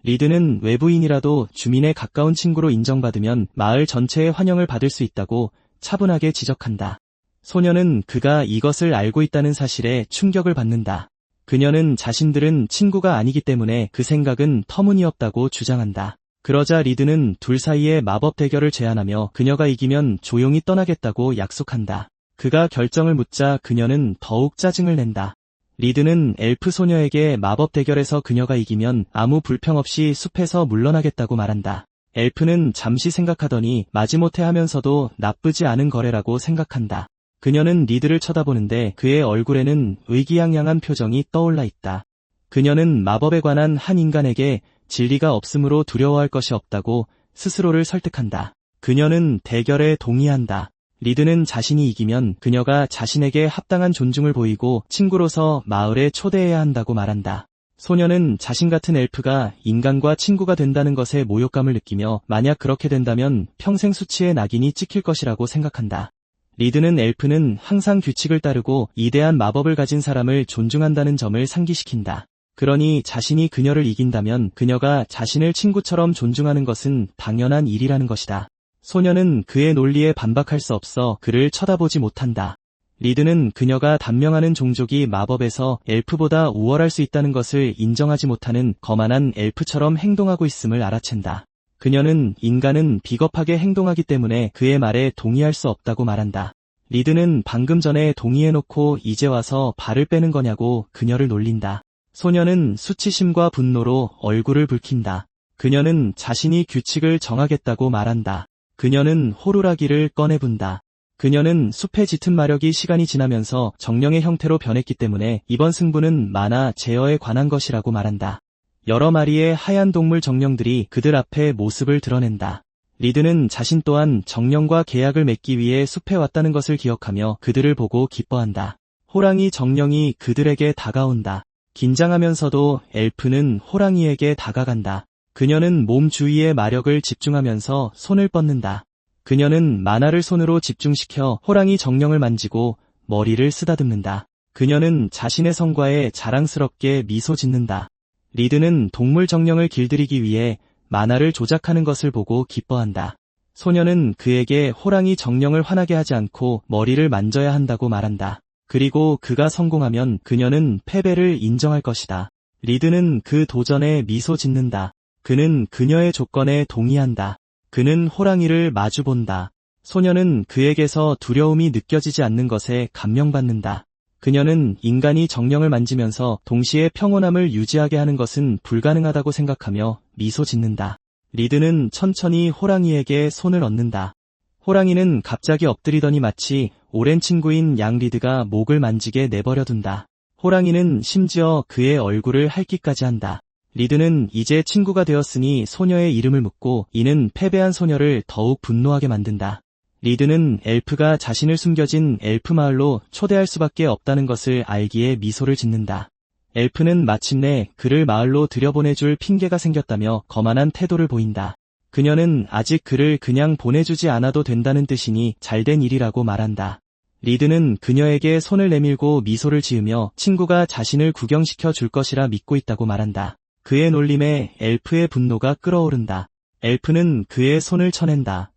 리드는 외부인이라도 주민의 가까운 친구로 인정받으면 마을 전체의 환영을 받을 수 있다고 차분하게 지적한다. 소녀는 그가 이것을 알고 있다는 사실에 충격을 받는다. 그녀는 자신들은 친구가 아니기 때문에 그 생각은 터무니없다고 주장한다. 그러자 리드는 둘 사이의 마법 대결을 제안하며 그녀가 이기면 조용히 떠나겠다고 약속한다. 그가 결정을 묻자 그녀는 더욱 짜증을 낸다. 리드는 엘프 소녀에게 마법 대결에서 그녀가 이기면 아무 불평 없이 숲에서 물러나겠다고 말한다. 엘프는 잠시 생각하더니 마지못해 하면서도 나쁘지 않은 거래라고 생각한다. 그녀는 리드를 쳐다보는데 그의 얼굴에는 의기양양한 표정이 떠올라 있다. 그녀는 마법에 관한 한 인간에게 진리가 없으므로 두려워할 것이 없다고 스스로를 설득한다. 그녀는 대결에 동의한다. 리드는 자신이 이기면 그녀가 자신에게 합당한 존중을 보이고 친구로서 마을에 초대해야 한다고 말한다. 소녀는 자신 같은 엘프가 인간과 친구가 된다는 것에 모욕감을 느끼며 만약 그렇게 된다면 평생 수치의 낙인이 찍힐 것이라고 생각한다. 리드는 엘프는 항상 규칙을 따르고 이대한 마법을 가진 사람을 존중한다는 점을 상기시킨다. 그러니 자신이 그녀를 이긴다면 그녀가 자신을 친구처럼 존중하는 것은 당연한 일이라는 것이다. 소녀는 그의 논리에 반박할 수 없어 그를 쳐다보지 못한다. 리드는 그녀가 단명하는 종족이 마법에서 엘프보다 우월할 수 있다는 것을 인정하지 못하는 거만한 엘프처럼 행동하고 있음을 알아챈다. 그녀는 인간은 비겁하게 행동하기 때문에 그의 말에 동의할 수 없다고 말한다. 리드는 방금 전에 동의해놓고 이제 와서 발을 빼는 거냐고 그녀를 놀린다. 소녀는 수치심과 분노로 얼굴을 붉힌다. 그녀는 자신이 규칙을 정하겠다고 말한다. 그녀는 호루라기를 꺼내분다. 그녀는 숲의 짙은 마력이 시간이 지나면서 정령의 형태로 변했기 때문에 이번 승부는 만화 제어에 관한 것이라고 말한다. 여러 마리의 하얀 동물 정령들이 그들 앞에 모습을 드러낸다. 리드는 자신 또한 정령과 계약을 맺기 위해 숲에 왔다는 것을 기억하며 그들을 보고 기뻐한다. 호랑이 정령이 그들에게 다가온다. 긴장하면서도 엘프는 호랑이에게 다가간다. 그녀는 몸 주위의 마력을 집중하면서 손을 뻗는다. 그녀는 만화를 손으로 집중시켜 호랑이 정령을 만지고 머리를 쓰다듬는다. 그녀는 자신의 성과에 자랑스럽게 미소 짓는다. 리드는 동물 정령을 길들이기 위해 만화를 조작하는 것을 보고 기뻐한다. 소녀는 그에게 호랑이 정령을 화나게 하지 않고 머리를 만져야 한다고 말한다. 그리고 그가 성공하면 그녀는 패배를 인정할 것이다. 리드는 그 도전에 미소 짓는다. 그는 그녀의 조건에 동의한다. 그는 호랑이를 마주본다. 소녀는 그에게서 두려움이 느껴지지 않는 것에 감명받는다. 그녀는 인간이 정령을 만지면서 동시에 평온함을 유지하게 하는 것은 불가능하다고 생각하며 미소 짓는다. 리드는 천천히 호랑이에게 손을 얹는다. 호랑이는 갑자기 엎드리더니 마치 오랜 친구인 양 리드가 목을 만지게 내버려둔다. 호랑이는 심지어 그의 얼굴을 핥기까지 한다. 리드는 이제 친구가 되었으니 소녀의 이름을 묻고 이는 패배한 소녀를 더욱 분노하게 만든다. 리드는 엘프가 자신을 숨겨진 엘프 마을로 초대할 수밖에 없다는 것을 알기에 미소를 짓는다. 엘프는 마침내 그를 마을로 들여보내줄 핑계가 생겼다며 거만한 태도를 보인다. 그녀는 아직 그를 그냥 보내주지 않아도 된다는 뜻이니 잘된 일이라고 말한다. 리드는 그녀에게 손을 내밀고 미소를 지으며 친구가 자신을 구경시켜 줄 것이라 믿고 있다고 말한다. 그의 놀림에 엘프의 분노가 끓어오른다. 엘프는 그의 손을 쳐낸다.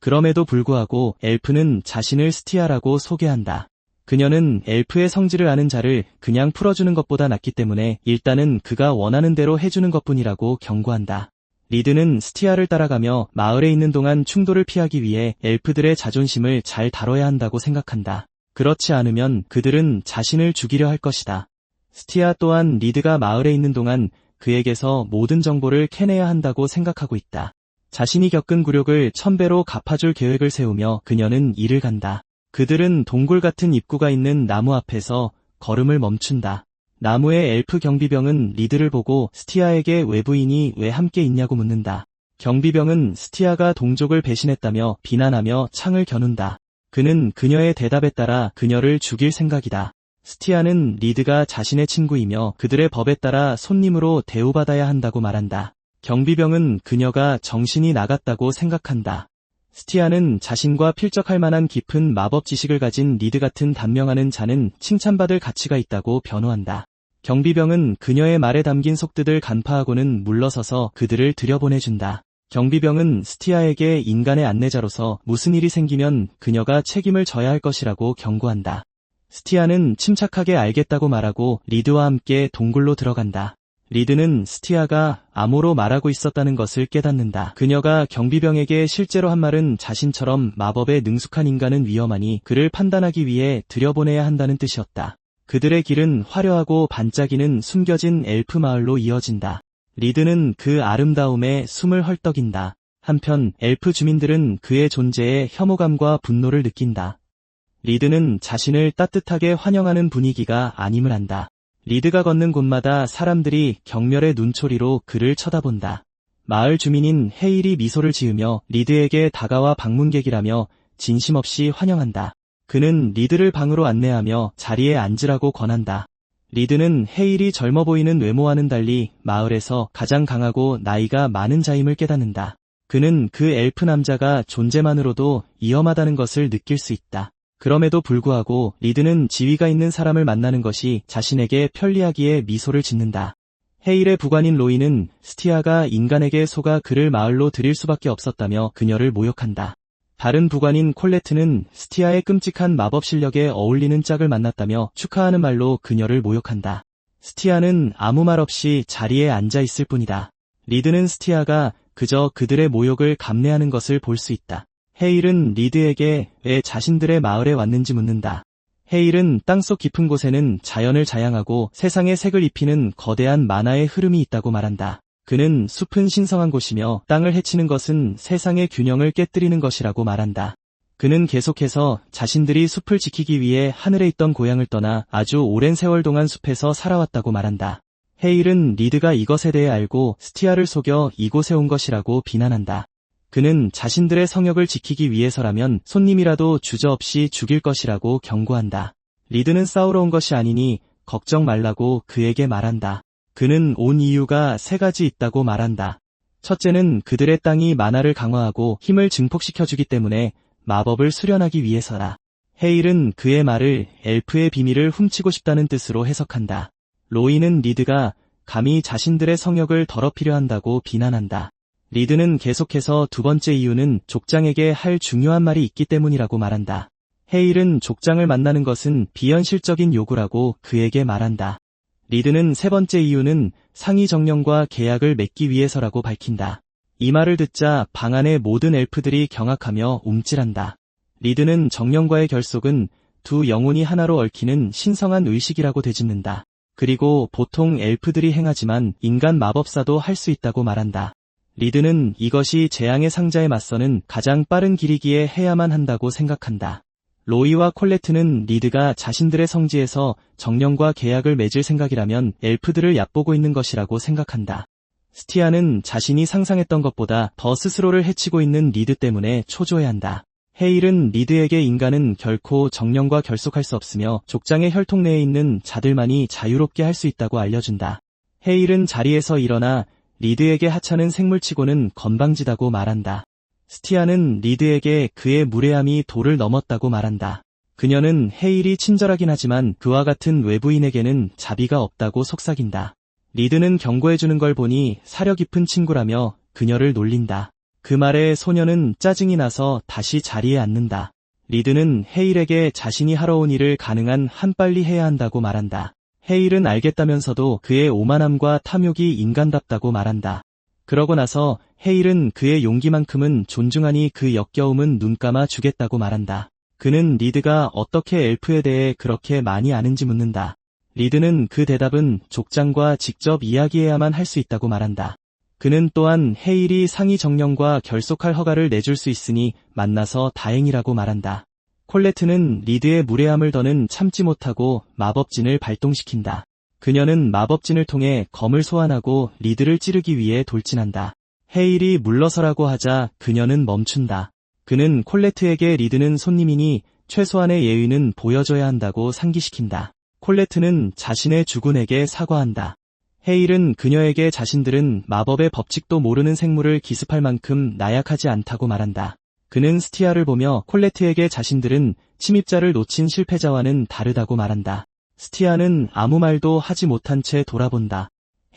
그럼에도 불구하고 엘프는 자신을 스티아라고 소개한다. 그녀는 엘프의 성질을 아는 자를 그냥 풀어주는 것보다 낫기 때문에 일단은 그가 원하는 대로 해주는 것뿐이라고 경고한다. 리드는 스티아를 따라가며 마을에 있는 동안 충돌을 피하기 위해 엘프들의 자존심을 잘 다뤄야 한다고 생각한다. 그렇지 않으면 그들은 자신을 죽이려 할 것이다. 스티아 또한 리드가 마을에 있는 동안 그에게서 모든 정보를 캐내야 한다고 생각하고 있다. 자신이 겪은 굴욕을 1000배로 갚아줄 계획을 세우며 그녀는 일을 간다. 그들은 동굴 같은 입구가 있는 나무 앞에서 걸음을 멈춘다. 나무의 엘프 경비병은 리드를 보고 스티아에게 외부인이 왜 함께 있냐고 묻는다. 경비병은 스티아가 동족을 배신했다며 비난하며 창을 겨눈다. 그는 그녀의 대답에 따라 그녀를 죽일 생각이다. 스티아는 리드가 자신의 친구이며 그들의 법에 따라 손님으로 대우받아야 한다고 말한다. 경비병은 그녀가 정신이 나갔다고 생각한다. 스티아는 자신과 필적할 만한 깊은 마법 지식을 가진 리드 같은 단명하는 자는 칭찬받을 가치가 있다고 변호한다. 경비병은 그녀의 말에 담긴 속뜻을 간파하고는 물러서서 그들을 들여보내준다. 경비병은 스티아에게 인간의 안내자로서 무슨 일이 생기면 그녀가 책임을 져야 할 것이라고 경고한다. 스티아는 침착하게 알겠다고 말하고 리드와 함께 동굴로 들어간다. 리드는 스티아가 암호로 말하고 있었다는 것을 깨닫는다. 그녀가 경비병에게 실제로 한 말은 자신처럼 마법에 능숙한 인간은 위험하니 그를 판단하기 위해 들여보내야 한다는 뜻이었다. 그들의 길은 화려하고 반짝이는 숨겨진 엘프 마을로 이어진다. 리드는 그 아름다움에 숨을 헐떡인다. 한편 엘프 주민들은 그의 존재에 혐오감과 분노를 느낀다. 리드는 자신을 따뜻하게 환영하는 분위기가 아님을 안다. 리드가 걷는 곳마다 사람들이 경멸의 눈초리로 그를 쳐다본다. 마을 주민인 헤일이 미소를 지으며 리드에게 다가와 방문객이라며 진심 없이 환영한다. 그는 리드를 방으로 안내하며 자리에 앉으라고 권한다. 리드는 헤일이 젊어 보이는 외모와는 달리 마을에서 가장 강하고 나이가 많은 자임을 깨닫는다. 그는 그 엘프 남자가 존재만으로도 위험하다는 것을 느낄 수 있다. 그럼에도 불구하고 리드는 지위가 있는 사람을 만나는 것이 자신에게 편리하기에 미소를 짓는다. 헤일의 부관인 로이는 스티아가 인간에게 속아 그를 마을로 들일 수밖에 없었다며 그녀를 모욕한다. 다른 부관인 콜레트는 스티아의 끔찍한 마법 실력에 어울리는 짝을 만났다며 축하하는 말로 그녀를 모욕한다. 스티아는 아무 말 없이 자리에 앉아 있을 뿐이다. 리드는 스티아가 그저 그들의 모욕을 감내하는 것을 볼 수 있다. 헤일은 리드에게 왜 자신들의 마을에 왔는지 묻는다. 헤일은 땅속 깊은 곳에는 자연을 자양하고 세상에 색을 입히는 거대한 만화의 흐름이 있다고 말한다. 그는 숲은 신성한 곳이며 땅을 해치는 것은 세상의 균형을 깨뜨리는 것이라고 말한다. 그는 계속해서 자신들이 숲을 지키기 위해 하늘에 있던 고향을 떠나 아주 오랜 세월 동안 숲에서 살아왔다고 말한다. 헤일은 리드가 이것에 대해 알고 스티아를 속여 이곳에 온 것이라고 비난한다. 그는 자신들의 성역을 지키기 위해서라면 손님이라도 주저없이 죽일 것이라고 경고한다. 리드는 싸우러 온 것이 아니니 걱정 말라고 그에게 말한다. 그는 온 이유가 3가지 있다고 말한다. 첫째는 그들의 땅이 만화를 강화하고 힘을 증폭시켜주기 때문에 마법을 수련하기 위해서다. 헤일은 그의 말을 엘프의 비밀을 훔치고 싶다는 뜻으로 해석한다. 로이는 리드가 감히 자신들의 성역을 더럽히려 한다고 비난한다. 리드는 계속해서 2번째 이유는 족장에게 할 중요한 말이 있기 때문이라고 말한다. 헤일은 족장을 만나는 것은 비현실적인 요구라고 그에게 말한다. 리드는 3번째 이유는 상위 정령과 계약을 맺기 위해서라고 밝힌다. 이 말을 듣자 방 안의 모든 엘프들이 경악하며 움찔한다. 리드는 정령과의 결속은 두 영혼이 하나로 얽히는 신성한 의식이라고 되짚는다. 그리고 보통 엘프들이 행하지만 인간 마법사도 할 수 있다고 말한다. 리드는 이것이 재앙의 상자에 맞서는 가장 빠른 길이기에 해야만 한다고 생각한다. 로이와 콜레트는 리드가 자신들의 성지에서 정령과 계약을 맺을 생각이라면 엘프들을 얕보고 있는 것이라고 생각한다. 스티아는 자신이 상상했던 것보다 더 스스로를 해치고 있는 리드 때문에 초조해한다. 헤일은 리드에게 인간은 결코 정령과 결속할 수 없으며 족장의 혈통 내에 있는 자들만이 자유롭게 할 수 있다고 알려준다. 헤일은 자리에서 일어나 리드에게 하찮은 생물치고는 건방지다고 말한다. 스티아는 리드에게 그의 무례함이 도를 넘었다고 말한다. 그녀는 헤일이 친절하긴 하지만 그와 같은 외부인에게는 자비가 없다고 속삭인다. 리드는 경고해주는 걸 보니 사려 깊은 친구라며 그녀를 놀린다. 그 말에 소녀는 짜증이 나서 다시 자리에 앉는다. 리드는 헤일에게 자신이 하러 온 일을 가능한 한 빨리 해야 한다고 말한다. 헤일은 알겠다면서도 그의 오만함과 탐욕이 인간답다고 말한다. 그러고 나서 헤일은 그의 용기만큼은 존중하니 그 역겨움은 눈 감아 주겠다고 말한다. 그는 리드가 어떻게 엘프에 대해 그렇게 많이 아는지 묻는다. 리드는 그 대답은 족장과 직접 이야기해야만 할 수 있다고 말한다. 그는 또한 헤일이 상위 정령과 결속할 허가를 내줄 수 있으니 만나서 다행이라고 말한다. 콜레트는 리드의 무례함을 더는 참지 못하고 마법진을 발동시킨다. 그녀는 마법진을 통해 검을 소환하고 리드를 찌르기 위해 돌진한다. 헤일이 물러서라고 하자 그녀는 멈춘다. 그는 콜레트에게 리드는 손님이니 최소한의 예의는 보여줘야 한다고 상기시킨다. 콜레트는 자신의 주군에게 사과한다. 헤일은 그녀에게 자신들은 마법의 법칙도 모르는 생물을 기습할 만큼 나약하지 않다고 말한다. 그는 스티아를 보며 콜레트에게 자신들은 침입자를 놓친 실패자와는 다르다고 말한다. 스티아는 아무 말도 하지 못한 채 돌아본다.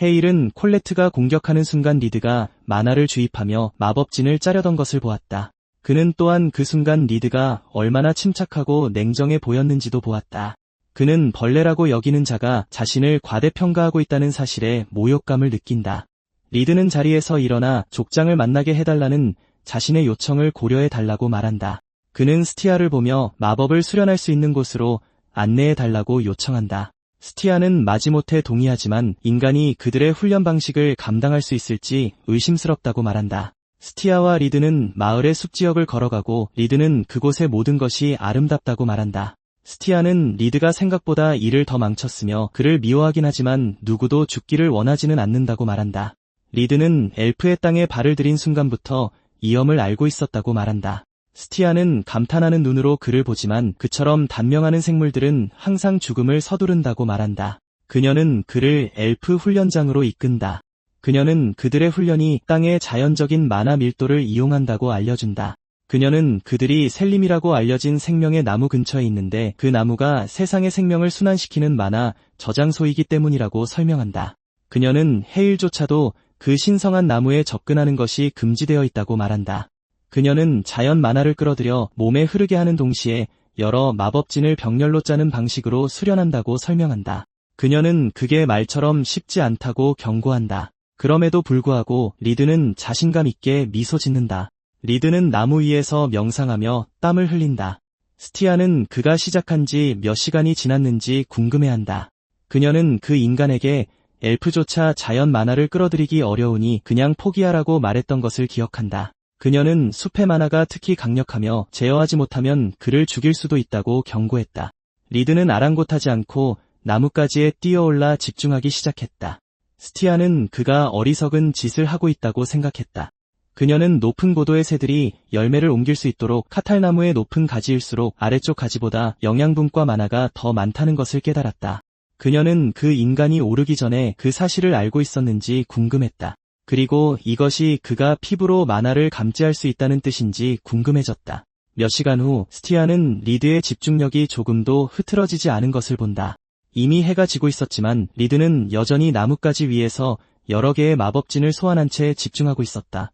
헤일은 콜레트가 공격하는 순간 리드가 만화를 주입하며 마법진을 짜려던 것을 보았다. 그는 또한 그 순간 리드가 얼마나 침착하고 냉정해 보였는지도 보았다. 그는 벌레라고 여기는 자가 자신을 과대평가하고 있다는 사실에 모욕감을 느낀다. 리드는 자리에서 일어나 족장을 만나게 해달라는 자신의 요청을 고려해달라고 말한다. 그는 스티아를 보며 마법을 수련할 수 있는 곳으로 안내해달라고 요청한다. 스티아는 마지못해 동의하지만 인간이 그들의 훈련 방식을 감당할 수 있을지 의심스럽다고 말한다. 스티아와 리드는 마을의 숲지역을 걸어가고 리드는 그곳의 모든 것이 아름답다고 말한다. 스티아는 리드가 생각보다 일을 더 망쳤으며 그를 미워하긴 하지만 누구도 죽기를 원하지는 않는다고 말한다. 리드는 엘프의 땅에 발을 들인 순간부터 이염을 알고 있었다고 말한다. 스티아는 감탄하는 눈으로 그를 보지만 그처럼 단명하는 생물들은 항상 죽음을 서두른다고 말한다. 그녀는 그를 엘프 훈련장으로 이끈다. 그녀는 그들의 훈련이 땅의 자연적인 만화 밀도를 이용한다고 알려준다. 그녀는 그들이 셀림이라고 알려진 생명의 나무 근처에 있는데 그 나무가 세상의 생명을 순환시키는 만화 저장소이기 때문이라고 설명한다. 그녀는 헤일조차도 그 신성한 나무에 접근하는 것이 금지되어 있다고 말한다. 그녀는 자연 만화를 끌어들여 몸에 흐르게 하는 동시에 여러 마법진을 병렬로 짜는 방식으로 수련한다고 설명한다. 그녀는 그게 말처럼 쉽지 않다고 경고한다. 그럼에도 불구하고 리드는 자신감 있게 미소 짓는다. 리드는 나무 위에서 명상하며 땀을 흘린다. 스티아는 그가 시작한 지 몇 시간이 지났는지 궁금해한다. 그녀는 그 인간에게 엘프조차 자연 만화를 끌어들이기 어려우니 그냥 포기하라고 말했던 것을 기억한다. 그녀는 숲의 만화가 특히 강력하며 제어하지 못하면 그를 죽일 수도 있다고 경고했다. 리드는 아랑곳하지 않고 나뭇가지에 뛰어올라 집중하기 시작했다. 스티아는 그가 어리석은 짓을 하고 있다고 생각했다. 그녀는 높은 고도의 새들이 열매를 옮길 수 있도록 카탈나무의 높은 가지일수록 아래쪽 가지보다 영양분과 만화가 더 많다는 것을 깨달았다. 그녀는 그 인간이 오르기 전에 그 사실을 알고 있었는지 궁금했다. 그리고 이것이 그가 피부로 만화를 감지할 수 있다는 뜻인지 궁금해졌다. 몇 시간 후 스티아는 리드의 집중력이 조금도 흐트러지지 않은 것을 본다. 이미 해가 지고 있었지만 리드는 여전히 나뭇가지 위에서 여러 개의 마법진을 소환한 채 집중하고 있었다.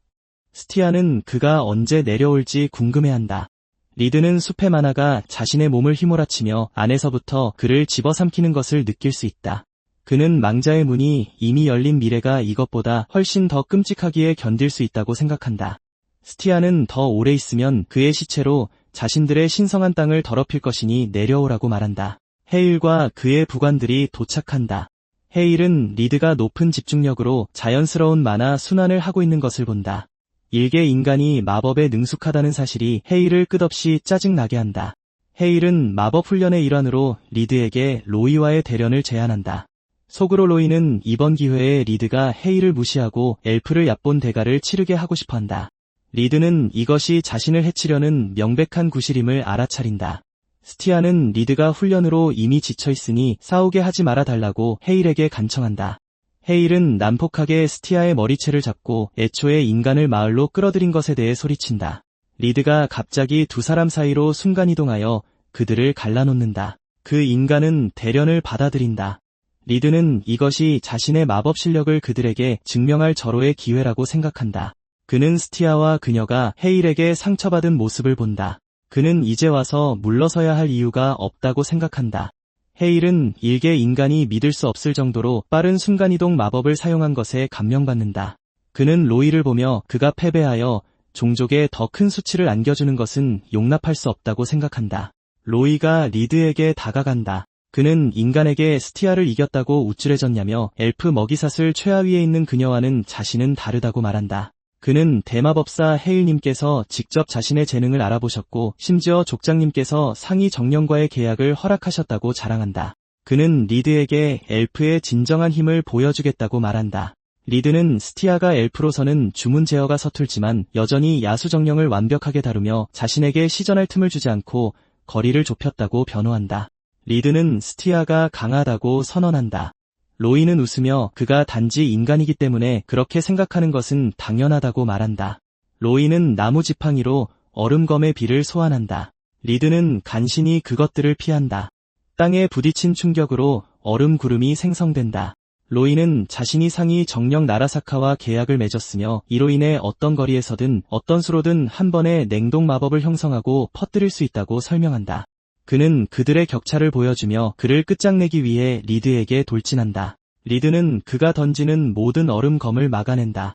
스티아는 그가 언제 내려올지 궁금해한다. 리드는 숲의 만화가 자신의 몸을 휘몰아치며 안에서부터 그를 집어삼키는 것을 느낄 수 있다. 그는 망자의 문이 이미 열린 미래가 이것보다 훨씬 더 끔찍하기에 견딜 수 있다고 생각한다. 스티아는 더 오래 있으면 그의 시체로 자신들의 신성한 땅을 더럽힐 것이니 내려오라고 말한다. 헤일과 그의 부관들이 도착한다. 헤일은 리드가 높은 집중력으로 자연스러운 만화 순환을 하고 있는 것을 본다. 일개 인간이 마법에 능숙하다는 사실이 헤일을 끝없이 짜증나게 한다. 헤일은 마법 훈련의 일환으로 리드에게 로이와의 대련을 제안한다. 속으로 로이는 이번 기회에 리드가 헤일을 무시하고 엘프를 얕본 대가를 치르게 하고 싶어한다. 리드는 이것이 자신을 해치려는 명백한 구실임을 알아차린다. 스티아는 리드가 훈련으로 이미 지쳐있으니 싸우게 하지 말아달라고 헤일에게 간청한다. 헤일은 난폭하게 스티아의 머리채를 잡고 애초에 인간을 마을로 끌어들인 것에 대해 소리친다. 리드가 갑자기 두 사람 사이로 순간이동하여 그들을 갈라놓는다. 그 인간은 대련을 받아들인다. 리드는 이것이 자신의 마법 실력을 그들에게 증명할 절호의 기회라고 생각한다. 그는 스티아와 그녀가 헤일에게 상처받은 모습을 본다. 그는 이제 와서 물러서야 할 이유가 없다고 생각한다. 헤일은 일개 인간이 믿을 수 없을 정도로 빠른 순간이동 마법을 사용한 것에 감명받는다. 그는 로이를 보며 그가 패배하여 종족에 더 큰 수치를 안겨주는 것은 용납할 수 없다고 생각한다. 로이가 리드에게 다가간다. 그는 인간에게 스티아를 이겼다고 우쭐해졌냐며 엘프 먹이사슬 최하위에 있는 그녀와는 자신은 다르다고 말한다. 그는 대마법사 헤일님께서 직접 자신의 재능을 알아보셨고 심지어 족장님께서 상위 정령과의 계약을 허락하셨다고 자랑한다. 그는 리드에게 엘프의 진정한 힘을 보여주겠다고 말한다. 리드는 스티아가 엘프로서는 주문 제어가 서툴지만 여전히 야수 정령을 완벽하게 다루며 자신에게 시전할 틈을 주지 않고 거리를 좁혔다고 변호한다. 리드는 스티아가 강하다고 선언한다. 로이는 웃으며 그가 단지 인간이기 때문에 그렇게 생각하는 것은 당연하다고 말한다. 로이는 나무 지팡이로 얼음검의 비를 소환한다. 리드는 간신히 그것들을 피한다. 땅에 부딪힌 충격으로 얼음 구름이 생성된다. 로이는 자신이 상위 정령 나라사카와 계약을 맺었으며 이로 인해 어떤 거리에서든 어떤 수로든 한 번에 냉동 마법을 형성하고 퍼뜨릴 수 있다고 설명한다. 그는 그들의 격차를 보여주며 그를 끝장내기 위해 리드에게 돌진한다. 리드는 그가 던지는 모든 얼음검을 막아낸다.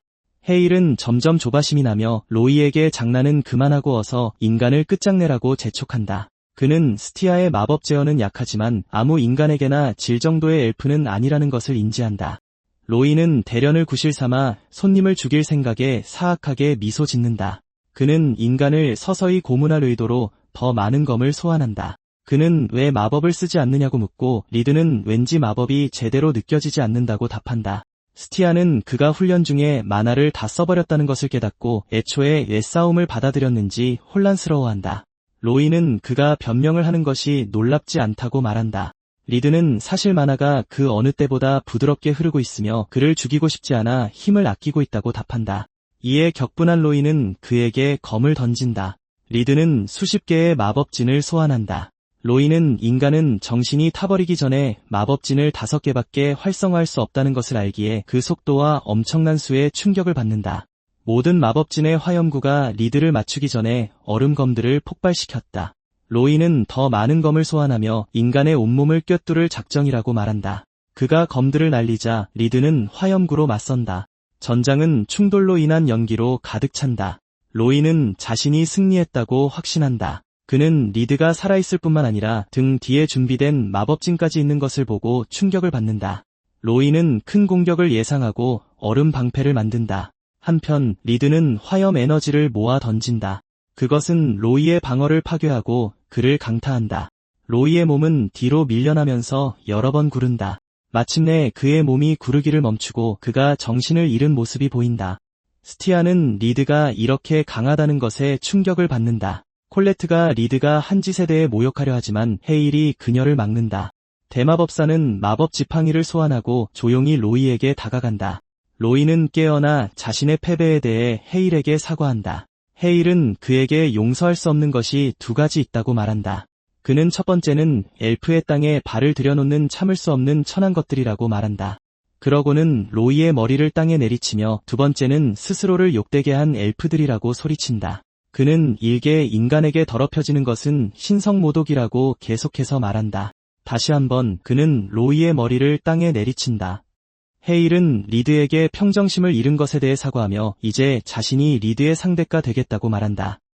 헤일은 점점 조바심이 나며 로이에게 장난은 그만하고 어서 인간을 끝장내라고 재촉한다. 그는 스티아의 마법 제어는 약하지만 아무 인간에게나 질 정도의 엘프는 아니라는 것을 인지한다. 로이는 대련을 구실 삼아 손님을 죽일 생각에 사악하게 미소 짓는다. 그는 인간을 서서히 고문할 의도로 더 많은 검을 소환한다. 그는 왜 마법을 쓰지 않느냐고 묻고 리드는 왠지 마법이 제대로 느껴지지 않는다고 답한다. 스티아는 그가 훈련 중에 만화를 다 써버렸다는 것을 깨닫고 애초에 왜 싸움을 받아들였는지 혼란스러워한다. 로이는 그가 변명을 하는 것이 놀랍지 않다고 말한다. 리드는 사실 만화가 그 어느 때보다 부드럽게 흐르고 있으며 그를 죽이고 싶지 않아 힘을 아끼고 있다고 답한다. 이에 격분한 로이는 그에게 검을 던진다. 리드는 수십 개의 마법진을 소환한다. 로이는 인간은 정신이 타버리기 전에 마법진을 5개밖에 활성화할 수 없다는 것을 알기에 그 속도와 엄청난 수의 충격을 받는다. 모든 마법진의 화염구가 리드를 맞추기 전에 얼음검들을 폭발시켰다. 로이는 더 많은 검을 소환하며 인간의 온몸을 꿰뚫을 작정이라고 말한다. 그가 검들을 날리자 리드는 화염구로 맞선다. 전장은 충돌로 인한 연기로 가득 찬다. 로이는 자신이 승리했다고 확신한다. 그는 리드가 살아있을 뿐만 아니라 등 뒤에 준비된 마법진까지 있는 것을 보고 충격을 받는다. 로이는 큰 공격을 예상하고 얼음 방패를 만든다. 한편 리드는 화염 에너지를 모아 던진다. 그것은 로이의 방어를 파괴하고 그를 강타한다. 로이의 몸은 뒤로 밀려나면서 여러 번 구른다. 마침내 그의 몸이 구르기를 멈추고 그가 정신을 잃은 모습이 보인다. 스티아는 리드가 이렇게 강하다는 것에 충격을 받는다. 콜레트가 리드가 한 지세대에 모욕하려 하지만 헤일이 그녀를 막는다. 대마법사는 마법 지팡이를 소환하고 조용히 로이에게 다가간다. 로이는 깨어나 자신의 패배에 대해 헤일에게 사과한다. 헤일은 그에게 용서할 수 없는 것이 2가지 있다고 말한다. 그는 첫 번째는 엘프의 땅에 발을 들여놓는 참을 수 없는 천한 것들이라고 말한다. 그러고는 로이의 머리를 땅에 내리치며 두 번째는 스스로를 욕되게 한 엘프들이라고 소리친다. 그는 일개 인간에게 더럽혀지는 것은 신성모독이라고 계속해서 말한다. 다시 한번 그는 로이의 머리를 땅에 내리친다. 헤일은 리드에게 평정심을 잃은 것에 대해 사과하며 이제 자신이 리드의 상대가 되겠다고 말한다.